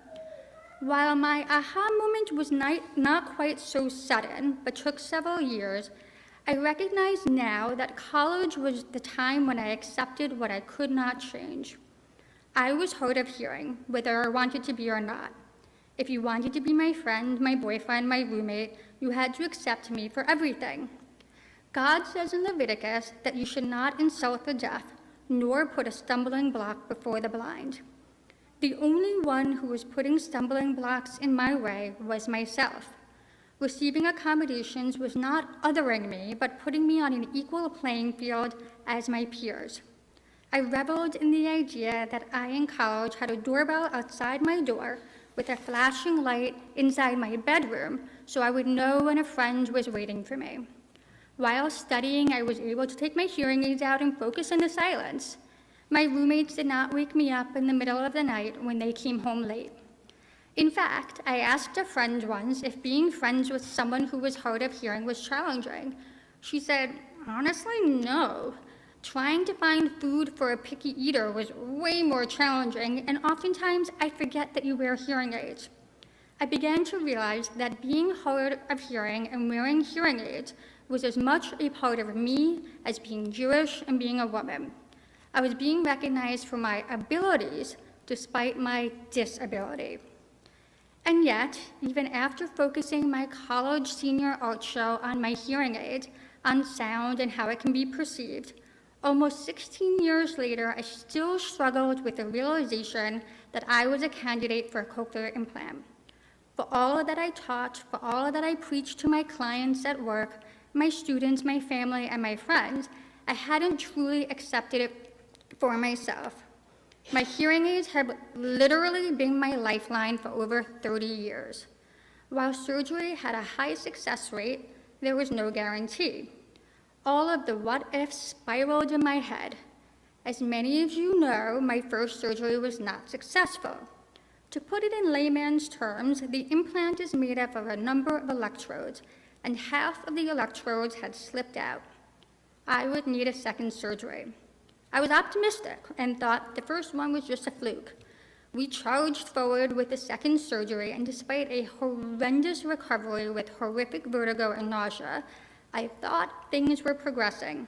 While my aha moment was not quite so sudden, but took several years, I recognize now that college was the time when I accepted what I could not change. I was hard of hearing, whether I wanted to be or not. If you wanted to be my friend, my boyfriend, my roommate, you had to accept me for everything. God says in Leviticus that you should not insult the deaf, nor put a stumbling block before the blind. The only one who was putting stumbling blocks in my way was myself. Receiving accommodations was not othering me, but putting me on an equal playing field as my peers. I reveled in the idea that I in college had a doorbell outside my door with a flashing light inside my bedroom so I would know when a friend was waiting for me. While studying, I was able to take my hearing aids out and focus in the silence. My roommates did not wake me up in the middle of the night when they came home late. In fact, I asked a friend once if being friends with someone who was hard of hearing was challenging. She said, honestly, no. Trying to find food for a picky eater was way more challenging, and oftentimes I forget that you wear hearing aids. I began to realize that being hard of hearing and wearing hearing aids was as much a part of me as being Jewish and being a woman. I was being recognized for my abilities despite my disability. And yet, even after focusing my college senior art show on my hearing aid, on sound and how it can be perceived, almost 16 years later, I still struggled with the realization that I was a candidate for a cochlear implant. For all that I taught, for all that I preached to my clients at work, my students, my family, and my friends, I hadn't truly accepted it for myself. My hearing aids have literally been my lifeline for over 30 years. While surgery had a high success rate, there was no guarantee. All of the what-ifs spiraled in my head. As many of you know, my first surgery was not successful. To put it in layman's terms, the implant is made up of a number of electrodes, and half of the electrodes had slipped out. I would need a second surgery. I was optimistic and thought the first one was just a fluke. We charged forward with the second surgery, and despite a horrendous recovery with horrific vertigo and nausea, I thought things were progressing.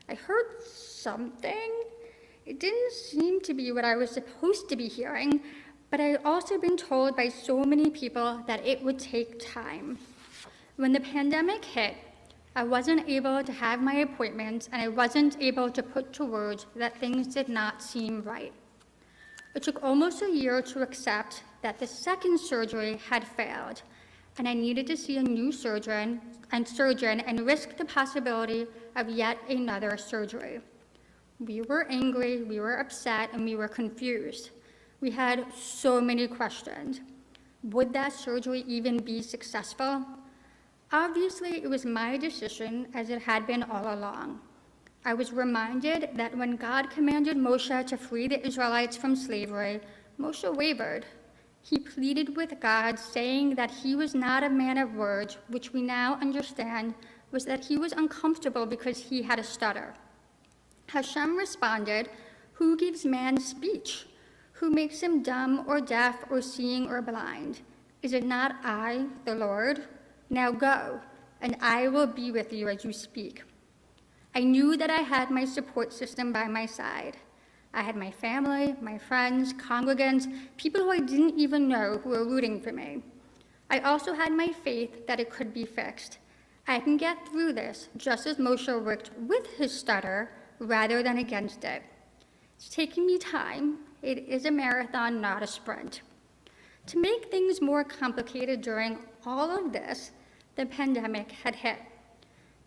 I heard something. It didn't seem to be what I was supposed to be hearing, but I had also been told by so many people that it would take time. When the pandemic hit, I wasn't able to have my appointments, and I wasn't able to put to words that things did not seem right. It took almost a year to accept that the second surgery had failed, and I needed to see a new surgeon and risk the possibility of yet another surgery. We were angry, we were upset, and we were confused. We had so many questions. Would that surgery even be successful? Obviously, it was my decision, as it had been all along. I was reminded that when God commanded Moshe to free the Israelites from slavery, Moshe wavered. He pleaded with God, saying that he was not a man of words, which we now understand was that he was uncomfortable because he had a stutter. Hashem responded, "Who gives man speech? Who makes him dumb or deaf or seeing or blind? Is it not I, the Lord? Now go, and I will be with you as you speak." I knew that I had my support system by my side. I had my family, my friends, congregants, people who I didn't even know who were rooting for me. I also had my faith that it could be fixed. I can get through this just as Moshe worked with his stutter rather than against it. It's taking me time. It is a marathon, not a sprint. To make things more complicated during all of this, the pandemic had hit.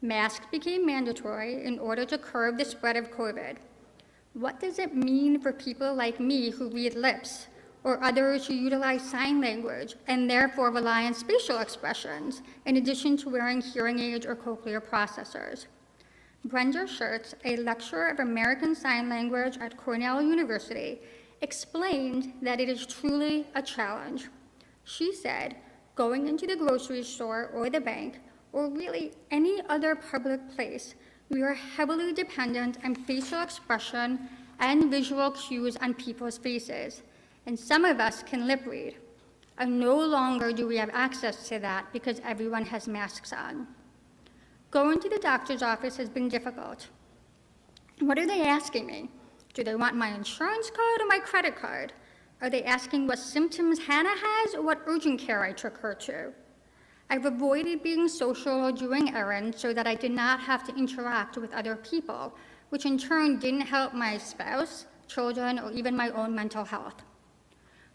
Masks became mandatory in order to curb the spread of COVID. What does it mean for people like me who read lips, or others who utilize sign language and therefore rely on spatial expressions, in addition to wearing hearing aids or cochlear processors? Brenda Schertz, a lecturer of American Sign Language at Cornell University, explained that it is truly a challenge. She said, going into the grocery store or the bank, or really any other public place, we are heavily dependent on facial expression and visual cues on people's faces, and some of us can lip read. And no longer do we have access to that because everyone has masks on. Going to the doctor's office has been difficult. What are they asking me? Do they want my insurance card or my credit card? Are they asking what symptoms Hannah has or what urgent care I took her to? I've avoided being social or doing errands so that I did not have to interact with other people, which in turn didn't help my spouse, children, or even my own mental health.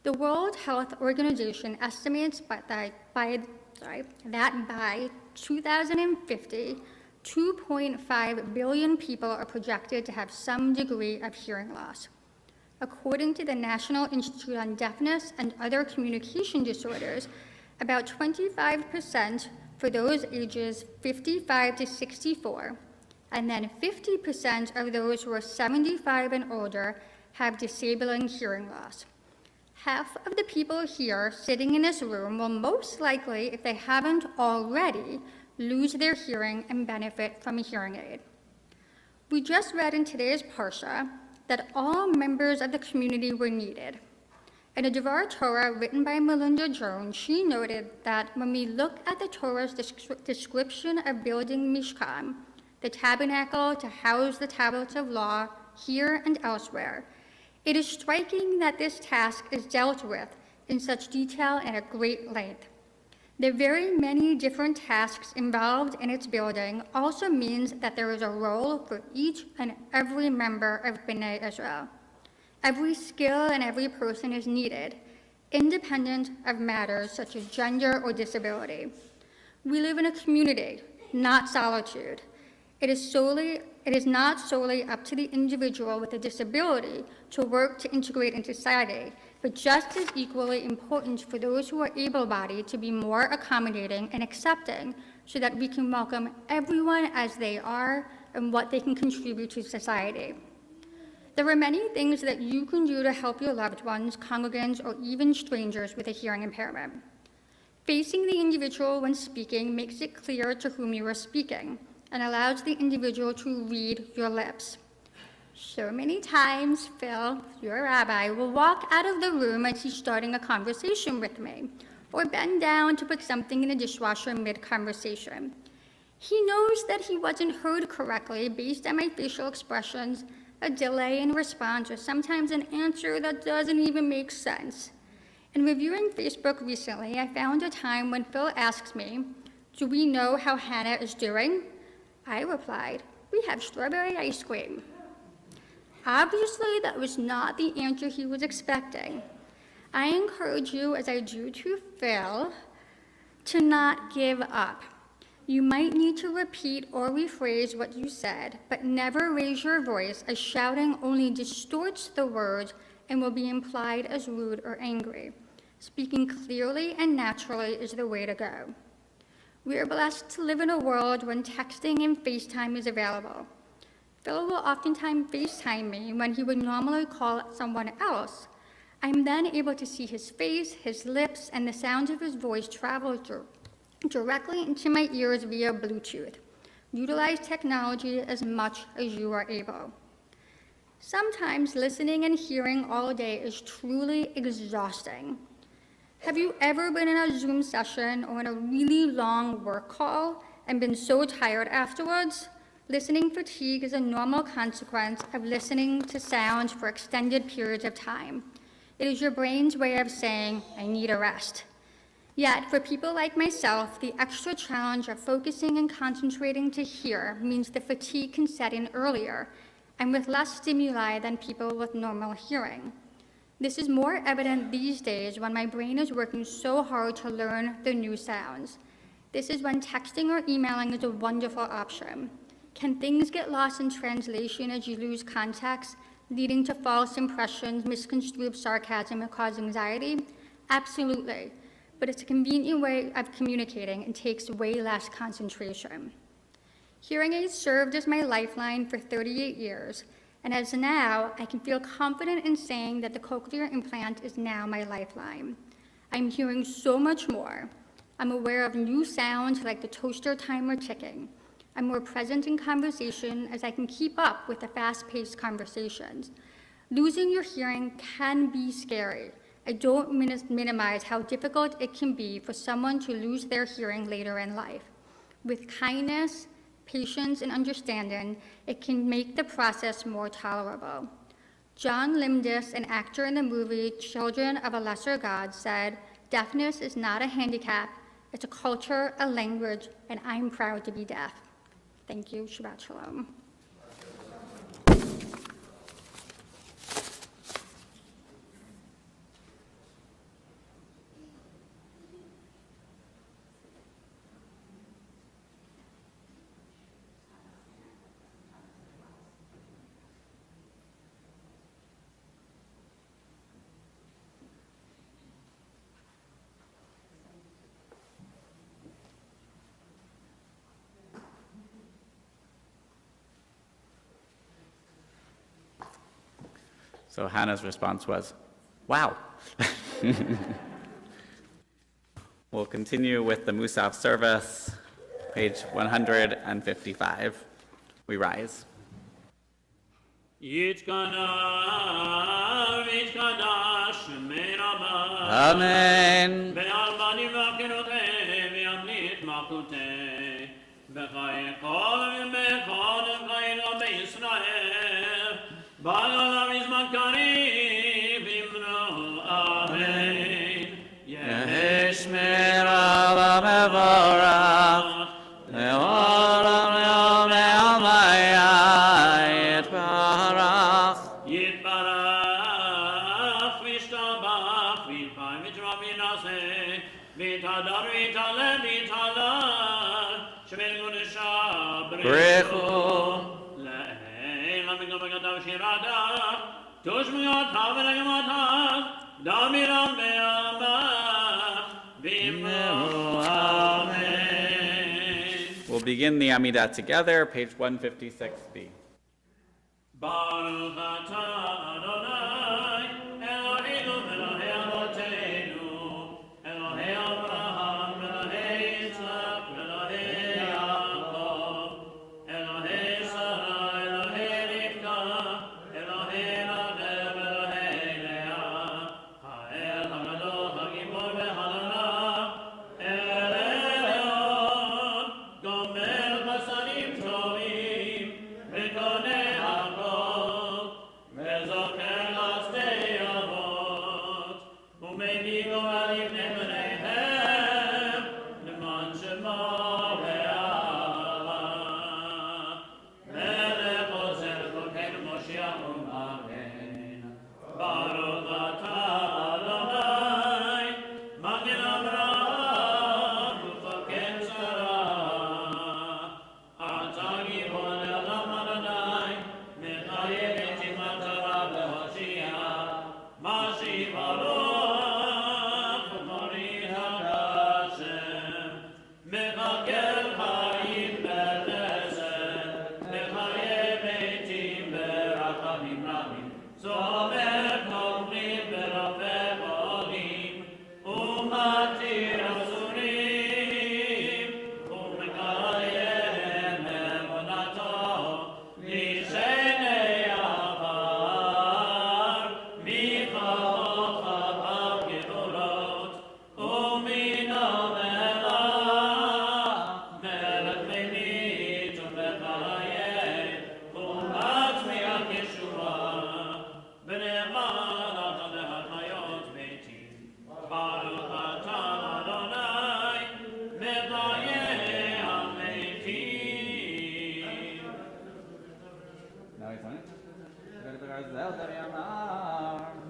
The World Health Organization estimates that by 2050, 2.5 billion people are projected to have some degree of hearing loss. According to the National Institute on Deafness and Other Communication Disorders, about 25% for those ages 55 to 64, and then 50% of those who are 75 and older have disabling hearing loss. Half of the people here sitting in this room will most likely, if they haven't already, lose their hearing and benefit from a hearing aid. We just read in today's Parsha that all members of the community were needed. In a Devar Torah written by Melinda Jones, she noted that when we look at the Torah's description of building Mishkan, the tabernacle to house the tablets of law here and elsewhere, it is striking that this task is dealt with in such detail and at great length. The very many different tasks involved in its building also means that there is a role for each and every member of Bnai Israel. Every skill and every person is needed, independent of matters such as gender or disability. We live in a community, not solitude. It is not solely up to the individual with a disability to work to integrate into society, but just as equally important for those who are able-bodied to be more accommodating and accepting so that we can welcome everyone as they are and what they can contribute to society. There are many things that you can do to help your loved ones, congregants, or even strangers with a hearing impairment. Facing the individual when speaking makes it clear to whom you are speaking and allows the individual to read your lips. So many times, Phil, your rabbi, will walk out of the room as he's starting a conversation with me, or bend down to put something in the dishwasher mid-conversation. He knows that he wasn't heard correctly based on my facial expressions, a delay in response, or sometimes an answer that doesn't even make sense. In reviewing Facebook recently, I found a time when Phil asks me, "Do we know how Hannah is doing?" I replied, "We have strawberry ice cream." Obviously, that was not the answer he was expecting. I encourage you, as I do to Phil, to not give up. You might need to repeat or rephrase what you said, but never raise your voice, as shouting only distorts the words and will be implied as rude or angry. Speaking clearly and naturally is the way to go. We are blessed to live in a world when texting and FaceTime is available. Phil will oftentimes FaceTime me when he would normally call someone else. I'm then able to see his face, his lips, and the sound of his voice travel directly into my ears via Bluetooth. Utilize technology as much as you are able. Sometimes listening and hearing all day is truly exhausting. Have you ever been in a Zoom session or in a really long work call and been so tired afterwards? Listening fatigue is a normal consequence of listening to sounds for extended periods of time. It is your brain's way of saying, "I need a rest." Yet, for people like myself, the extra challenge of focusing and concentrating to hear means the fatigue can set in earlier and with less stimuli than people with normal hearing. This is more evident these days when my brain is working so hard to learn the new sounds. This is when texting or emailing is a wonderful option. Can things get lost in translation as you lose context, leading to false impressions, misconstrued sarcasm, and cause anxiety? Absolutely. But it's a convenient way of communicating and takes way less concentration. Hearing aids served as my lifeline for 38 years, and as now, I can feel confident in saying that the cochlear implant is now my lifeline. I'm hearing so much more. I'm aware of new sounds like the toaster timer ticking. I'm more present in conversation as I can keep up with the fast-paced conversations. Losing your hearing can be scary. I don't minimize how difficult it can be for someone to lose their hearing later in life. With kindness, patience, and understanding, it can make the process more tolerable. John Limdis, an actor in the movie Children of a Lesser God, said, "Deafness is not a handicap, it's a culture, a language, and I'm proud to be deaf." Thank you. Shabbat Shalom. So Hannah's response was, wow. We'll continue with the Musaf service, page 155. We rise. Amen. We'll begin the Amidah together, page 156b. Baruch atah Adonai, Eloheinu Elohei Avotenu, Elohei Avraham, Elohei Yitzchak, Elohei Yaakov, Elohei Sarah, Elohei Rivka, Elohei Rachel, Elohei Leah, Ha'el HaGadol, HaGibor v'Ha'ara, El Elyon, Gomer Chasadim Tovim, V'konei Umei Nigo Alim Nemerehem, Neman Shema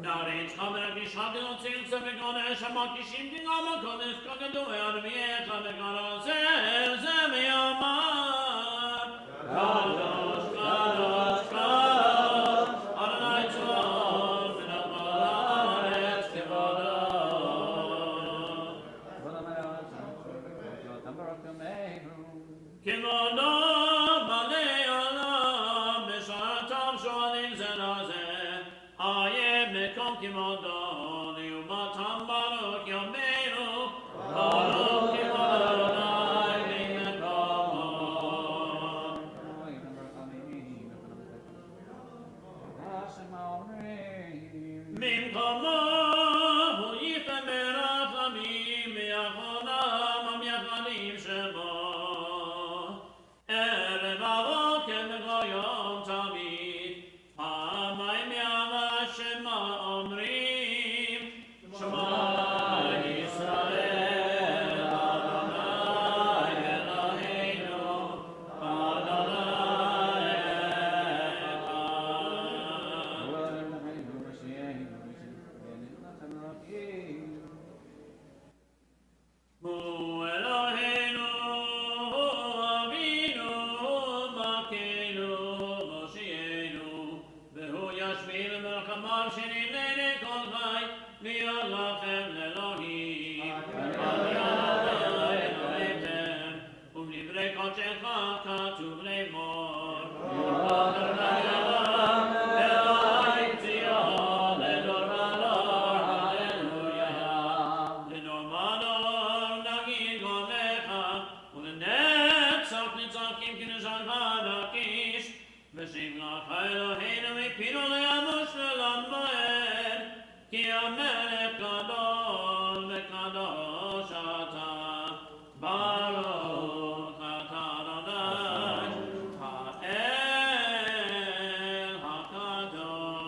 Nari Chamer Gishagel Sing Semigone Shamakishim Dingama Konis Kakadu Armie Kamekara Zemiamar Kadosh Kadosh Kadosh Adonai Tzvaot V'nachmaret Kivado Kimono Malei Olam B'Shatam Shoalim Zenazeh Ayem Mekom Kimono Liumatam Baruch Yomeinu Baruch Kimono Adonai V'Mekomon Mimkomo Hu Yifem Berachamim V'Yachonam Am Yachanim Shemo Erev Avokem Goyom Tamid Hamayim Yama Shema Omrim Shema Yisrael Adonai Eloheinu Adonai Hu Eloheinu Avinu Malkeinu Moshienu V'hu Yashvil Melchamav Shenilene Kol Chai V'yod Lachem Lelohim Elohim U'mdivrei Kodshecha Katuv Lemor Adonai Elam Eloi Tzion Ledor Vador Hallelujah Lenor Mador Nagid Golecha U'lenetzach Nitzakim Kinushan Hadakish V'shem Lacha Eloheinu Mipinu Le'amush Le'lam Moed Ki HaMelech Gadol V'Kadosh Ata Baruch Ata Adonai Ha'el HaKadosh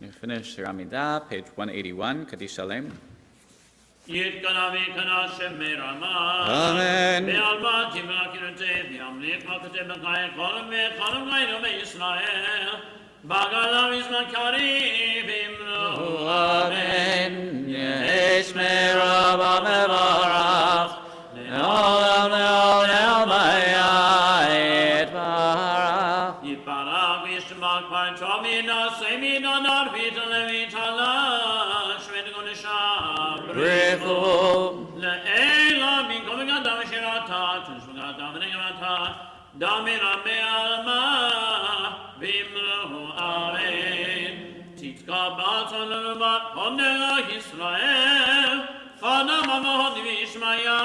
You finish your Amidah, page 181, Kaddish Shalem. Yitkanavi kana shemirama. Amen. Be'alma timra kirute, be'amlik makate b'chai, kolam ve'cholam gayno be'Yisrael. B'agalam izmakari v'imru. Amen. Yesh merabah mevarach. Le'olam le'olam le'olam yitbarach. Yitbarach v'yishtabach par chomina semina narvita levitala. Shved gonesha. Brechu. Le'ela min koming adam shirata. Tunshmag adam v'negamata. Damira me'alma. V'imru amen. Titka batzon l'rubat honela Yisrael. Adam Amod Vishmaya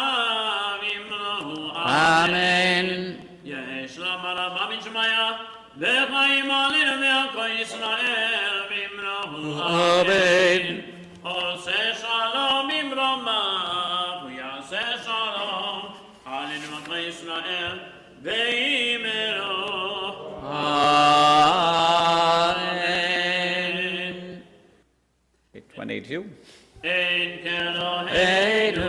Vimrahu Amen. יש למרב אבין שמיה וחיים עלינו מעלכו ישראל במרהו Amen. עושה שלום במרומיו ויעשה שלום עלינו מעלכו ישראל במרהו Amen. 822. אין כאלוהינו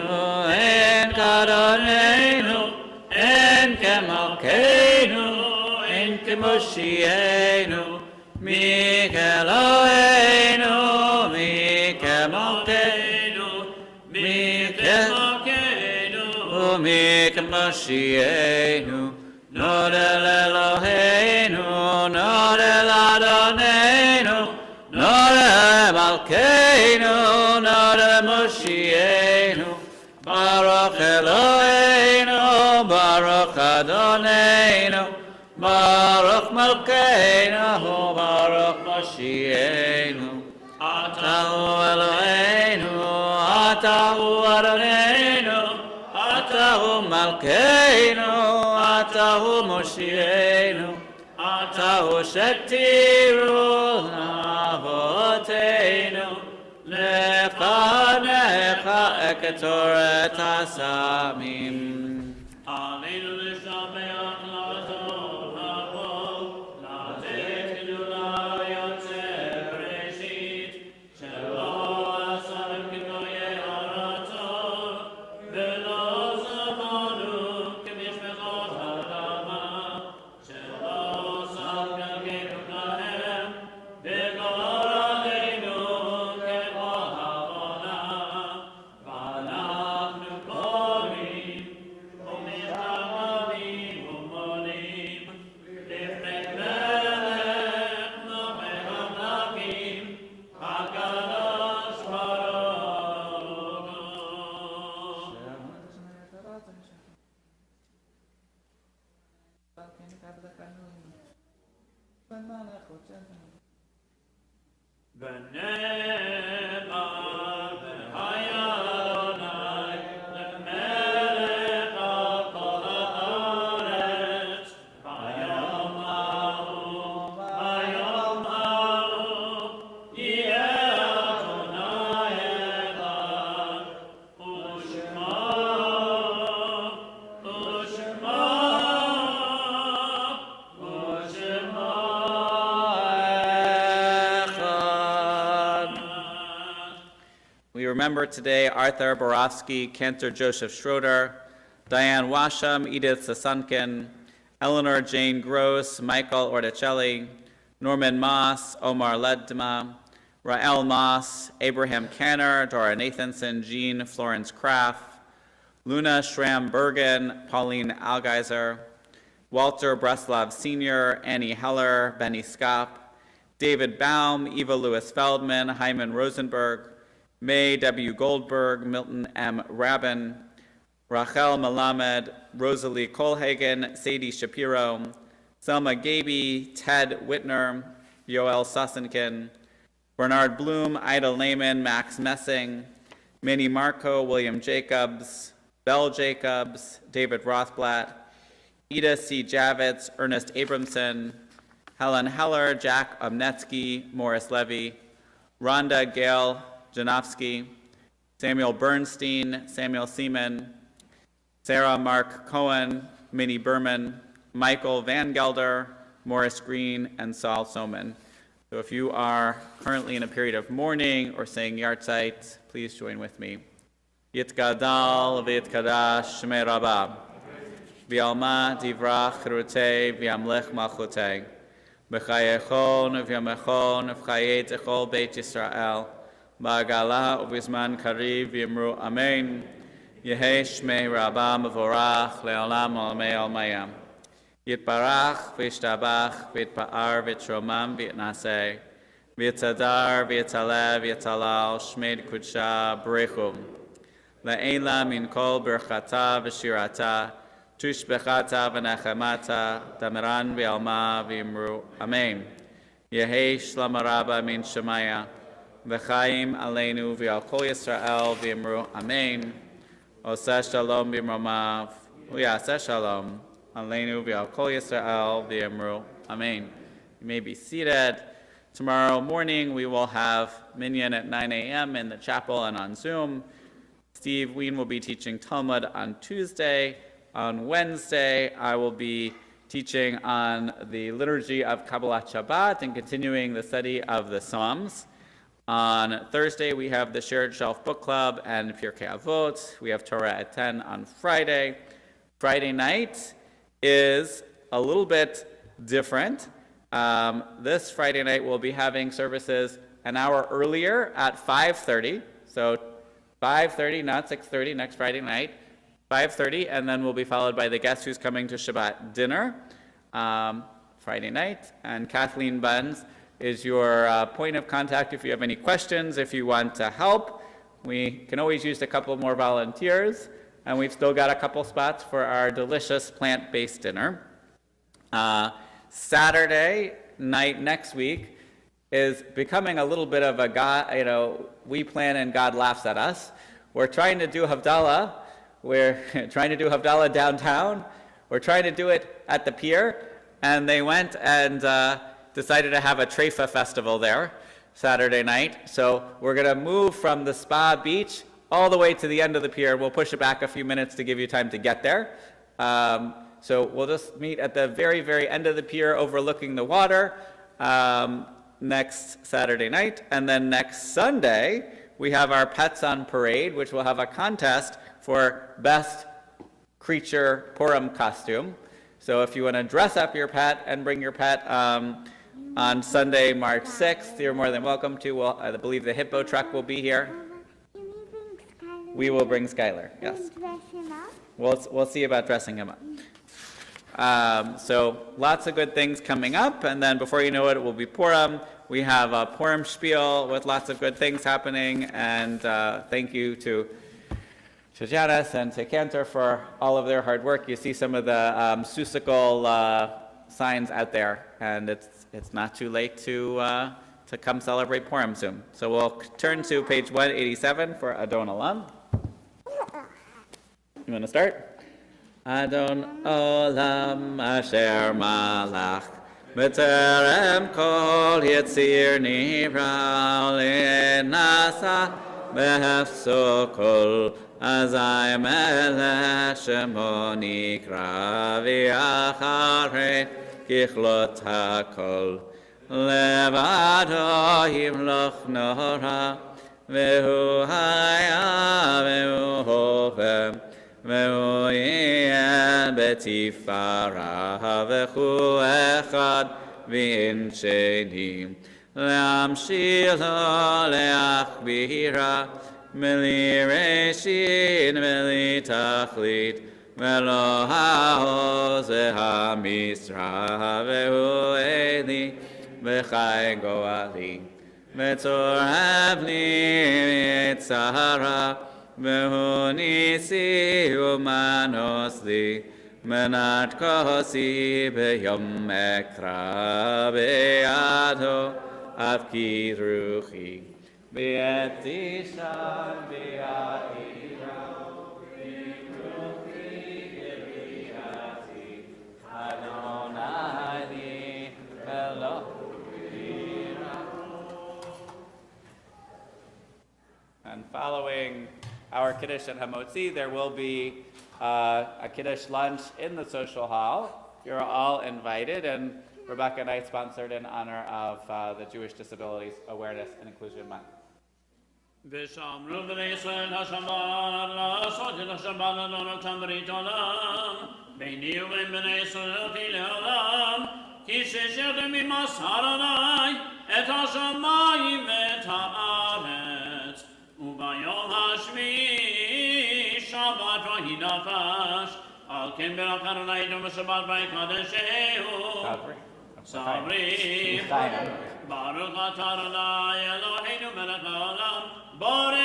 En Kadonenu, en Kemalkeinu, en Kemoshienu, Mikeloheinu, Mikemalkeinu, Mikemalkeinu Mikemoshienu, Nodel Eloheinu, Nodel Adonenu, Nodel Malkeinu, Nodel Moshienu, Baruch Eloheinu, Baruch Adonenu, Baruch Malkeinu, Baruch Moshienu. Atahu Eloheinu, Atahu Adonenu, Atahu Malkeinu, Atahu Moshienu, Atahu Shetiru Navoteinu, Lefanecha Eketoret Hasamim. עלינו לשבח לעזור הכל, לתת גדולה יוצר ראשית, שלא עשה בכינויי הרצון, ולא זכרנו כמשפחות האדמה, שלא שם גלגנו כהם, בגורלנו ככל העונה, ואנחנו קוראים ומתערבים ומונים לפני מלך מלכי המלכים הקדוש ברוך הוא. ונאמר והיה אדוני למלך על כל הארץ ביום ההוא יהיה אדוני אחד ושמו We remember today Arthur Borofsky, Cantor Joseph Schroeder, Diane Washam, Edith Sasunkin, Eleanor Jane Gross, Michael Orticelli, Norman Moss, Omar Ledma, Rael Moss, Abraham Canner, Dora Nathanson, Jean Florence Kraft, Luna Schramm Bergen, Pauline Algeiser, Walter Breslov Sr., Annie Heller, Benny Skop, David Baum, Eva Lewis Feldman, Hyman Rosenberg, May W. Goldberg, Milton M. Rabin, Rachel Melamed, Rosalie Kolhagen, Sadie Shapiro, Selma Gaby, Ted Whitner, Yoel Sussenkin, Bernard Bloom, Ida Lehman, Max Messing, Minnie Marco, William Jacobs, Belle Jacobs, David Rothblatt, Ida C. Javits, Ernest Abramson, Helen Heller, Jack Obnetsky, Morris Levy, Rhonda Gale Janofsky, Samuel Bernstein, Samuel Seaman, Sarah Mark Cohen, Minnie Berman, Michael Van Gelder, Morris Green, and Saul Soman. So if you are currently in a period of mourning or saying yahrzeit, please join with me. Yitgadal v'yitkadash shmei Rabbah. V'alma divrach cherutei v'yamlech malchutei. B'chayechon v'yamechon v'chayei techol beit Yisrael. Ba'agala u'bizman kariv v'yimru amen. Yehei shmei Rabbah mevorach le'olam olamei olmayam. Yitbarach v'yishtabach v'yitpa'ar v'yitromam v'yitnaseh. V'yitzadar v'yitzaleh v'yitzalal shmei kudsha b'rechum. Le'ela min kol berchata v'shirata. Tushbechata v'nechemata, damiran v'alma v'imru, amen. Yehei shlama rabba min shemaya, v'chaim aleinu v'al kol Yisrael v'imru amen. Oseh shalom b'mromav u'yaseh shalom aleinu v'al kol Yisrael v'imru amen. You may be seated. Tomorrow morning we will have minyan at 9 a.m. in the chapel and on Zoom. Steve Wien will be teaching Talmud on Tuesday. On Wednesday, I will be teaching on the liturgy of Kabbalat Shabbat and continuing the study of the Psalms. On Thursday, we have the Shared Shelf Book Club and Pirkei Avot. We have Torah at 10 on Friday. Friday night is a little bit different. This Friday night, we'll be having services an hour earlier at 5:30. So 5:30, not 6:30, next Friday night. 5:30, and then we'll be followed by the guest who's coming to Shabbat dinner Friday night. And Kathleen Buns is your point of contact if you have any questions, if you want to help. We can always use a couple more volunteers, and we've still got a couple spots for our delicious plant-based dinner. Saturday night next week is becoming a little bit of a we plan and God laughs at us. We're trying to do Havdalah. We're trying to do Havdalah downtown. We're trying to do it at the pier. And they went and decided to have a Treifa festival there Saturday night. So we're going to move from the spa beach all the way to the end of the pier. We'll push it back a few minutes to give you time to get there. So we'll just meet at the very, very end of the pier overlooking the water next Saturday night. And then next Sunday, we have our Pets on Parade, which will have a contest for best creature Purim costume. So if you want to dress up your pet and bring your pet on Sunday, March 6th, you're more than welcome to. Well, I believe the hippo truck will be here. We will bring Skylar, yes. We'll see about dressing him up. So lots of good things coming up, and then before you know it, it will be Purim. We have a Purim spiel with lots of good things happening, and thank you to Janice and to Cantor for all of their hard work. You see some of the Susical signs out there, and it's not too late to come celebrate Purim soon. So we'll turn to page 187 for Adon Olam. You want to start? Adon Olam Asher Malach B'terem Kol Yitzir Nivra L'nasa B'hefso Kol Azai Melech Shemo Nikra V'acharei Kichlot HaKol Levado Yimloch Nora V'hu Haya V'hu Hovem V'hu Yeh B'tifara V'hu Echad V'in Sheni L'amshilo Le'achbira Meli Reshin Meli Tachlit V'lo Ha'oz V'ha'misra V'hu Eli V'chai Goali V'tzor Havli V'tzara V'hu Nisi Umanos Li Menat Kosi B'yom Ekra B'yado Avki Ruchi B'yet Ishan B'yatira B'ruchi B'yati Adonai Li Elohira. And following our Kiddush at Hamotzi, there will be a Kiddush lunch in the social hall. You're all invited, and Rebecca and I sponsored in honor of the Jewish Disabilities Awareness and Inclusion Month. ושמרו בני ישראל השבת לעשות את השבת לדורתם ברית עולם ביני ובין בני ישראל כי לעולם כי ששרתם ממסר עלי את השמיים ואת הארץ וביום השביעי שבת ויהי נפש על כן ברך אדוני ידום בשבת ויקדשהו סברי ברוך אתה אדוני אלוהינו מלך העולם בורא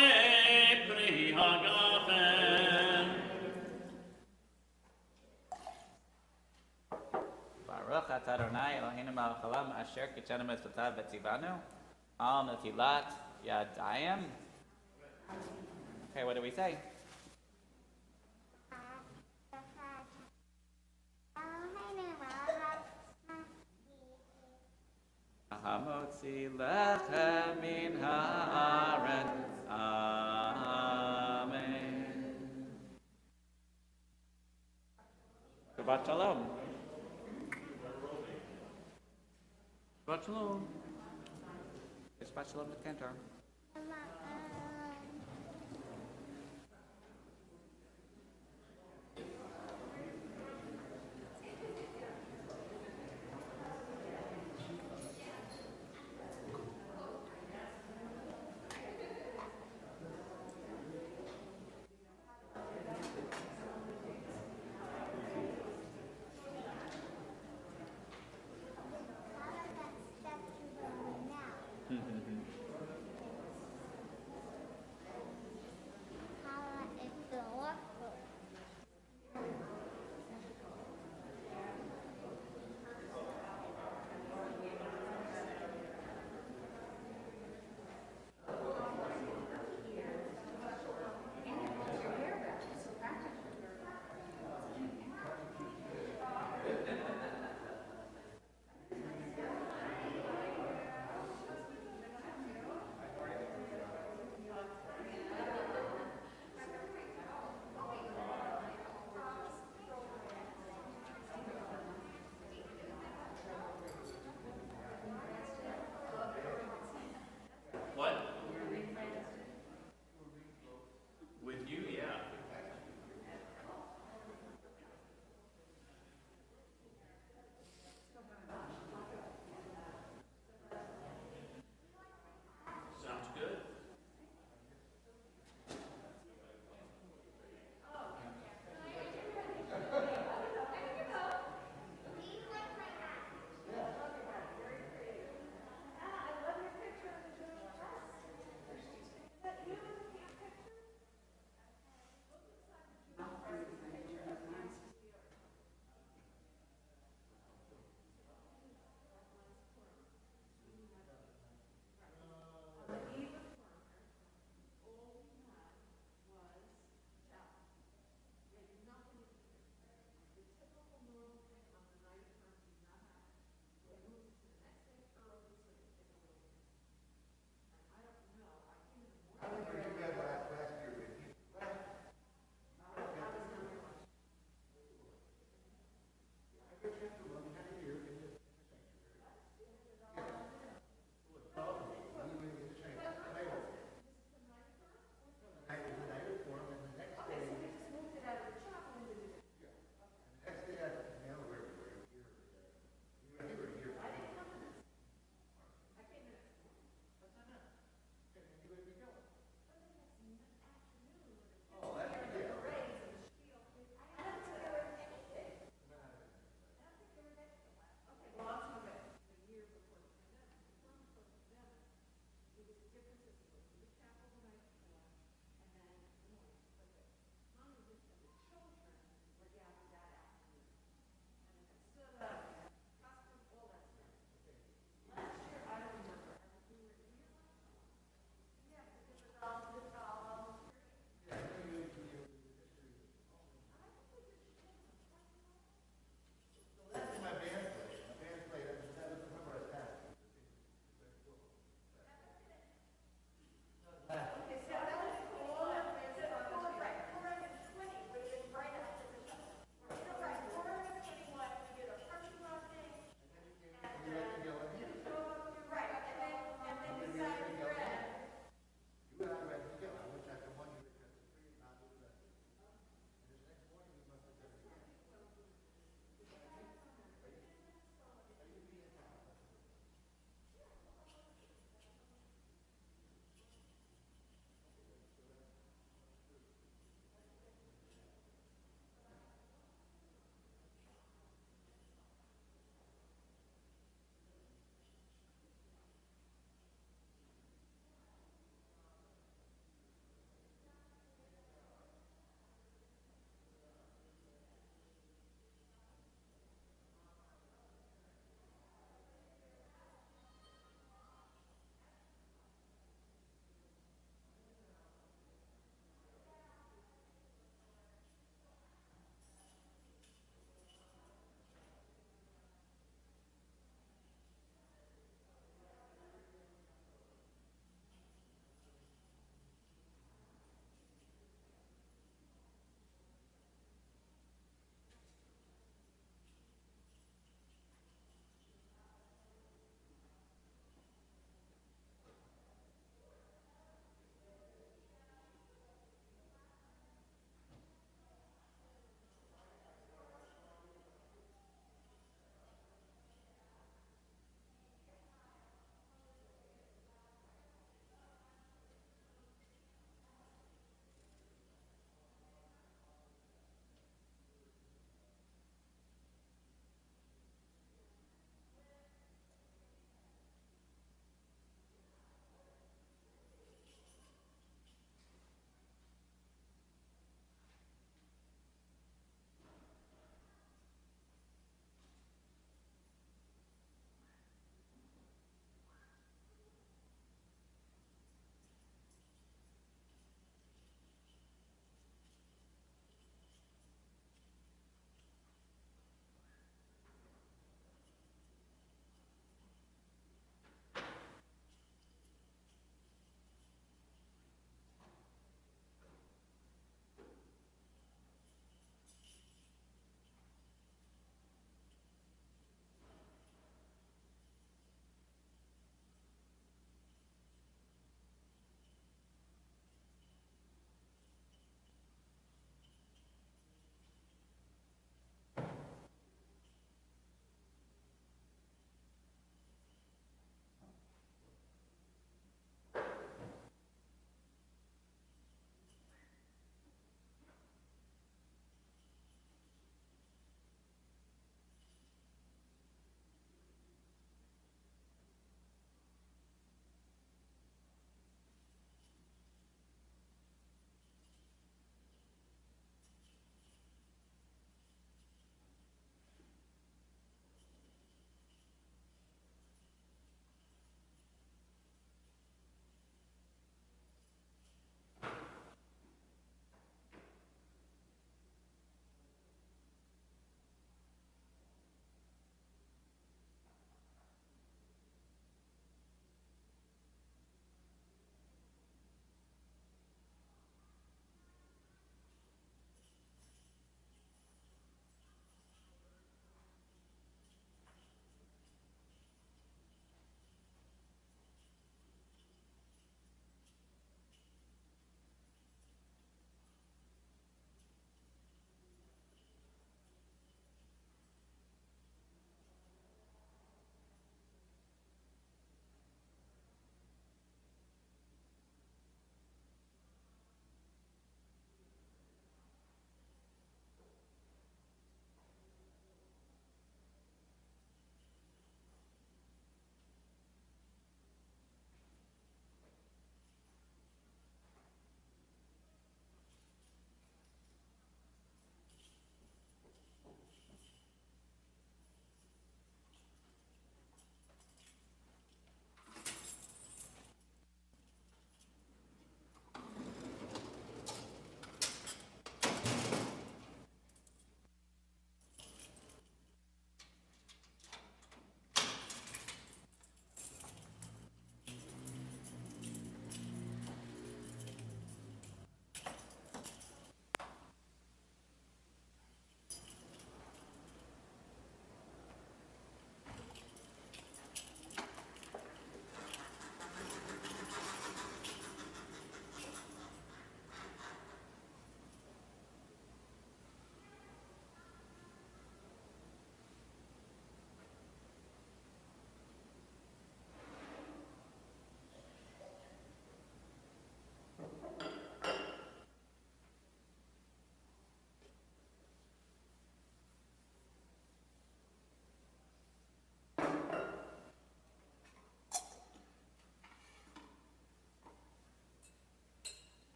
פרי הגפן. Baruch atah Adonai Eloheinu melech haolam asher kitshenu mitzvotav v'tzivanu al netilat Yadayim. Okay, what do we say? Hamotzi lechem min haaretz. Amen. Shabbat shalom. Shabbat shalom. Shabbat shalom to Cantor.